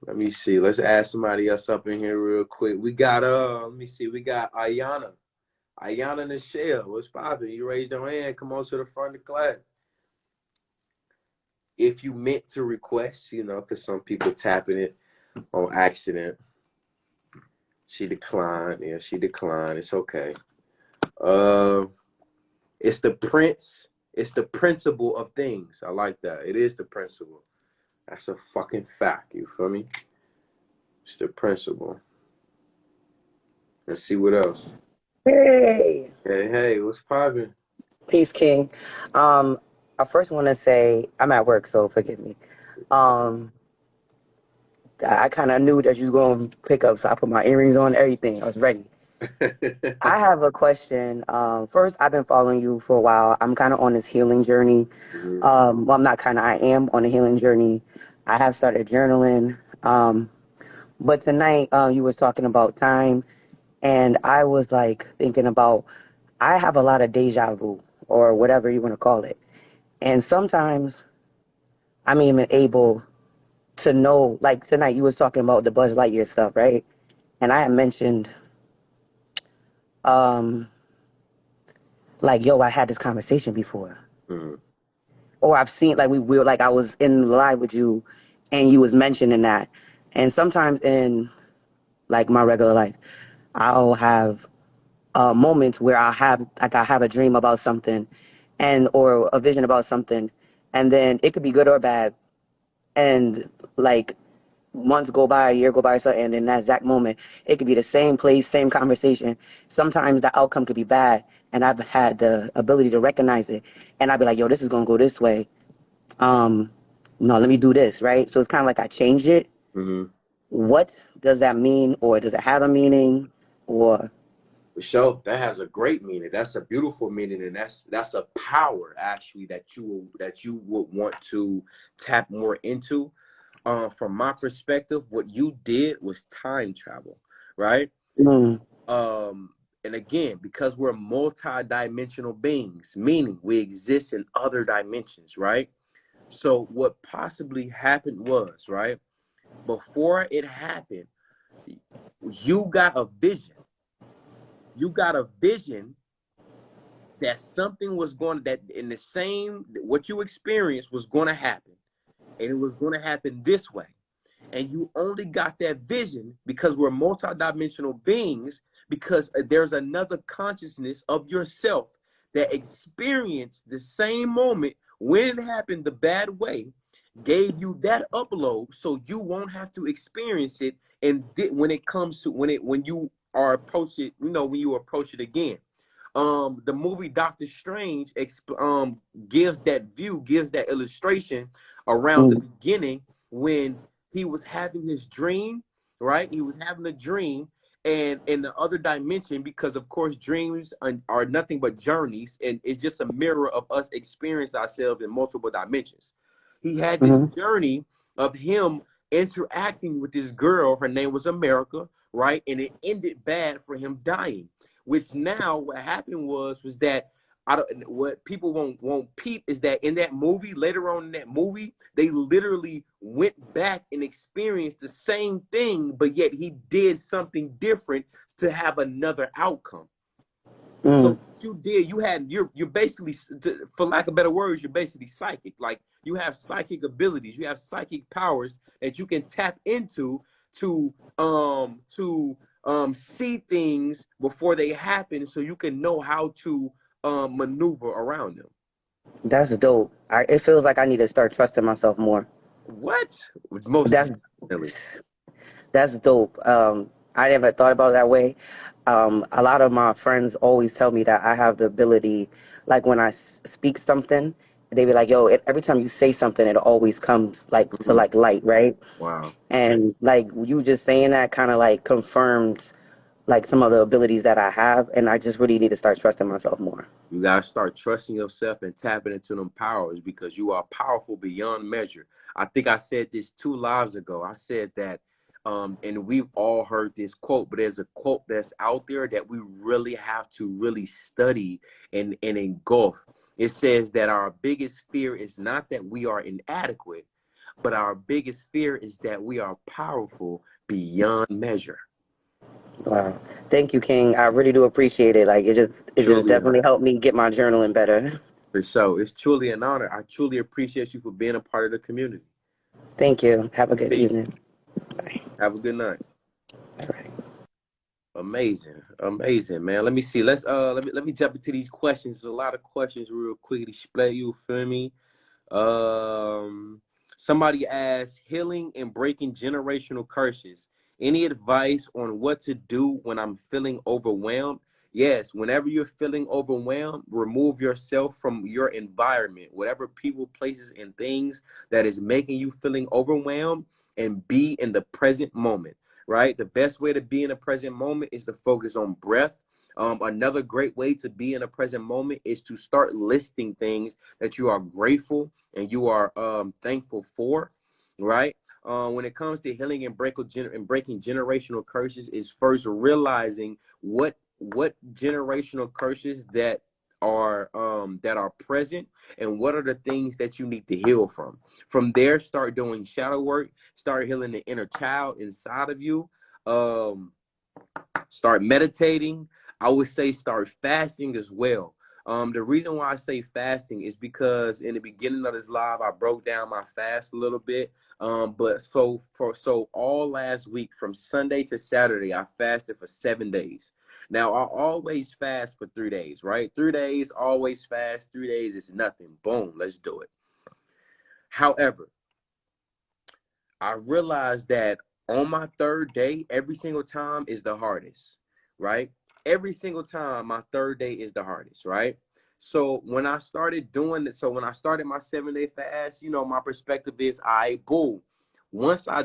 Let me see. Let's add somebody else up in here real quick. We got let me see. We got Ayana. Ayana Nichelle. What's poppin'? You raised your hand. Come on to the front of the class. if you meant to request, you know, because some people tapping it on accident. She declined. Yeah, she declined. It's okay. It's the prince. It's the principle of things. I like that. It is the principle. That's a fucking fact. You feel me? It's the principle. Let's see what else. Hey, Hey, what's poppin'? peace, King. I first want to say I'm at work, so forgive me. Um, I kind of knew that you was going to pick up, so I put my earrings on, everything. I was ready. I have a question. First, I've been following you for a while. I'm kind of on this healing journey. Well, I'm not kind of. I am on a healing journey. I have started journaling. But tonight, you was talking about time, and I was like thinking about. I have a lot of deja vu, or whatever you want to call it. And sometimes I'm even able to know, like tonight you was talking about the Buzz Lightyear stuff, right? And I had mentioned, um, like, yo, I had this conversation before. Mhm. Or I've seen, like, like, I was in live with you and you was mentioning that. And sometimes in, like, my regular life, I'll have moments where I have a dream about something or a vision about something. And then it could be good or bad. And, like, months go by, a year go by, something, and in that exact moment, it could be the same place, same conversation. Sometimes the outcome could be bad, and I've had the ability to recognize it, and I'd be like, "Yo, this is gonna go this way. Um, no, let me do this, right?" So it's kind of like I changed it. Mhm. What does that mean, or does it have a meaning, or? For sure, that has a great meaning. That's a beautiful meaning, and that's a power actually that you would want to tap more into. From my perspective, what you did was time travel, right? Mm, Um, and again, because we're multi-dimensional beings, meaning we exist in other dimensions, right? So what possibly happened was, right, before it happened, you got a vision. You got a vision that something was going that in the same what you experienced was going to happen, and it was going to happen this way. And you only got that vision because we're multidimensional beings, because there's another consciousness of yourself that experienced the same moment when it happened the bad way, gave you that upload so you won't have to experience it. And when it comes to when you are approach it, you know, when you approach it again. The movie Doctor Strange gives that view, gives that illustration around the mm, beginning when he was having his dream, right? He was having a dream, and in the other dimension, because of course dreams are nothing but journeys, and it's just a mirror of us experience ourselves in multiple dimensions. He had this mm, journey of him interacting with this girl. Her name was America, right? And it ended bad for him dying. Which now what happened was that what people won't peep is that in that movie, later on in that movie, they literally went back and experienced the same thing, but yet he did something different to have another outcome. So mm. what you did, you're basically, for lack of better words, you're basically psychic. Like you have psychic abilities, you have psychic powers that you can tap into to see things before they happen, so you can know how to maneuver around them. That's dope. It feels like I need to start trusting myself more. What? Most That's definitely. That's dope. I never thought about it that way. A lot of my friends always tell me that I have the ability, like when I speak something, they be like, "Yo, every time you say something, it always comes like to Mhm. like light, right?" Wow. And like you just saying that kind of like confirmed like some of the abilities that I have, and I just really need to start trusting myself more. You gotta start trusting yourself and tapping into them powers, because you are powerful beyond measure. I think I said this 2 lives ago. I said that, and we've all heard this quote, but there's a quote that's out there that we really have to really study and engulf. It says that our biggest fear is not that we are inadequate, but our biggest fear is that we are powerful beyond measure. Wow. Thank you, King. I really do appreciate it. Like it just Truly, definitely helped me get my journaling better. For sure. It's truly an honor. I truly appreciate you for being a part of the community. Thank you. Have a good Peace. evening. Bye. Have a good night. All right. Amazing. Amazing, man. Let me see. Let me jump into these questions. There's a lot of questions real quick. Display, you feel me? Somebody asked, healing and breaking generational curses. Any advice on what to do when I'm feeling overwhelmed? Yes, whenever you're feeling overwhelmed, remove yourself from your environment, whatever people, places, and things that is making you feeling overwhelmed, and be in the present moment, right? The best way to be in the present moment is to focus on breath. Another great way to be in a present moment is to start listing things that you are grateful and you are thankful for, right? When it comes to healing and breaking generational curses, is first realizing what generational curses that are present, and what are the things that you need to heal from. From there, start doing shadow work, start healing the inner child inside of you. Start meditating. I would say start fasting as well. The reason why I say fasting is because in the beginning of this live, I broke down my fast a little bit. But so all last week from Sunday to Saturday, I fasted for 7 days. Now I always fast for 3 days, right? 3 days, always fast. 3 days is nothing. Boom, let's do it. However, I realized that on my third day, every single time is the hardest, right? Every single time, my third day is the hardest, right? So when I started doing this, so when I started my 7-day fast, my perspective is, boom. Once I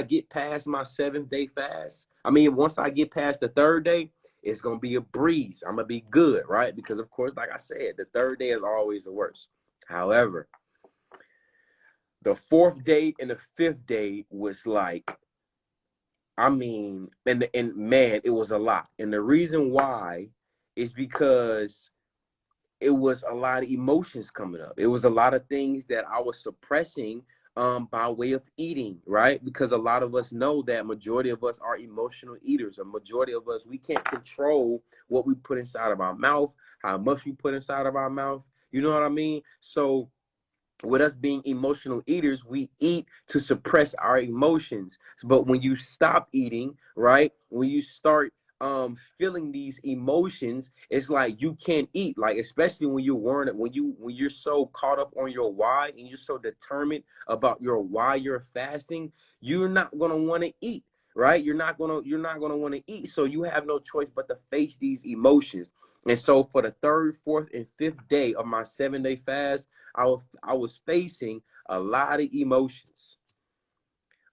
get past my 7th-day fast, once I get past the third day, it's gonna be a breeze. I'm gonna be good, right? Because of course, like I said, the third day is always the worst. However, the 4th day and the 5th day was like, and man, it was a lot. And the reason why is because it was a lot of emotions coming up. It was a lot of things that I was suppressing by way of eating, right? Because a lot of us know that majority of us are emotional eaters. A majority of us, we can't control what we put inside of our mouth, how much we put inside of our mouth. You know what I mean? So with us being emotional eaters, we eat to suppress our emotions. But when you stop eating, right, when you start feeling these emotions, it's like you can't eat. Like, especially when you're worried, when you're so caught up on your why, and you're so determined about your why you're fasting, you're not gonna want to eat, right? You're not gonna want to eat. So you have no choice but to face these emotions. And so for the 3rd, 4th, and 5th day of my 7-day fast, I was facing a lot of emotions.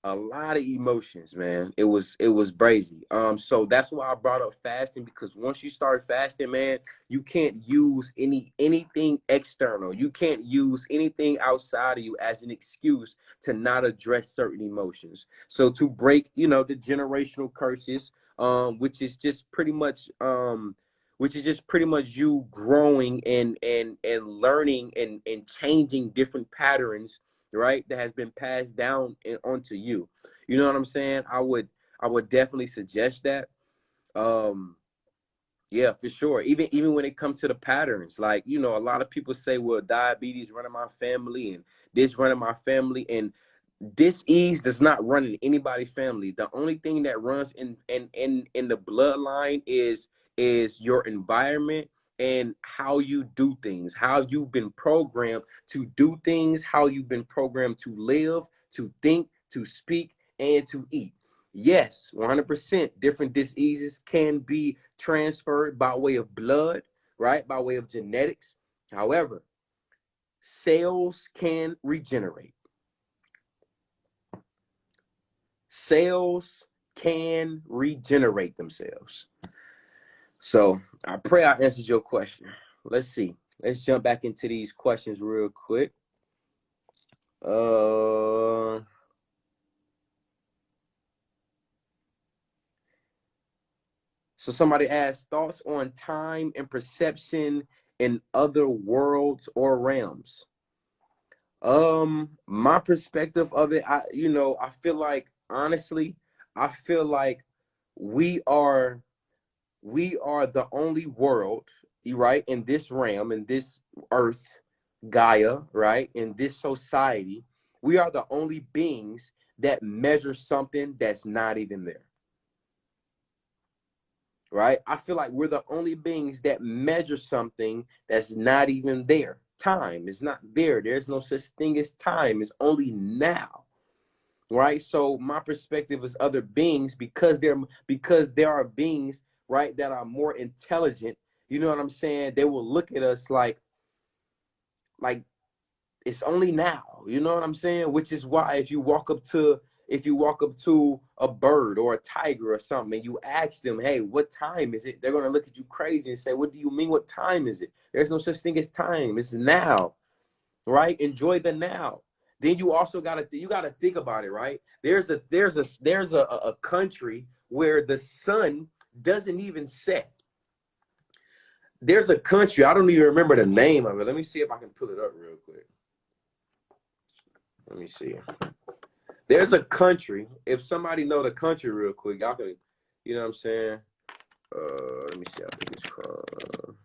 A lot of emotions, man. It was crazy. So that's why I brought up fasting, because once you start fasting, man, you can't use anything external. You can't use anything outside of you as an excuse to not address certain emotions. So to break, the generational curses, which is just pretty much you growing and learning and changing different patterns, right, that has been passed down onto you. You know what I'm saying? I would definitely suggest that. Yeah, for sure. Even when it comes to the patterns, like, a lot of people say, well, diabetes running my family and this running my family, and dis-ease does not run in anybody's family. The only thing that runs in the bloodline is your environment and how you do things, how you've been programmed to do things, how you've been programmed to live, to think, to speak, and to eat. Yes, 100% different diseases can be transferred by way of blood, right? By way of genetics. However, cells can regenerate. Cells can regenerate themselves. So I pray I answered your question. Let's see. Let's jump back into these questions real quick. So somebody asked, thoughts on time and perception in other worlds or realms. My perspective of it, I feel like, honestly, I feel like we are the only world right, in this realm, in this earth, Gaia, right, in this society, we are the only beings that measure something that's not even there. Right? I feel like we're the only beings that measure something that's not even there. Time is not there. There's no such thing as time. It's only now. Right? So my perspective is other beings, because there are beings, right, that are more intelligent. You know what I'm saying? They will look at us like it's only now. You know what I'm saying? Which is why if you walk up to a bird or a tiger or something and you ask them, hey, what time is it? They're going to look at you crazy and say, what do you mean? What time is it? There's no such thing as time. It's now, right? Enjoy the now. Then you also got to think about it, right? There's a country where the sun doesn't even set. There's a country, I don't even remember the name of it. Let me see if I can pull it up real quick. Let me see. There's a country. If somebody know the country real quick, y'all can, you know what I'm saying? Let me see. I think it's called.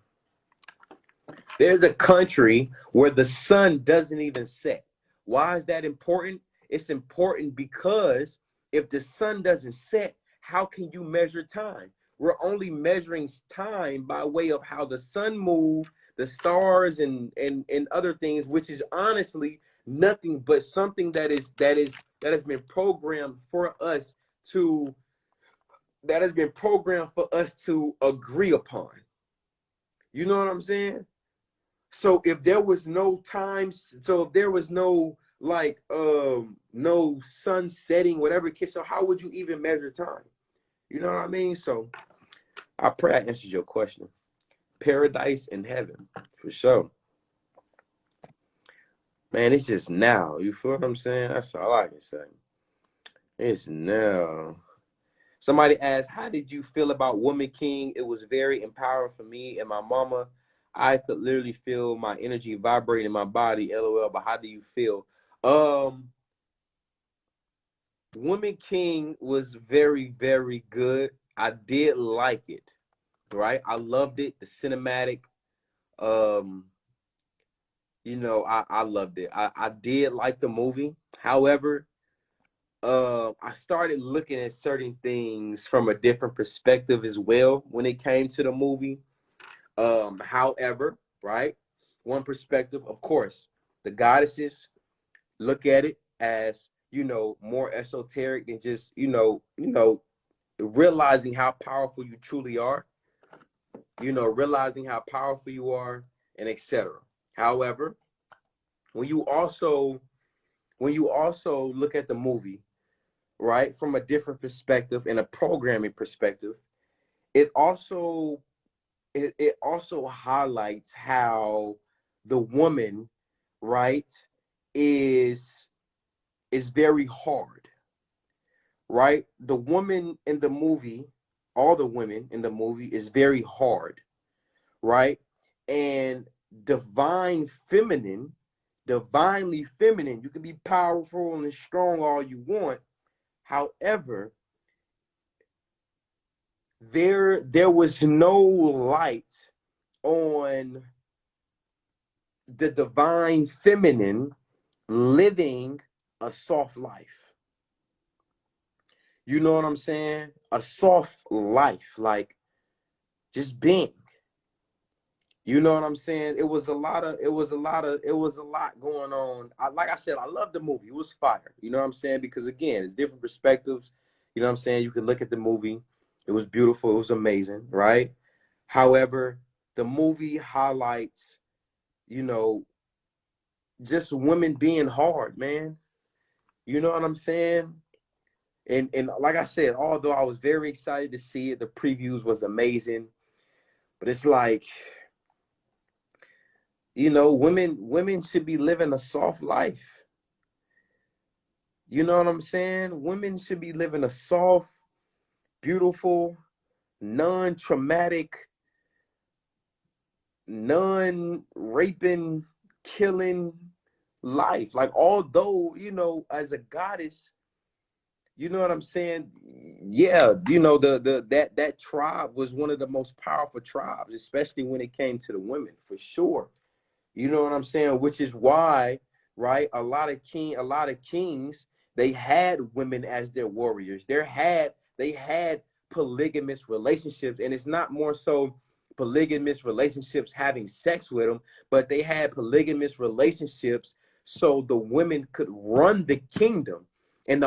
There's a country where the sun doesn't even set. Why is that important? It's important because if the sun doesn't set, how can you measure time? We're only measuring time by way of how the sun moves, the stars, and other things, which is honestly nothing but something that has been programmed for us to agree upon. You know what I'm saying? So if there was no time, so if there was no no sun setting, whatever, so how would you even measure time? You know what I mean? So I pray I answered your question. Paradise and heaven, for sure. Man, it's just now. You feel what I'm saying? That's all I can say. It's now. Somebody asked, how did you feel about Woman King? It was very empowering for me and my mama. I could literally feel my energy vibrating in my body. LOL, but how do you feel? Woman King was very, very good. I did like it, right? I loved it. The cinematic, you know, I loved it. I did like the movie. However, I started looking at certain things from a different perspective as well when it came to the movie. However, right, one perspective, of course, the goddesses look at it as, you know, more esoteric than just, you know, realizing how powerful you truly are, you know, realizing how powerful you are, and etc. However, when you also look at the movie, right, from a different perspective and a programming perspective, it also highlights how the woman, right, is very hard, right? The woman in the movie, all the women in the movie is very hard, right? And divinely feminine, you can be powerful and strong all you want. However, there was no light on the divine feminine living a soft life. You know what I'm saying? A soft life, like just being. You know what I'm saying? It was a lot going on. Like I said, I love the movie. It was fire. You know what I'm saying? Because again, it's different perspectives. You know what I'm saying? You can look at the movie. It was beautiful. It was amazing, right? However, the movie highlights, you know, just women being hard, man. You know what I'm saying? And like I said, although I was very excited to see it, the previews was amazing. But it's like, you know, women should be living a soft life. You know what I'm saying? Women should be living a soft, beautiful, non-traumatic, non-raping, killing life. Like, although, you know, as a goddess, You know what I'm saying? Yeah, you know, that tribe was one of the most powerful tribes, especially when it came to the women, for sure. You know what I'm saying? Which is why, right? A lot of kings, they had women as their warriors. They had polygamous relationships, and it's not more so polygamous relationships having sex with them, but they had polygamous relationships so the women could run the kingdom. And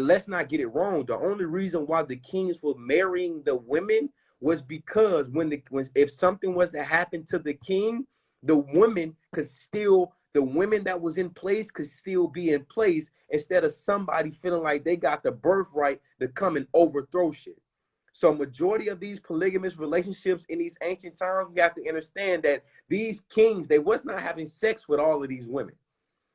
let's not get it wrong. The only reason why the kings were marrying the women was because when if something was to happen to the king, the women that was in place could still be in place instead of somebody feeling like they got the birthright to come and overthrow shit. So majority of these polygamous relationships in these ancient times, we have to understand that these kings, they was not having sex with all of these women.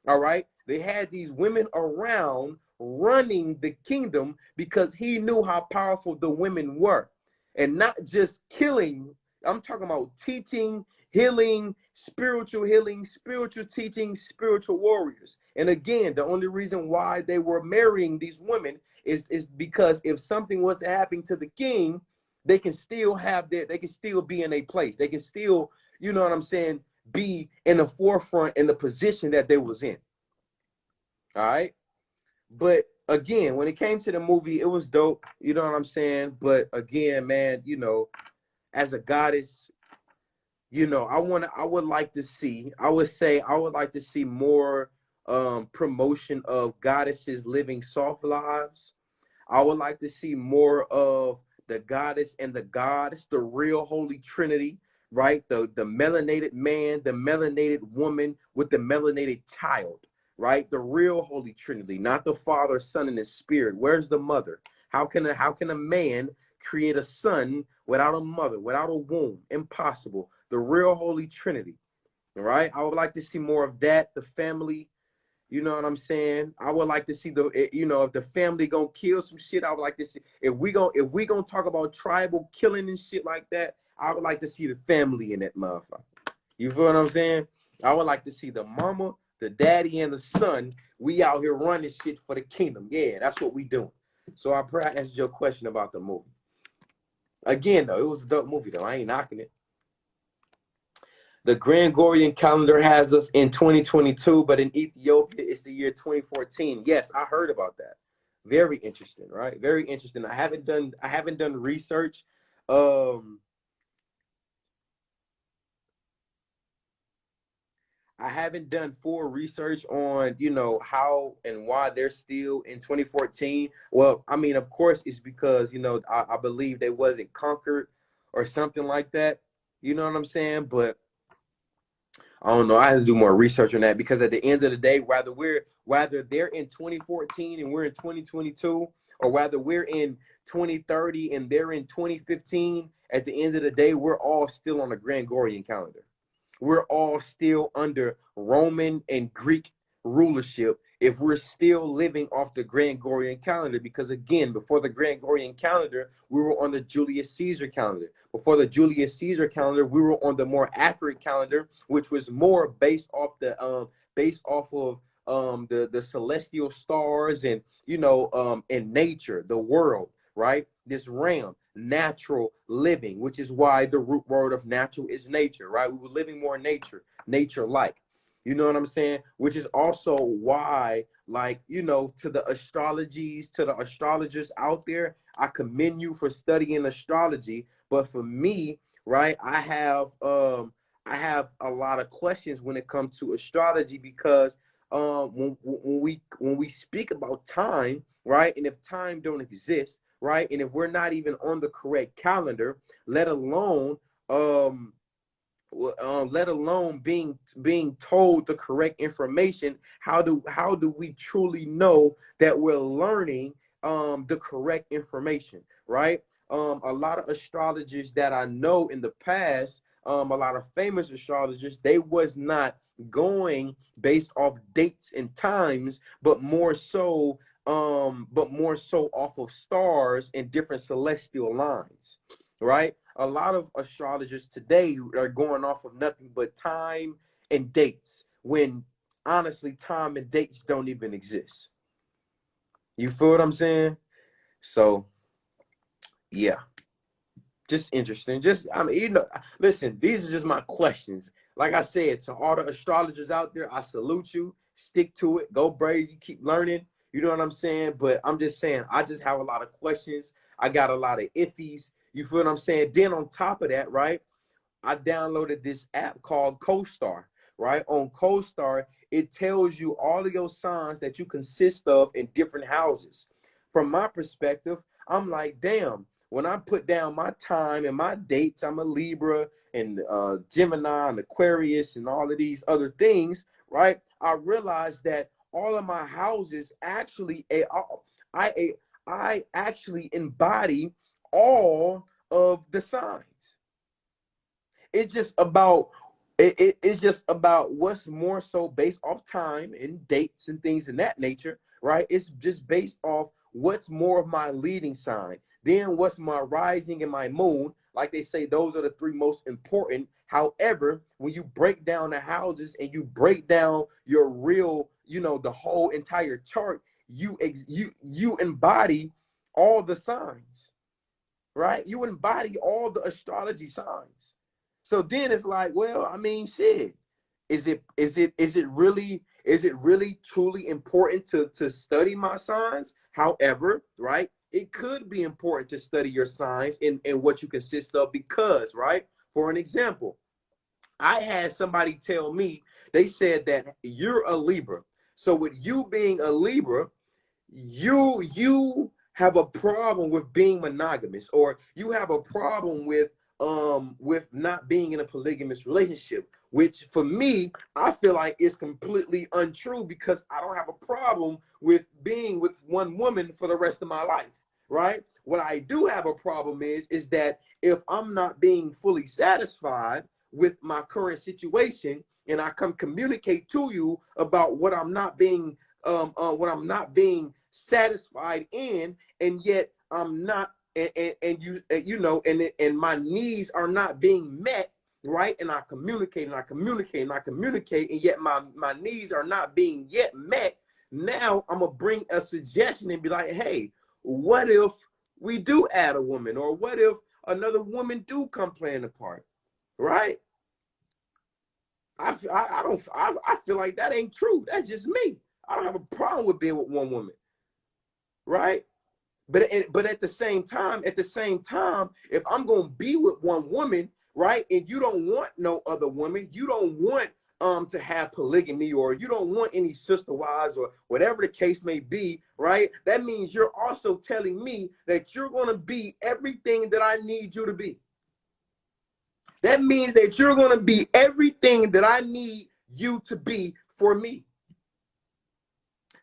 All right. They had these women around running the kingdom because he knew how powerful the women were. And not just killing, I'm talking about teaching, healing, spiritual teaching, spiritual warriors. And again, the only reason why they were marrying these women is because if something was to happen to the king, they can still they can still be in a place. They can still, you know what I'm saying, be in the forefront in the position that they was in. All right. But again, when it came to the movie, it was dope. You know what I'm saying? But again, man, you know, as a goddess, you know, I would like to see more promotion of goddesses living soft lives. I would like to see more of the goddess and the gods, the real holy trinity, right? The melanated man, the melanated woman with the melanated child, right? The real holy trinity, not the Father, Son, and the Spirit. Where's the mother? How can a man create a son without a mother, without a womb? Impossible. The real holy trinity, all right? I would like to see more of that. The family. You know what I'm saying? I would like to see if the family gonna kill some shit, I would like to see if we gonna talk about tribal killing and shit like that. I would like to see the family in that motherfucker. You feel what I'm saying? I would like to see the mama, the daddy, and the son. We out here running shit for the kingdom. Yeah, that's what we doing. So I pray I answered your question about the movie. Again, though, it was a dope movie though. I ain't knocking it. The Gregorian calendar has us in 2022, but in Ethiopia, it's the year 2014. Yes, I heard about that. Very interesting, right? Very interesting. I haven't done research. I haven't done full research on, you know, how and why they're still in 2014. Well, I mean, of course, it's because, you know, I believe they wasn't conquered or something like that. You know what I'm saying? But I don't know. I had to do more research on that because at the end of the day, whether they're in 2014 and we're in 2022, or whether we're in 2030 and they're in 2015, at the end of the day, we're all still on the Gregorian calendar. We're all still under Roman and Greek rulership if we're still living off the Gregorian calendar, because again, before the Gregorian calendar, we were on the Julius Caesar calendar. Before the Julius Caesar calendar, we were on the more accurate calendar, which was more based off of the celestial stars and, you know, and nature, the world, right? This realm, natural living, which is why the root word of natural is nature, right? We were living more nature-like. You know what I'm saying? Which is also why, like, you know, to the astrologers out there, I commend you for studying astrology. But for me, right, I have a lot of questions when it comes to astrology because when we speak about time, right, and if time don't exist, right, and if we're not even on the correct calendar, let alone being told the correct information, how do we truly know that we're learning the correct information, right? A lot of astrologers that I know in the past, a lot of famous astrologers, they was not going based off dates and times, but more so off of stars and different celestial lines, right? A lot of astrologers today are going off of nothing but time and dates, when honestly time and dates don't even exist. You feel what I'm saying? So, yeah. Just interesting. Just, I mean, you know, listen, these are just my questions. Like I said, to all the astrologers out there, I salute you. Stick to it. Go brazy. Keep learning. You know what I'm saying? But I'm just saying, I just have a lot of questions. I got a lot of iffies. You feel what I'm saying? Then on top of that, right, I downloaded this app called CoStar, right? On CoStar, it tells you all of your signs that you consist of in different houses. From my perspective, I'm like, damn, when I put down my time and my dates, I'm a Libra and Gemini and Aquarius and all of these other things, right? I realized that all of my houses actually, I actually embody all of the signs. It's just about it's just about what's more so based off time and dates and things in that nature, right? It's just based off what's more of my leading sign, then what's my rising and my moon. Like they say, those are the three most important. However, when you break down the houses and you break down your real, you know, the whole entire chart, you embody all the signs, right? You embody all the astrology signs. So then it's like, well, I mean, shit. Is it really truly important to study my signs? However, right, it could be important to study your signs and what you consist of because, right, for an example, I had somebody tell me, they said that you're a Libra. So with you being a Libra, you have a problem with being monogamous, or you have a problem with not being in a polygamous relationship, which for me, I feel like is completely untrue because I don't have a problem with being with one woman for the rest of my life, right? What I do have a problem is that if I'm not being fully satisfied with my current situation and I come communicate to you about what I'm not being satisfied in, and yet I'm not, and you know, and my needs are not being met, right? And I communicate and I communicate and I communicate, and yet my needs are not being yet met. Now I'm gonna bring a suggestion and be like, hey, what if we do add a woman, or what if another woman do come playing a part, right? I feel like that ain't true. That's just me. I don't have a problem with being with one woman, right? But at the same time, if I'm gonna be with one woman, right, and you don't want no other woman, you don't want to have polygamy, or you don't want any sister wives, or whatever the case may be, right? That means you're also telling me that you're gonna be everything that I need you to be. That means that you're gonna be everything that I need you to be for me.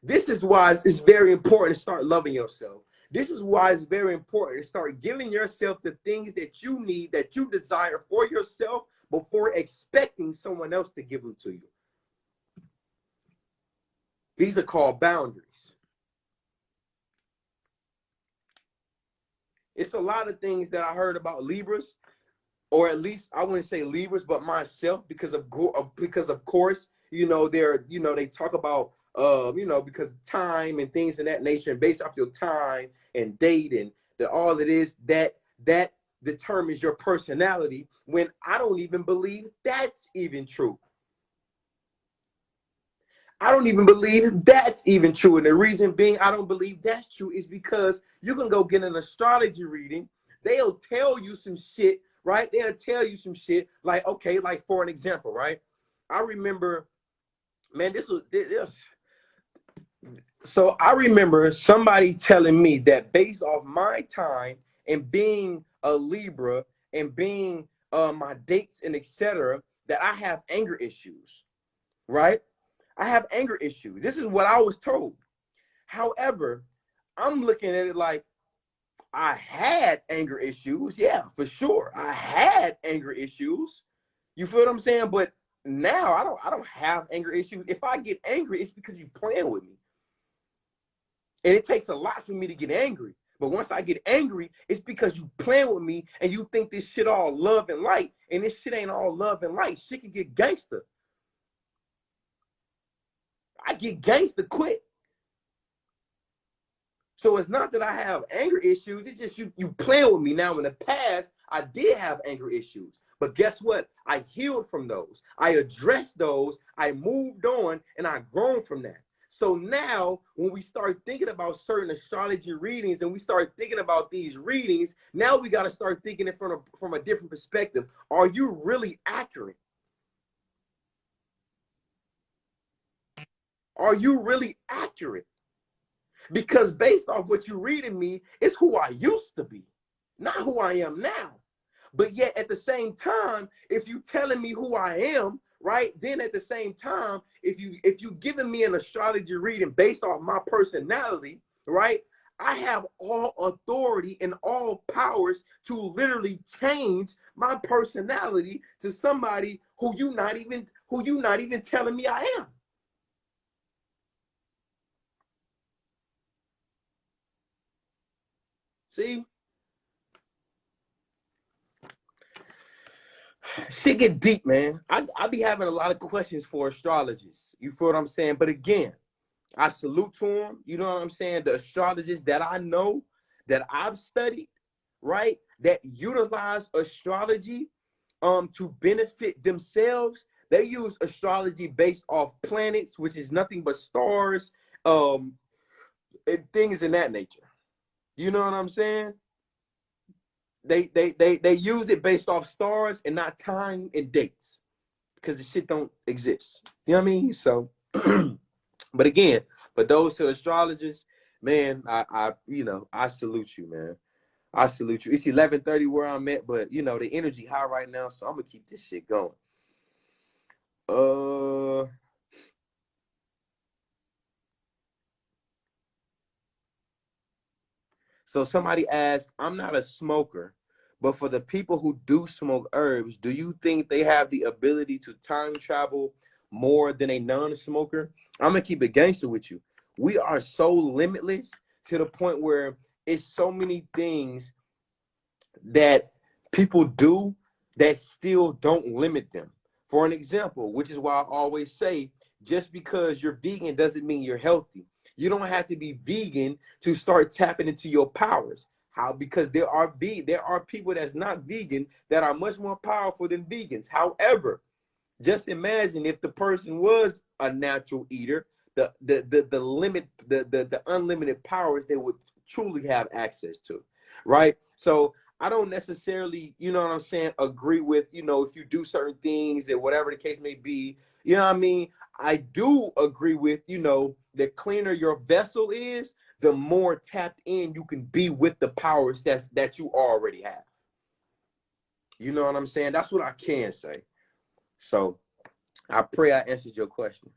This is why it's very important to start loving yourself. This is why it's very important to start giving yourself the things that you need, that you desire for yourself, before expecting someone else to give them to you. These are called boundaries. It's a lot of things that I heard about Libras, or at least I wouldn't say Libras, but myself, because of course, you know, they talk about you know, because time and things of that nature, and based off your time and date and all it is that determines your personality, when I don't even believe that's even true. I don't even believe that's even true. And the reason being I don't believe that's true is because you can go get an astrology reading. They'll tell you some shit, right? They'll tell you some shit like, okay, like for an example, right? I remember, man, this. So I remember somebody telling me that based off my time and being a Libra and being my dates and etc., that I have anger issues, right? I have anger issues. This is what I was told. However, I'm looking at it like I had anger issues. Yeah, for sure. I had anger issues. You feel what I'm saying? But now I don't have anger issues. If I get angry, it's because you're playing with me. And it takes a lot for me to get angry. But once I get angry, it's because you playing with me and you think this shit all love and light. And this shit ain't all love and light. Shit can get gangster. I get gangster quick. So it's not that I have anger issues. It's just you playing with me. Now, in the past, I did have anger issues. But guess what? I healed from those. I addressed those. I moved on, and I've grown from that. So now, when we start thinking about certain astrology readings and we start thinking about these readings, now we got to start thinking it from a different perspective. Are you really accurate? Are you really accurate? Because based off what you're reading me, it's who I used to be, not who I am now. But yet at the same time, if you telling me who I am, right, then at the same time, if you giving me an astrology reading based off my personality, right, I have all authority and all powers to literally change my personality to somebody who you not even telling me I am. See? Shit get deep, man. I be having a lot of questions for astrologists. You feel what I'm saying? But again, I salute to them. You know what I'm saying? The astrologists that I know, that I've studied, right? That utilize astrology to benefit themselves. They use astrology based off planets, which is nothing but stars, and things in that nature. You know what I'm saying? They use it based off stars and not time and dates, because the shit don't exist. You know what I mean? So, but again, for those to astrologists, man, I salute you, man. I salute you. It's 11:30 where I'm at, but you know the energy high right now, so I'm gonna keep this shit going. So somebody asked, I'm not a smoker, but for the people who do smoke herbs, do you think they have the ability to time travel more than a non-smoker? I'm going to keep it gangster with you. We are so limitless to the point where it's so many things that people do that still don't limit them. For an example, which is why I always say, just because you're vegan doesn't mean you're healthy. You don't have to be vegan to start tapping into your powers. How? Because there are people that's not vegan that are much more powerful than vegans. However, just imagine if the person was a natural eater, the unlimited powers they would truly have access to, right? So I don't necessarily, you know what I'm saying, agree with, you know, if you do certain things and whatever the case may be, you know what I mean? I do agree with, you know, the cleaner your vessel is, the more tapped in you can be with the powers that you already have. You know what I'm saying? That's what I can say. So I pray I answered your question.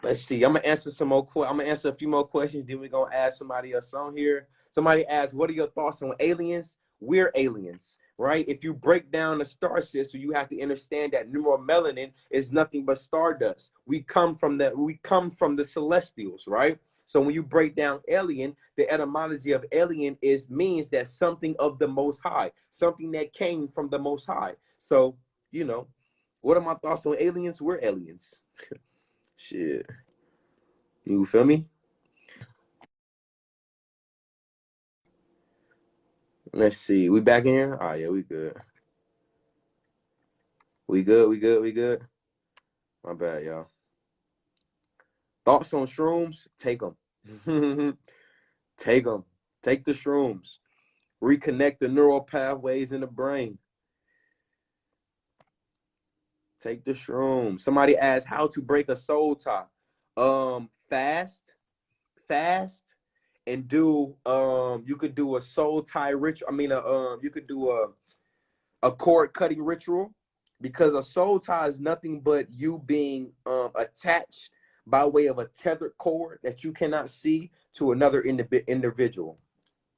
Let's see. I'm gonna answer I'm gonna answer a few more questions. Then we're gonna ask somebody else on here. Somebody asked, "What are your thoughts on aliens?" We're aliens, right? If you break down the star system, you have to understand that neuromelanin is nothing but stardust. We come from the celestials, right? So when you break down alien, the etymology of alien means that something of the Most High, something that came from the Most High. So, you know, what are my thoughts on aliens? We're aliens. Shit. You feel me? Let's see. We back in here? Oh, yeah, we good. We good. My bad, y'all. Thoughts on shrooms? Take them. Take them. Take the shrooms. Reconnect the neural pathways in the brain. Take the shrooms. Somebody asked how to break a soul tie. Fast, and do you could do a soul tie ritual. I mean, you could do a cord cutting ritual, because a soul tie is nothing but you being attached by way of a tethered cord that you cannot see to another individual.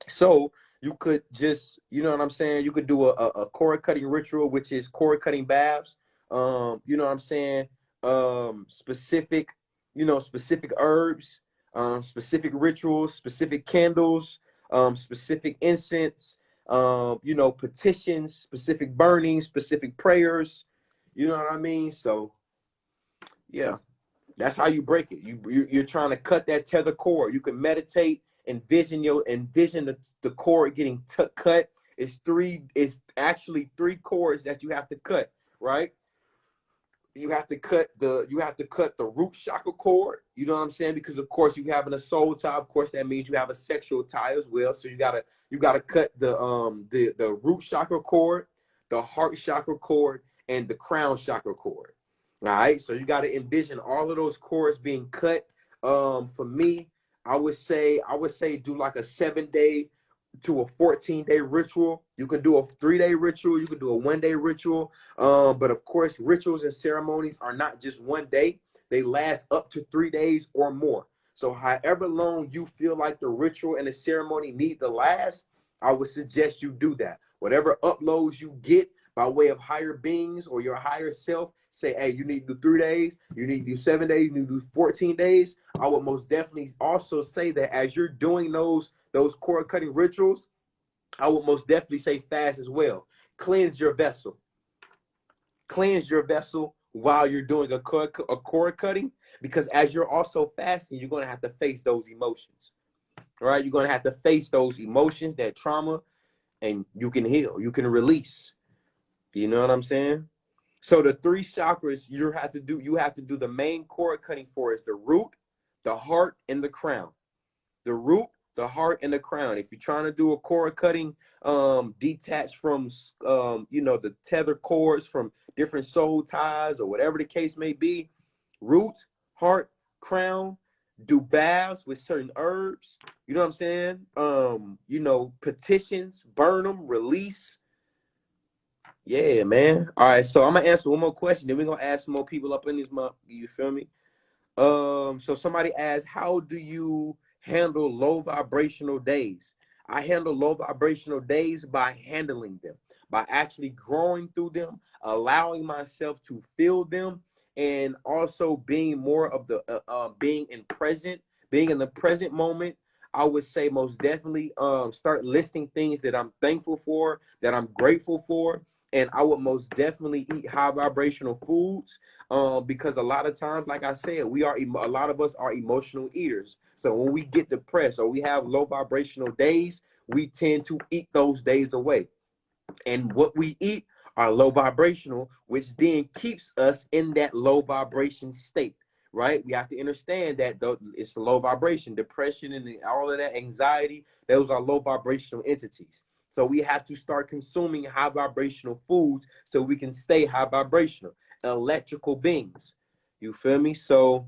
So you could just, you know what I'm saying, you could do a cord cutting ritual, which is cord cutting baths. You know what I'm saying, specific herbs, specific rituals, specific candles, specific incense, you know, petitions, specific burnings, specific prayers. You know what I mean? So yeah, That's how you break it. You're trying to cut that tether cord. You can meditate, envision the cord getting cut. It's actually 3 cords that you have to cut, right? You have to cut the root chakra cord. You know what I'm saying? Because of course you having a soul tie. Of course that means you have a sexual tie as well. So you gotta cut the root chakra cord, the heart chakra cord, and the crown chakra cord. All right. So you gotta envision all of those cords being cut. For me, I would say do like a 7-day to a 14-day ritual. You can do a 3-day ritual. You can do a 1-day ritual. But of course, rituals and ceremonies are not just 1 day. They last up to 3 days or more. So however long you feel like the ritual and the ceremony need to last, I would suggest you do that. Whatever uploads you get by way of higher beings or your higher self, say, hey, you need to do 3 days, you need to do 7 days, you need to do 14 days. I would most definitely also say that as you're doing those cord cutting rituals, I would most definitely say fast as well. Cleanse your vessel. Cleanse your vessel while you're doing a cord cutting, because as you're also fasting, you're going to have to face those emotions. All right, you're going to have to face those emotions, that trauma, and you can heal, you can release. You know what I'm saying? So the 3 chakras you have to do the main cord cutting for is the root, the heart, and the crown. The root, the heart, and the crown. If you're trying to do a cord cutting, detached from the tether cords from different soul ties or whatever the case may be, root, heart, crown, do baths with certain herbs. You know what I'm saying? Petitions, burn them, release. Yeah, man. All right, so I'm gonna answer one more question, then we're gonna add some more people up in this month. You feel me? So somebody asked, how do you handle low vibrational days? I handle low vibrational days by handling them, by actually growing through them, allowing myself to feel them, and also being more of the being in the present moment. I would say most definitely start listing things that I'm thankful for, that I'm grateful for. And I would most definitely eat high vibrational foods because a lot of times, like I said, a lot of us are emotional eaters. So when we get depressed or we have low vibrational days, we tend to eat those days away. And what we eat are low vibrational, which then keeps us in that low vibration state, right? We have to understand that it's low vibration, depression, and all of that anxiety. Those are low vibrational entities. So we have to start consuming high vibrational foods so we can stay high vibrational. Electrical beings. You feel me? So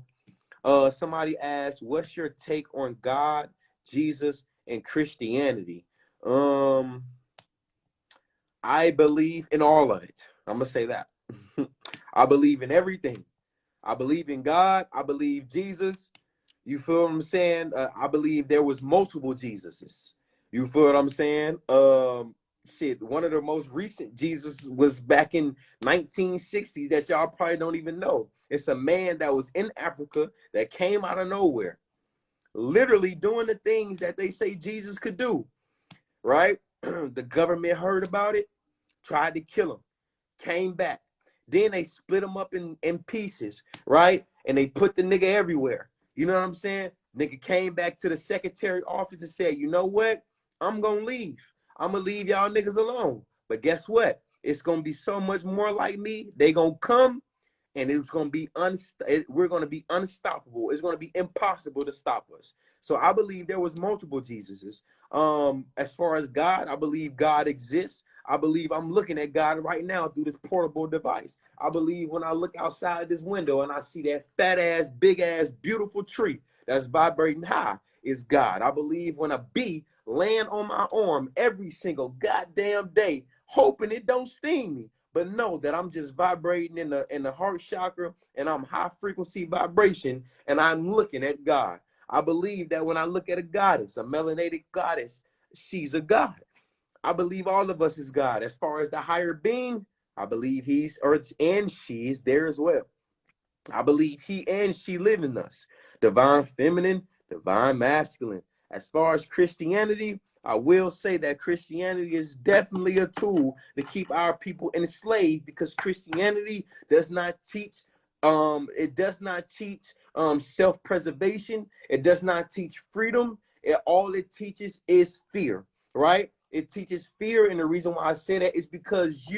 somebody asked, what's your take on God, Jesus, and Christianity? I believe in all of it. I'm going to say that. I believe in everything. I believe in God. I believe Jesus. You feel what I'm saying? I believe there was multiple Jesuses. You feel what I'm saying? One of the most recent Jesus was back in 1960s that y'all probably don't even know. It's a man that was in Africa that came out of nowhere, literally doing the things that they say Jesus could do, right? The government heard about it, tried to kill him, came back. Then they split him up in pieces, right? And they put the nigga everywhere. You know what I'm saying? Nigga came back to the secretary office and said, you know what? I'm going to leave. I'm going to leave y'all niggas alone. But guess what? It's going to be so much more like me. They going to come and it's going to be, we're going to be unstoppable. It's going to be impossible to stop us. So I believe there was multiple Jesuses. As far as God, I believe God exists. I believe I'm looking at God right now through this portable device. I believe when I look outside this window and I see that fat ass, big ass, beautiful tree that's vibrating high is God. I believe when a bee land on my arm every single goddamn day, hoping it don't sting me, but know that I'm just vibrating in the heart chakra and I'm high frequency vibration and I'm looking at God. I believe that when I look at a goddess, a melanated goddess, she's a god. I believe all of us is God. As far as the higher being, I believe he's earth and she is there as well. I believe he and she live in us. Divine feminine, divine masculine. As far as Christianity, I will say that Christianity is definitely a tool to keep our people enslaved because Christianity does not teach self-preservation. It does not teach freedom. All it teaches is fear, right? It teaches fear, and the reason why I say that is because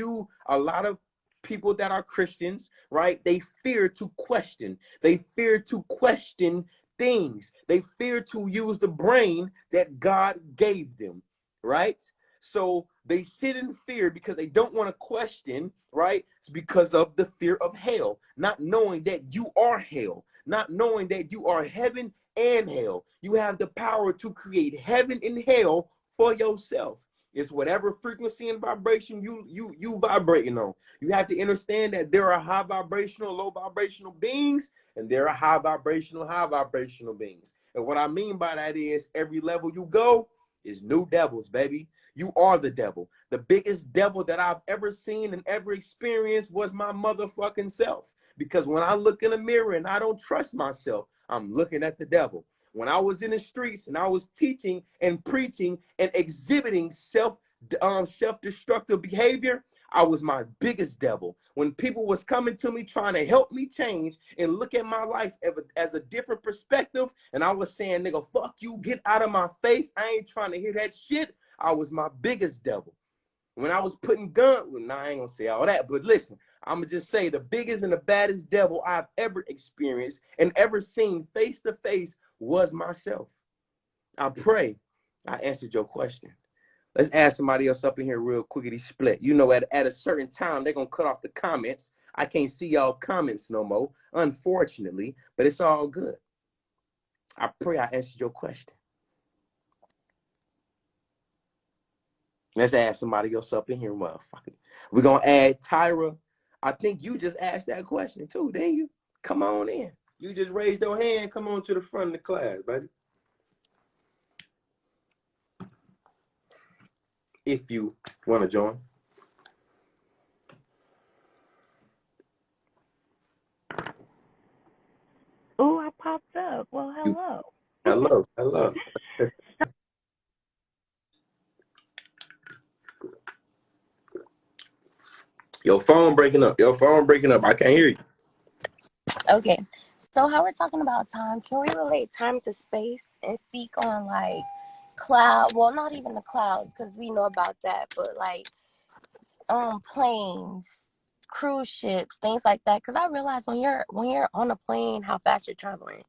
a lot of people that are Christians, right? They fear to question. They fear to question things. They fear to use the brain that God gave them, right? So they sit in fear because they don't want to question, right? It's because of the fear of hell, not knowing that you are hell, not knowing that you are heaven and hell. You have the power to create heaven and hell for yourself. It's whatever frequency and vibration you vibrating on. You have to understand that there are high vibrational, low vibrational beings, and there are high vibrational beings. And what I mean by that is every level you go is new devils, baby. You are the devil. The biggest devil that I've ever seen and ever experienced was my motherfucking self. Because when I look in the mirror and I don't trust myself, I'm looking at the devil. When I was in the streets and I was teaching and preaching and exhibiting self-destructive behavior, I was my biggest devil. When people was coming to me trying to help me change and look at my life as a different perspective, and I was saying, nigga, fuck you, get out of my face. I ain't trying to hear that shit. I was my biggest devil. When I was putting guns, well, nah, I ain't gonna say all that, but listen, I'm gonna just say the biggest and the baddest devil I've ever experienced and ever seen face to face was myself. I pray I answered your question. Let's add somebody else up in here real quickly split. You know, at a certain time, they're gonna cut off the comments. I can't see y'all comments no more, unfortunately, but it's all good. I pray I answered your question. Let's add somebody else up in here, motherfucker. We're gonna add Tyra. I think you just asked that question too, didn't you? Come on in. You just raised your hand. Come on to the front of the class, buddy. If you want to join. Oh, I popped up. Well, hello. Hello. Your phone breaking up. I can't hear you. Okay. So how we're talking about time, can we relate time to space and speak on like cloud? Well, not even the clouds because we know about that, but like planes, cruise ships, things like that. Because I realize when you're on a plane, how fast you're traveling,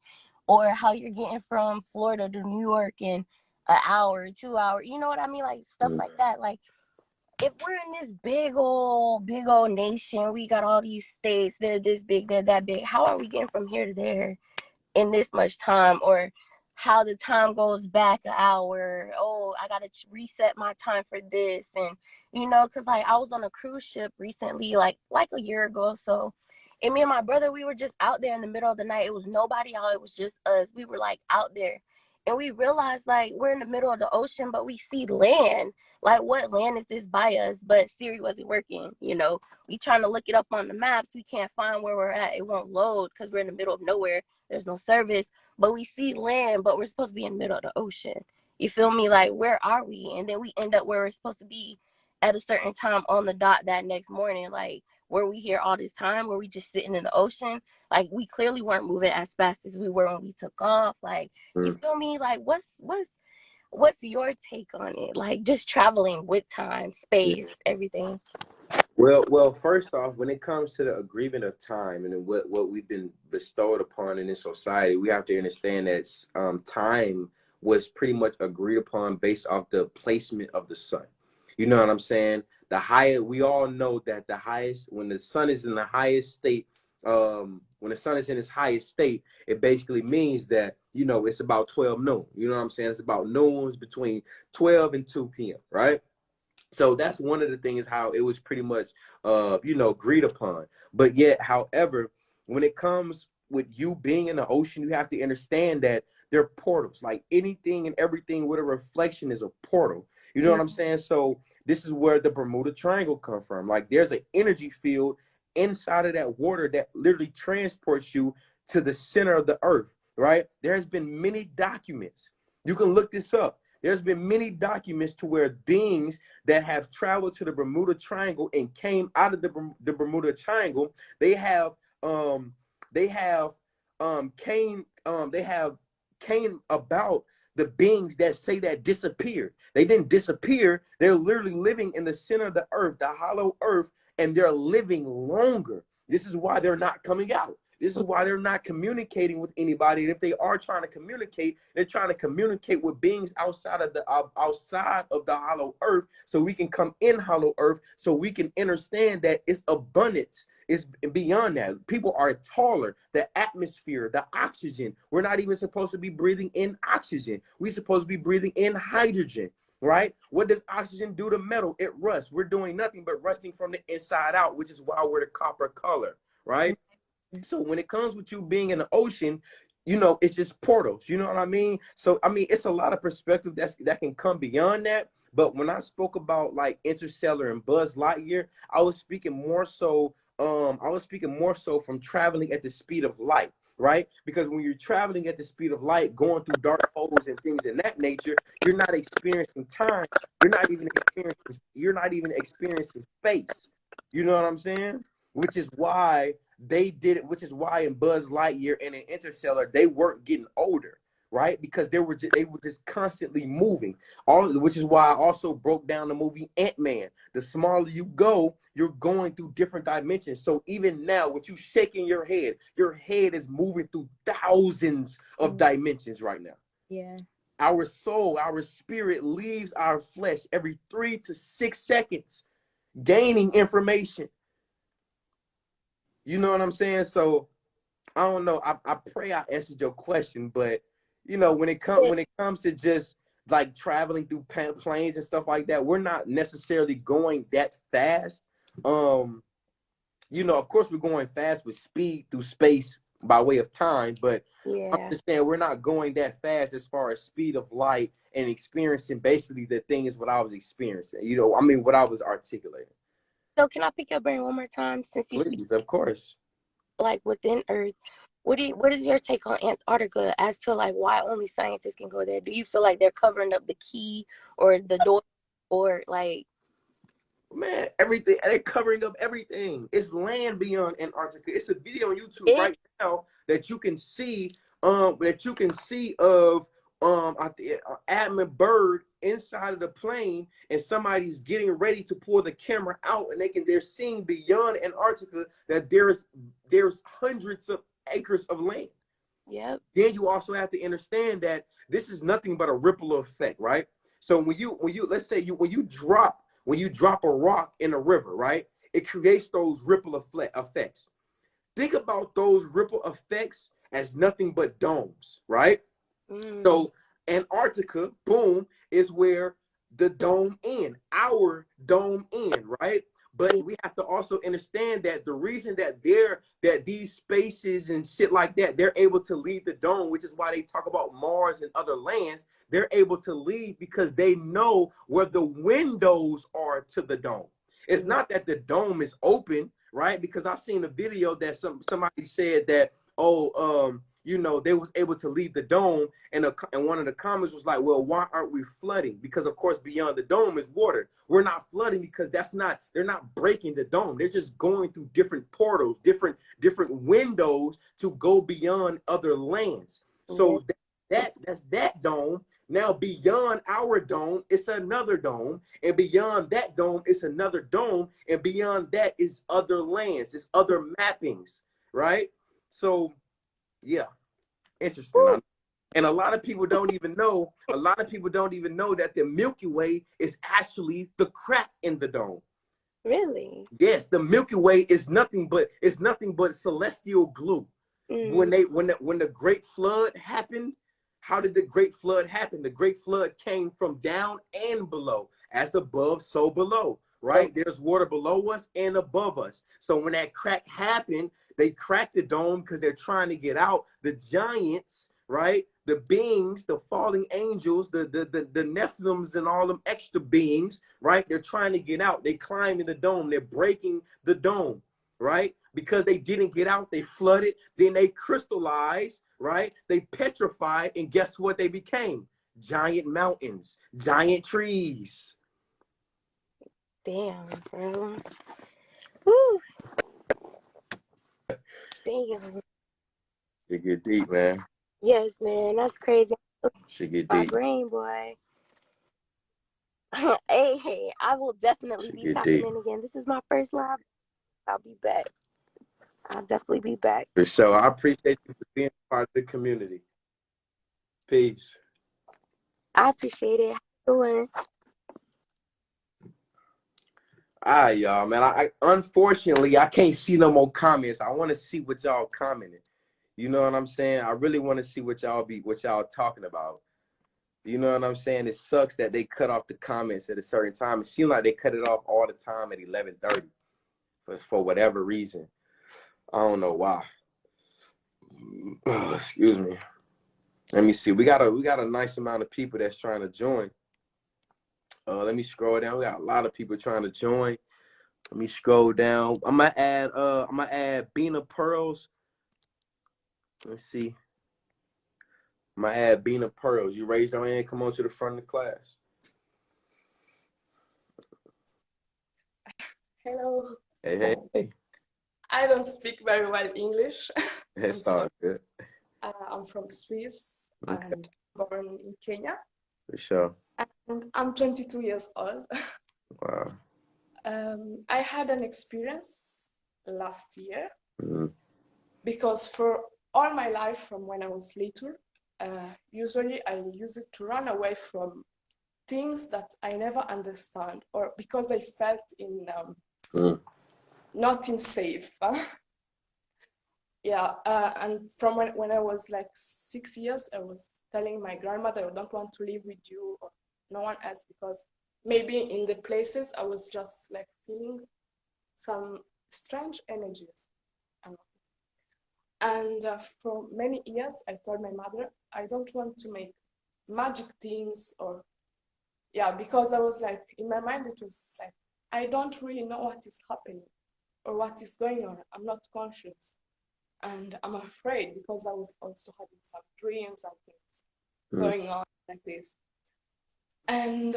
or how you're getting from Florida to New York in an hour, 2 hours. You know what I mean? Like stuff like that. Like if we're in this big old nation, we got all these states, they're this big, they're that big. How are we getting from here to there in this much time? Or how the time goes back an hour. Oh, I gotta reset my time for this. And because like I was on a cruise ship recently, like a year ago. So, and me and my brother, we were just out there in the middle of the night. It was nobody out. It was just us. We were like out there. And we realized like we're in the middle of the ocean, but we see land. Like, what land is this by us? But Siri wasn't working. We trying to look it up on the maps. We can't find where we're at. It won't load because we're in the middle of nowhere. There's no service. But we see land, but we're supposed to be in the middle of the ocean. You feel me? Like, where are we? And then we end up where we're supposed to be at a certain time on the dot that next morning. Like, were we here all this time? Were we just sitting in the ocean? Like, we clearly weren't moving as fast as we were when we took off. Like, you feel me? Like, what's your take on it? Like, just traveling with time, space, everything. Well, first off, when it comes to the agreement of time and what we've been bestowed upon in this society, we have to understand that time was pretty much agreed upon based off the placement of the sun. You know what I'm saying? We all know that the highest, when the sun is in the highest state, when the sun is in its highest state, it basically means that, it's about 12 noon. You know what I'm saying? It's about noon, it's between 12 and 2 p.m., right? So that's one of the things how it was pretty much, agreed upon. But yet, however, when it comes with you being in the ocean, you have to understand that there are portals. Like anything and everything with a reflection is a portal. You know what I'm saying? So this is where the Bermuda Triangle comes from. Like there's an energy field inside of that water that literally transports you to the center of the earth, right? There's been many documents. You can look this up. There's been many documents to where beings that have traveled to the Bermuda Triangle and came out of the Bermuda Triangle, they have came about the beings that say that disappeared. They didn't disappear. They're literally living in the center of the earth, the hollow earth, and they're living longer. This is why they're not coming out. This is why they're not communicating with anybody. And if they are trying to communicate, they're trying to communicate with beings outside of the hollow earth, so we can come in hollow earth, so we can understand that it's abundance. It's beyond that. People are taller. The atmosphere, the oxygen. We're not even supposed to be breathing in oxygen. We're supposed to be breathing in hydrogen, right? What does oxygen do to metal? It rusts. We're doing nothing but rusting from the inside out, which is why we're the copper color, right? So when it comes with you being in the ocean, you know, it's just portals. You know what I mean? So, I mean, it's a lot of perspective that can come beyond that. But when I spoke about like Interstellar and Buzz Lightyear, I was speaking more so from traveling at the speed of light, right? Because when you're traveling at the speed of light, going through dark holes and things in that nature, you're not experiencing time. You're not even experiencing space. You know what I'm saying? Which is why in Buzz Lightyear and in Interstellar, they weren't getting older, right? Because they were just constantly moving. Which is why I also broke down the movie Ant-Man. The smaller you go, you're going through different dimensions. So even now, with you shaking your head is moving through thousands of dimensions right now. Yeah. Our soul, our spirit leaves our flesh every 3 to 6 seconds, gaining information. You know what I'm saying? So I don't know. I pray I answered your question, but you know, when it comes to just like traveling through planes and stuff like that, we're not necessarily going that fast. You know, of course we're going fast with speed through space by way of time, but I'm just saying we're not going that fast as far as speed of light and experiencing basically the thing is what I was experiencing. You know, I mean what I was articulating. So can I pick your brain one more time since you speak, Please, of course. like within Earth? What is your take on Antarctica as to like why only scientists can go there? Do you feel like they're covering up the key or the door, or like? Man, everything. They're covering up everything. It's land beyond Antarctica. It's a video on YouTube right now that you can see. Of admin bird inside of the plane, and somebody's getting ready to pull the camera out, and they're seeing beyond Antarctica that there's hundreds of acres of land. Yep. Then you also have to understand that this is nothing but a ripple effect, right? So when you let's say when you drop a rock in a river, right? It creates those ripple effects. Think about those ripple effects as nothing but domes, right? So Antarctica, boom, is where the dome end, our dome end, right? But we have to also understand that the reason that these spaces and shit like that, they're able to leave the dome, which is why they talk about Mars and other lands. They're able to leave because they know where the windows are to the dome. It's not that the dome is open, right? Because I've seen a video that somebody said that, you know, they was able to leave the dome, and one of the comments was like, well, why aren't we flooding? Because of course beyond the dome is water. We're not flooding because they're not breaking the dome. They're just going through different portals, different windows to go beyond other lands. So that's that dome. Now beyond our dome, it's another dome, and beyond that dome, it's another dome, and beyond that is other lands, it's other mappings, right? So yeah, interesting. And a lot of people don't even know that the Milky Way is actually the crack in the dome. Really? Yes, the Milky Way is nothing but celestial glue. When the Great Flood happened, how did the Great Flood happen? The Great Flood came from down and below, as above, so below, right? There's water below us and above us. So when that crack happened, they cracked the dome because they're trying to get out. The giants, right? The beings, the falling angels, the Nephilims and all them extra beings, right? They're trying to get out. They climb in the dome. They're breaking the dome, right? Because they didn't get out, they flooded, then they crystallized, right? They petrified, and guess what they became? Giant mountains, giant trees. Damn, bro. Woo. Damn. Shit get deep, man. Yes, man, that's crazy. Shit get My deep. brain, boy. Hey, I will definitely Shit be get tapping deep. in again. This is my first live. I'll be back. I'll definitely be back. For sure. I appreciate you for being part of the community. Peace. I appreciate it. How you doing? All right, y'all, man. I unfortunately I can't see no more comments. I want to see what y'all commenting. You know what I'm saying? I really want to see what y'all talking about. You know what I'm saying? It sucks that they cut off the comments at a certain time. It seems like they cut it off all the time at 11:30 for whatever reason. I don't know why. Excuse me. Let me see. We got a nice amount of people that's trying to join. Let me scroll down. We got a lot of people trying to join. Let me scroll down. I'm gonna add Bina Pearls. Let's see. I'm gonna add Bina Pearls. You raised your hand. Come on to the front of the class. Hello. Hey. I don't speak very well English. It's all good. I'm from Swiss Okay. and born in Kenya. For sure. And I'm 22 years old. Wow. I had an experience last year Mm-hmm. because for all my life from when I was little, usually I use it to run away from things that I never understand or because I felt in not in safe. Yeah, and from when I was like 6 years, I was telling my grandmother, I don't want to live with you or no one else because maybe in the places I was just like feeling some strange energies. And for many years, I told my mother, I don't want to make magic things or, yeah, because I was like, in my mind, it was like, I don't really know what is happening or what is going on. I'm not conscious. And I'm afraid because I was also having some dreams and things going on like this. And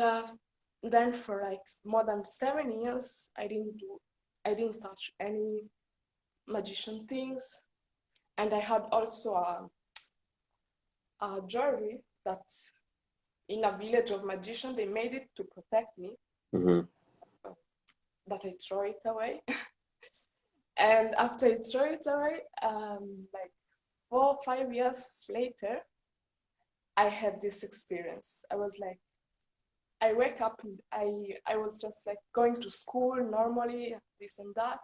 then for like more than 7 years, I didn't touch any magician things. And I had also a jewelry that in a village of magicians, they made it to protect me. Mm-hmm. But I throw it away. And after I throw it away, like 4 or 5 years later, I had this experience. I was like, I wake up and I was just like going to school normally, this and that.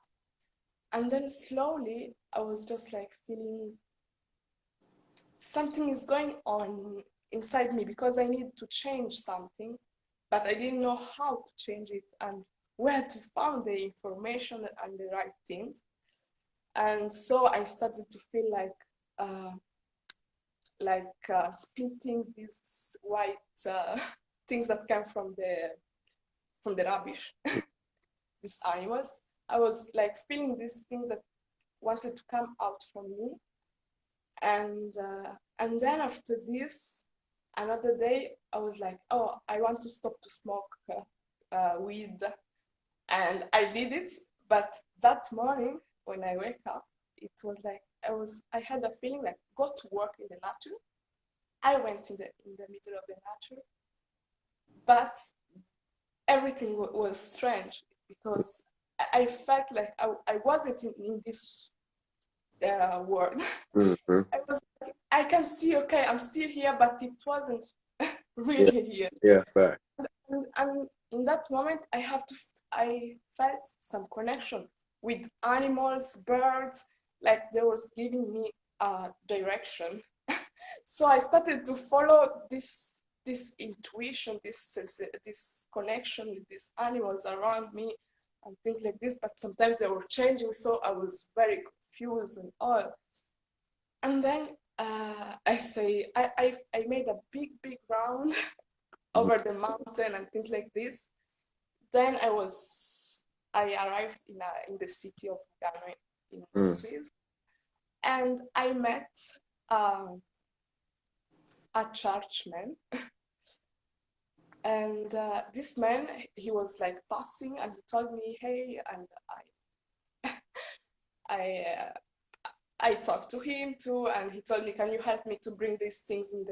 And then slowly I was just like feeling something is going on inside me because I need to change something, but I didn't know how to change it and where to find the information and the right things. And so I started to feel like spitting these white things that came from the rubbish. These animals. I was like feeling this thing that wanted to come out from me, and then after this, another day, I was like, oh, I want to stop to smoke weed, and I did it. But that morning when I wake up, it was like I had a feeling like go to work in the nature. I went in the middle of the nature, but everything was strange because I felt like I wasn't in this world. Mm-hmm. I was like, I can see, okay, I'm still here, but it wasn't really here. Yeah, fact. And in that moment, I felt some connection with animals, birds, like they was giving me a direction. So I started to follow this intuition, this connection with these animals around me and things like this. But sometimes they were changing, so I was very confused and all. And then I made a big round over the mountain and things like this. Then I arrived in the city of Lugano in Swiss, and I met a churchman. And this man, he was like passing and he told me, hey, and I I talked to him too, and he told me, "Can you help me to bring these things in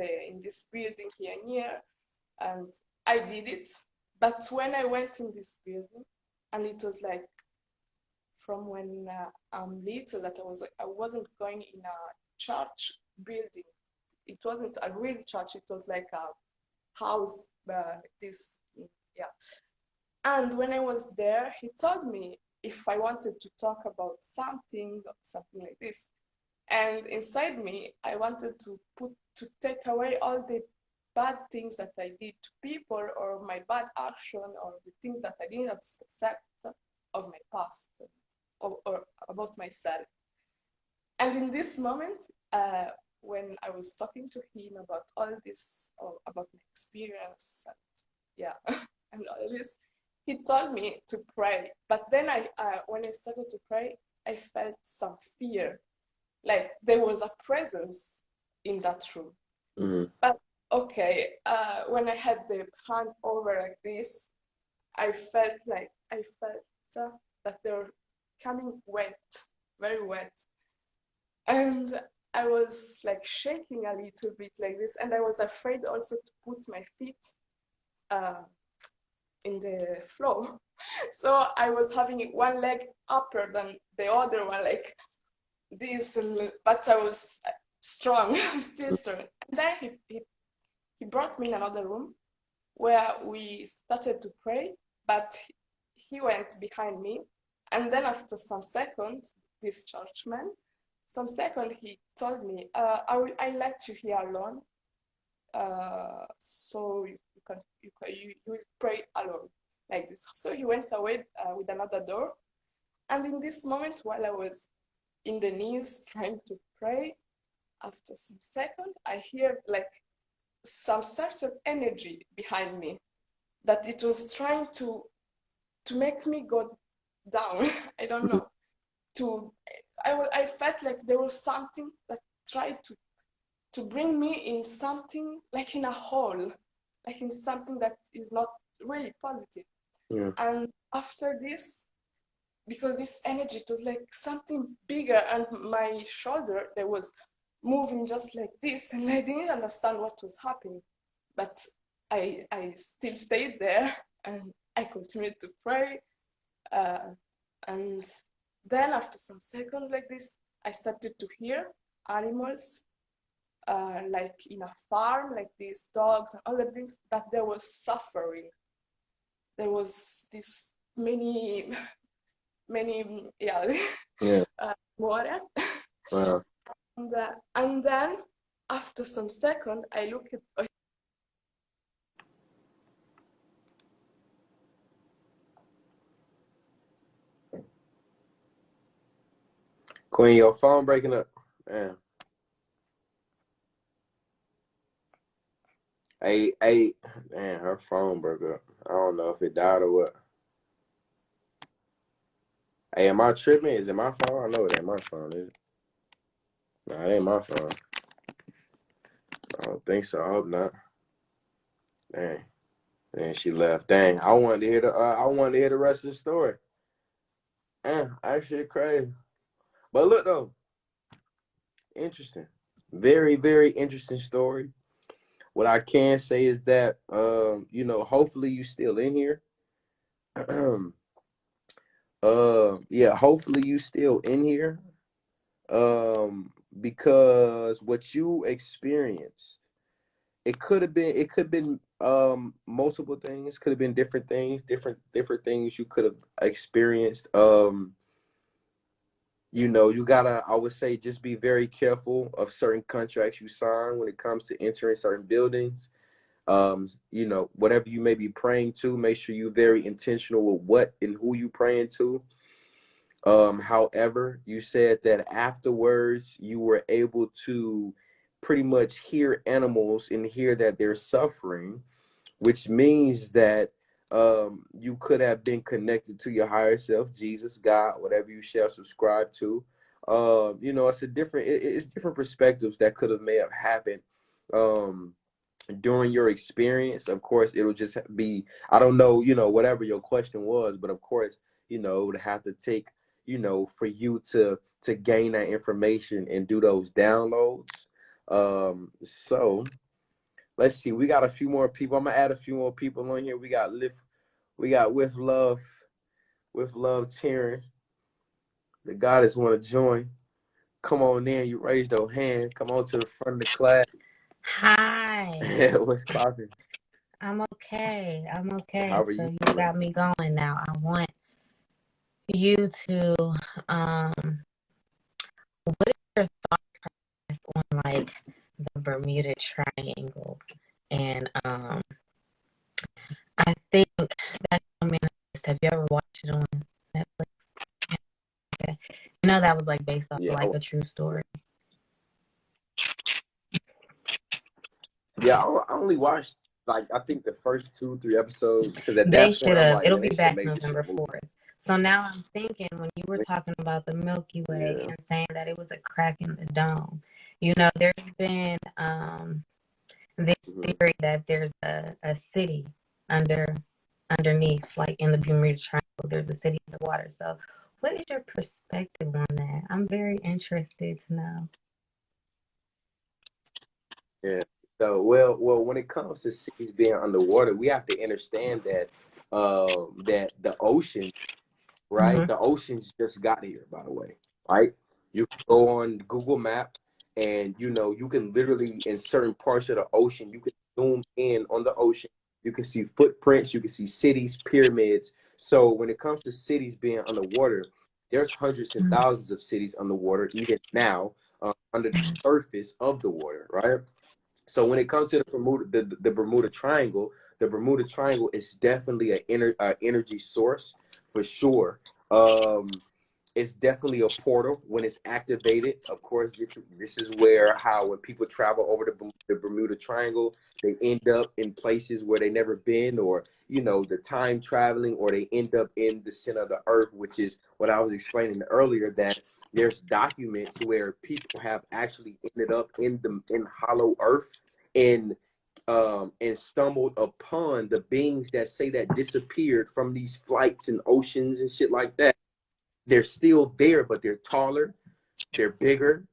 this building here and here?" And I did it. But when I went in this building, and it was like from when I'm little that I wasn't going in a church building. It wasn't a real church. It was like a house. Yeah. And when I was there, he told me if I wanted to talk about something like this. And inside me, I wanted to take away all the bad things that I did to people, or my bad action, or the things that I didn't accept of my past, or about myself. And in this moment, when I was talking to him about all this, about my experience, and yeah, and all this, he told me to pray. But then when I started to pray, I felt some fear, like there was a presence in that room. Mm-hmm. But okay, when I had the hand over like this, I felt that they were coming wet, very wet. And I was like shaking a little bit like this, and I was afraid also to put my feet in the floor. So I was having one leg upper than the other one, like this, but I was strong, still strong. And then he brought me in another room where we started to pray, but he went behind me. And then after some seconds, this churchman, he told me, I let you here alone, so you will pray alone, like this. So he went away with another door. And in this moment, while I was in the knees trying to pray, after some seconds, I hear like some sort of energy behind me, that it was trying to make me go down. I don't know. I felt like there was something that tried to bring me in something, like in a hole, like in something that is not really positive. Yeah. And after this, because this energy, it was like something bigger, and my shoulder, there was moving just like this, and I didn't understand what was happening. But I still stayed there, and I continued to pray. And then after some seconds like this, I started to hear animals, like in a farm, like these dogs and other things, that there was suffering. There was this many, Yeah. water. Wow. And then after some second, I look at. Queen, your phone breaking up. Man. Hey, man, her phone broke up. I don't know if it died or what. Hey, am I tripping? Is it my phone? I know it ain't my phone, is it? Nah, it ain't my phone. I don't think so. I hope not. Dang. And she left. Dang. I wanted to hear the rest of the story. That shit crazy. But look though. Interesting. Very, very interesting story. What I can say is that hopefully you still in here. Yeah, hopefully you still in here. Because what you experienced, it could have been multiple things, could have been different things, different things you could have experienced. You gotta, I would say, just be very careful of certain contracts you sign when it comes to entering certain buildings. Whatever you may be praying to, make sure you're very intentional with what and who you praying to. However, you said that afterwards you were able to pretty much hear animals and hear that they're suffering, which means that you could have been connected to your higher self, Jesus, God, whatever you shall subscribe to. It's different perspectives that may have happened during your experience. Of course, it'll just be, I don't know, whatever your question was, but of course, it would have to take you know, for you to gain that information and do those downloads. So let's see. We got a few more people. I'm gonna add a few more people on here. We got with love cheering. The goddess want to join. Come on in. You raised your hand. Come on to the front of the class. Hi. What's popping? I'm okay. How are you? So you got me going now. I want you to what is your thought process on like the Bermuda Triangle? And I think that's have you ever watched it on Netflix? Okay. You know that was like based off of like a true story. Yeah, I only watched like I think the first 2-3 episodes because at They that should point I'm have. like, It'll man, be they should have back made this November a movie. 4th. So now I'm thinking when you were talking about the Milky Way and saying that it was a crack in the dome, you know, there's been this theory that there's a city underneath, like in the Bermuda Triangle, there's a city in the water. So what is your perspective on that? I'm very interested to know. Yeah. So well, when it comes to cities being underwater, we have to understand that that the ocean, right? Mm-hmm. The oceans just got here, by the way, right? You can go on Google Map and you know you can literally in certain parts of the ocean, you can zoom in on the ocean. You can see footprints, you can see cities, pyramids. So when it comes to cities being underwater, there's hundreds and thousands of cities underwater even now under the surface of the water, right? So when it comes to the Bermuda Triangle, the Bermuda Triangle is definitely an energy source for sure. It's definitely a portal when it's activated. Of course, this is where how when people travel over the Bermuda Triangle, they end up in places where they never been, or you know, the time traveling, or they end up in the center of the earth, which is what I was explaining earlier. That there's documents where people have actually ended up in hollow earth and stumbled upon the beings that say that disappeared from these flights and oceans and shit like that. They're still there, but they're taller, they're bigger.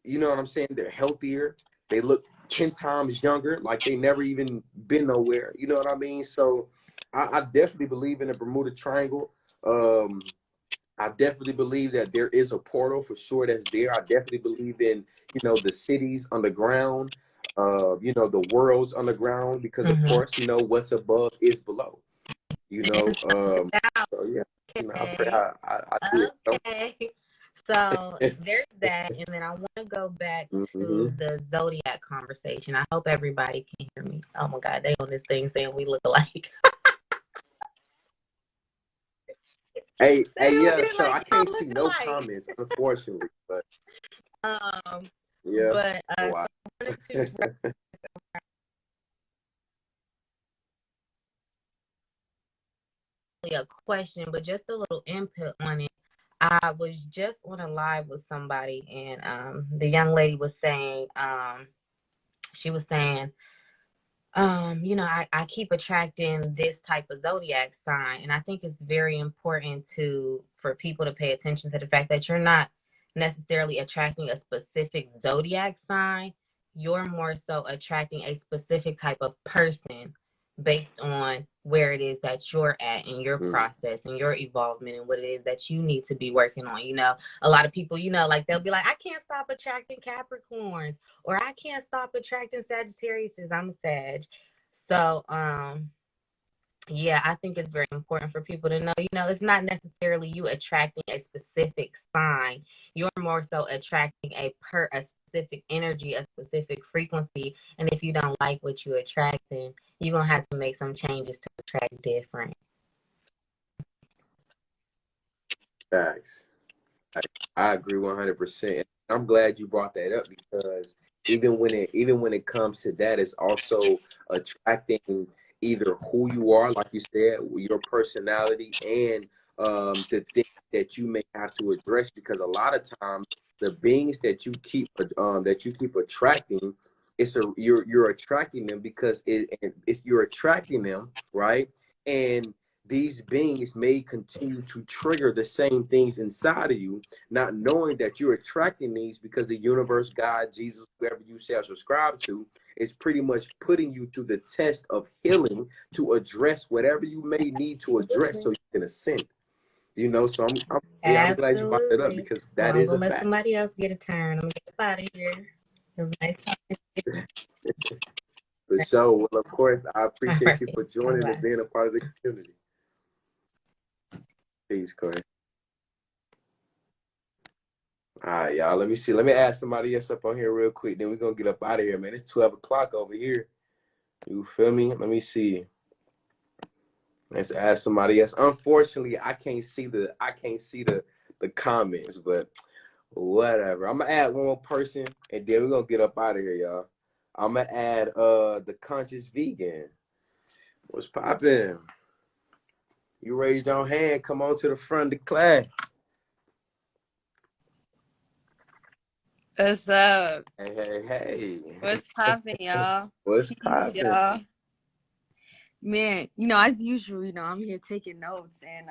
You know what I'm saying? They're healthier. They look 10 times younger, like they never even been nowhere. You know what I mean? So I definitely believe in the Bermuda Triangle. I definitely believe that there is a portal for sure that's there. I definitely believe in, you know, the cities underground, you know, the worlds underground, because of course, you know, what's above is below. You know, so yeah. You know, I pray I do it. Okay. So there's that, and then I want to go back to the zodiac conversation. I hope everybody can hear me. Oh my God, they on this thing saying we look alike. Hey, yeah, sure. I can't see no comments, unfortunately, but yeah. But so I wanted to a question, but just a little input on it. I was just on a live with somebody, and the young lady was saying, she was saying, you know, I keep attracting this type of zodiac sign, and I think it's very important for people to pay attention to the fact that you're not necessarily attracting a specific zodiac sign. You're more so attracting a specific type of person based on where it is that you're at in your process and your evolvement and what it is that you need to be working on. You know, a lot of people, you know, like they'll be like, I can't stop attracting Capricorns, or I can't stop attracting Sagittarius. I'm a Sag. So, yeah, I think it's very important for people to know, you know, it's not necessarily you attracting a specific sign. You're more so attracting a specific energy, a specific frequency. And if you don't like what you're attracting, you're going to have to make some changes to attract different. Facts. I agree 100%. I'm glad you brought that up, because even when it comes to that, it's also attracting either who you are, like you said, your personality, and the things that you may have to address, because a lot of times the beings that you keep attracting, you're attracting them because you're attracting them, right? And these beings may continue to trigger the same things inside of you, not knowing that you're attracting these because the universe, God, Jesus, whoever you shall subscribe to, is pretty much putting you through the test of healing to address whatever you may need to address so you can ascend. You know, so I'm glad you brought that up, Absolutely. because Well, that I'm is a gonna let fact. somebody else get a turn. I'm gonna get up out of here. It was nice talking to you. For sure. Well, of course, I All appreciate right. you for joining Bye-bye. and being a part of the community. Peace, Corey. All right, y'all. Let me see. Let me add somebody else up on here real quick. Then we're gonna get up out of here, man. It's 12 o'clock over here. You feel me? Let me see. Let's add somebody else. Unfortunately, I can't see the comments, but whatever. I'm gonna add one more person, and then we're gonna get up out of here, y'all. I'm gonna add the conscious vegan. What's poppin'? You raised your hand. Come on to the front of the class. What's up? Hey. What's poppin', y'all? What's Peace, poppin'? y'all. Man, as usual, I'm here taking notes, and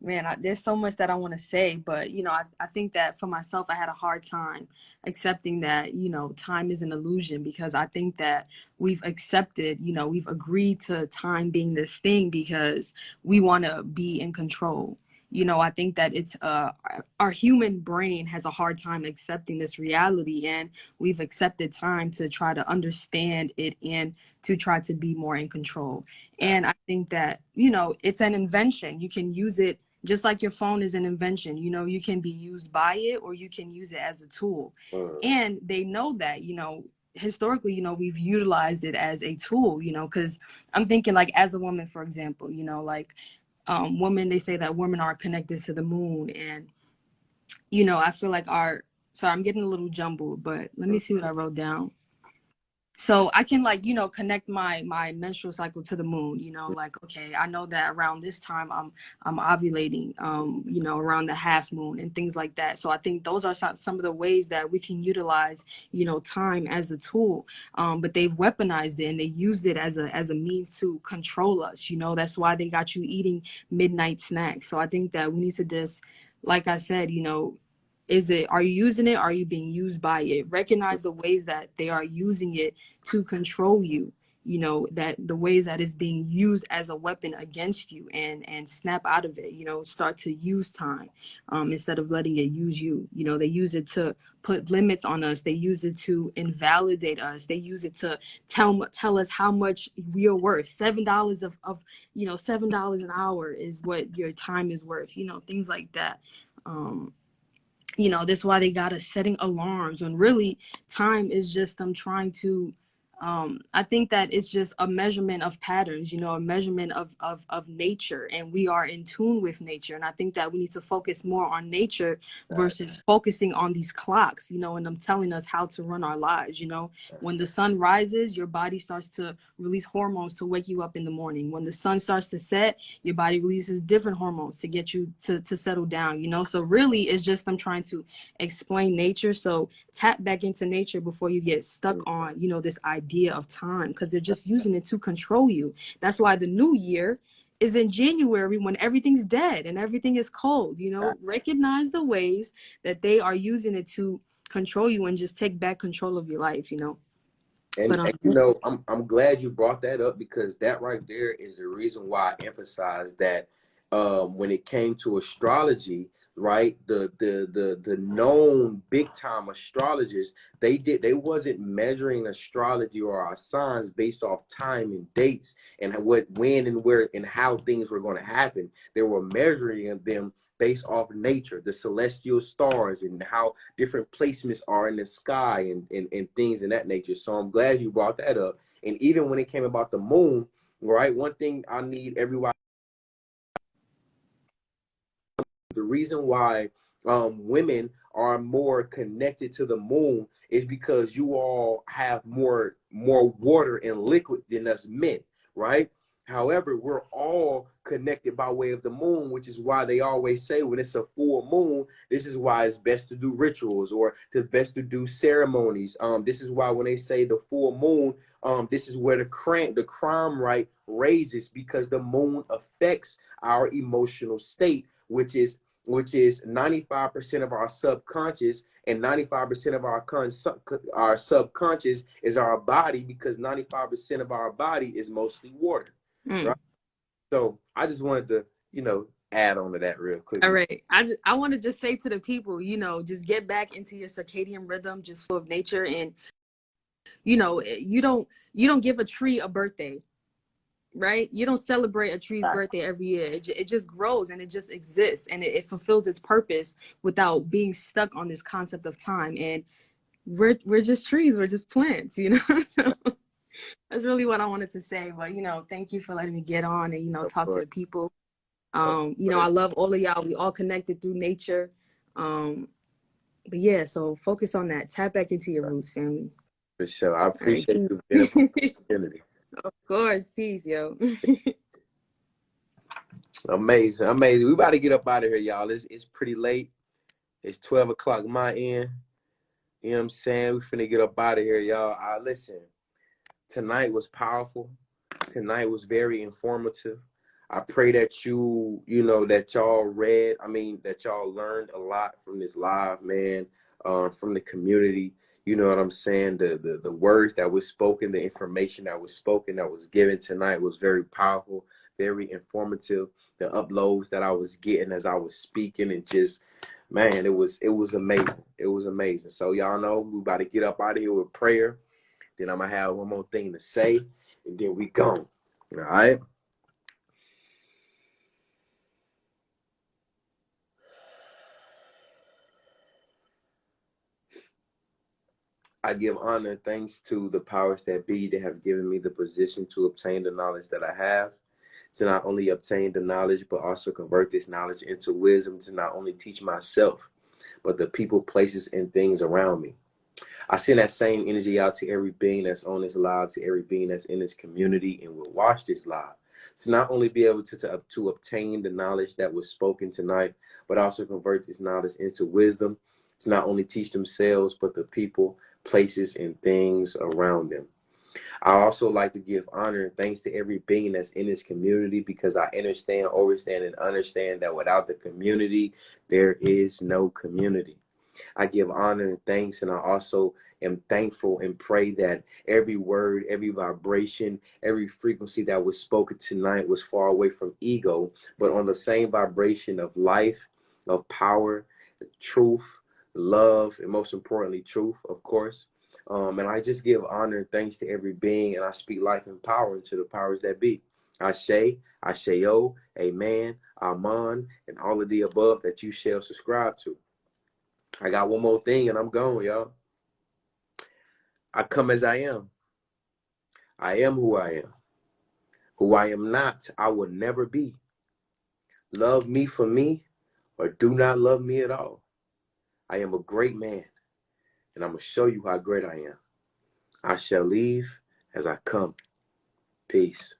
man, there's so much that I want to say, but I think that for myself, I had a hard time accepting that time is an illusion, because I think that we've accepted, we've agreed to time being this thing because we want to be in control. I think that it's our human brain has a hard time accepting this reality, and we've accepted time to try to understand it and to try to be more in control. And I think that, it's an invention. You can use it just like your phone is an invention. You can be used by it, or you can use it as a tool. And they know that, historically, we've utilized it as a tool, because I'm thinking, like, as a woman, for example, like women, they say that women are connected to the moon. And, I feel like sorry, I'm getting a little jumbled, but let me see what I wrote down. So I can, like, connect my menstrual cycle to the moon, like, okay, I know that around this time I'm ovulating, around the half moon and things like that. So I think those are some of the ways that we can utilize, time as a tool. But they've weaponized it, and they used it as a means to control us. That's why they got you eating midnight snacks. So I think that we need to just, like I said, are you using it? Are you being used by it? Recognize the ways that they are using it to control you, that the ways that it's being used as a weapon against you, and snap out of it, start to use time instead of letting it use you. They use it to put limits on us. They use it to invalidate us. They use it to tell us how much we are worth. $7 of $7 an hour is what your time is worth, things like that. That's why they got us setting alarms, when really time is just them trying to, I think that it's just a measurement of patterns, a measurement of nature, and we are in tune with nature. And I think that we need to focus more on nature versus focusing on these clocks, and them telling us how to run our lives. When the sun rises, your body starts to release hormones to wake you up in the morning. When the sun starts to set, your body releases different hormones to get you to settle down. So really it's just them trying to explain nature. So tap back into nature before you get stuck on, this idea of time, because they're just using it to control you. That's why the new year is in January, when everything's dead and everything is cold. Recognize the ways that they are using it to control you, and just take back control of your life. And, But I'm glad you brought that up, because that right there is the reason why I emphasize that when it came to astrology, right, the known big time astrologers, they wasn't measuring astrology or our signs based off time and dates and when and where and how things were going to happen. They were measuring them based off nature, the celestial stars, and how different placements are in the sky, and things in that nature. So I'm glad you brought that up. And even when it came about the moon, right, one thing I need everybody, the reason why women are more connected to the moon is because you all have more water and liquid than us men, right? However, we're all connected by way of the moon, which is why they always say when it's a full moon, this is why it's best to do rituals or to best to do ceremonies. This is why when they say the full moon, this is where the crime rate raises, because the moon affects our emotional state, which is 95% of our subconscious, and 95% of our subconscious is our body, because 95% of our body is mostly water, right? So I just wanted to, add on to that real quick. All right. I want to just say to the people, just get back into your circadian rhythm, just flow of nature. And, you don't give a tree a birthday, right? You don't celebrate a tree's birthday every year. It just grows and it just exists, and it fulfills its purpose without being stuck on this concept of time. And we're just trees. We're just plants, So that's really what I wanted to say. But, thank you for letting me get on and, talk to the people. I love all of y'all. We all connected through nature. But yeah, so focus on that. Tap back into your roots, family. For sure. I appreciate you being a part of the community. Of course. Peace, yo. Amazing. We about to get up out of here, y'all. It's pretty late. It's 12 o'clock my end. You know what I'm saying? We finna get up out of here, y'all. Listen, tonight was powerful. Tonight was very informative. I pray that that y'all learned a lot from this live, man, from the community. You know what I'm saying? The words that was spoken, the information that was spoken, that was given tonight was very powerful, very informative. The uploads that I was getting as I was speaking, and just, man, it was amazing. It was amazing. So y'all know we about to get up out of here with prayer. Then I'm gonna have one more thing to say, and then we gone. All right. I give honor and thanks to the powers that be that have given me the position to obtain the knowledge that I have, to not only obtain the knowledge, but also convert this knowledge into wisdom, to not only teach myself, but the people, places, and things around me. I send that same energy out to every being that's on this live, to every being that's in this community and will watch this live, to not only be able to obtain the knowledge that was spoken tonight, but also convert this knowledge into wisdom, to not only teach themselves, but the people, places, and things around them. I also like to give honor and thanks to every being that's in this community, because I understand, overstand, and understand that without the community, there is no community. I give honor and thanks, and I also am thankful and pray that every word, every vibration, every frequency that was spoken tonight was far away from ego, but on the same vibration of life, of power, truth, love, and most importantly, truth, of course. And I just give honor and thanks to every being, and I speak life and power into the powers that be. Ashe, Asheo, Amen, Aman, and all of the above that you shall subscribe to. I got one more thing and I'm gone, y'all. I come as I am. I am who I am. Who I am not, I will never be. Love me for me, or do not love me at all. I am a great man, and I'm going to show you how great I am. I shall leave as I come. Peace.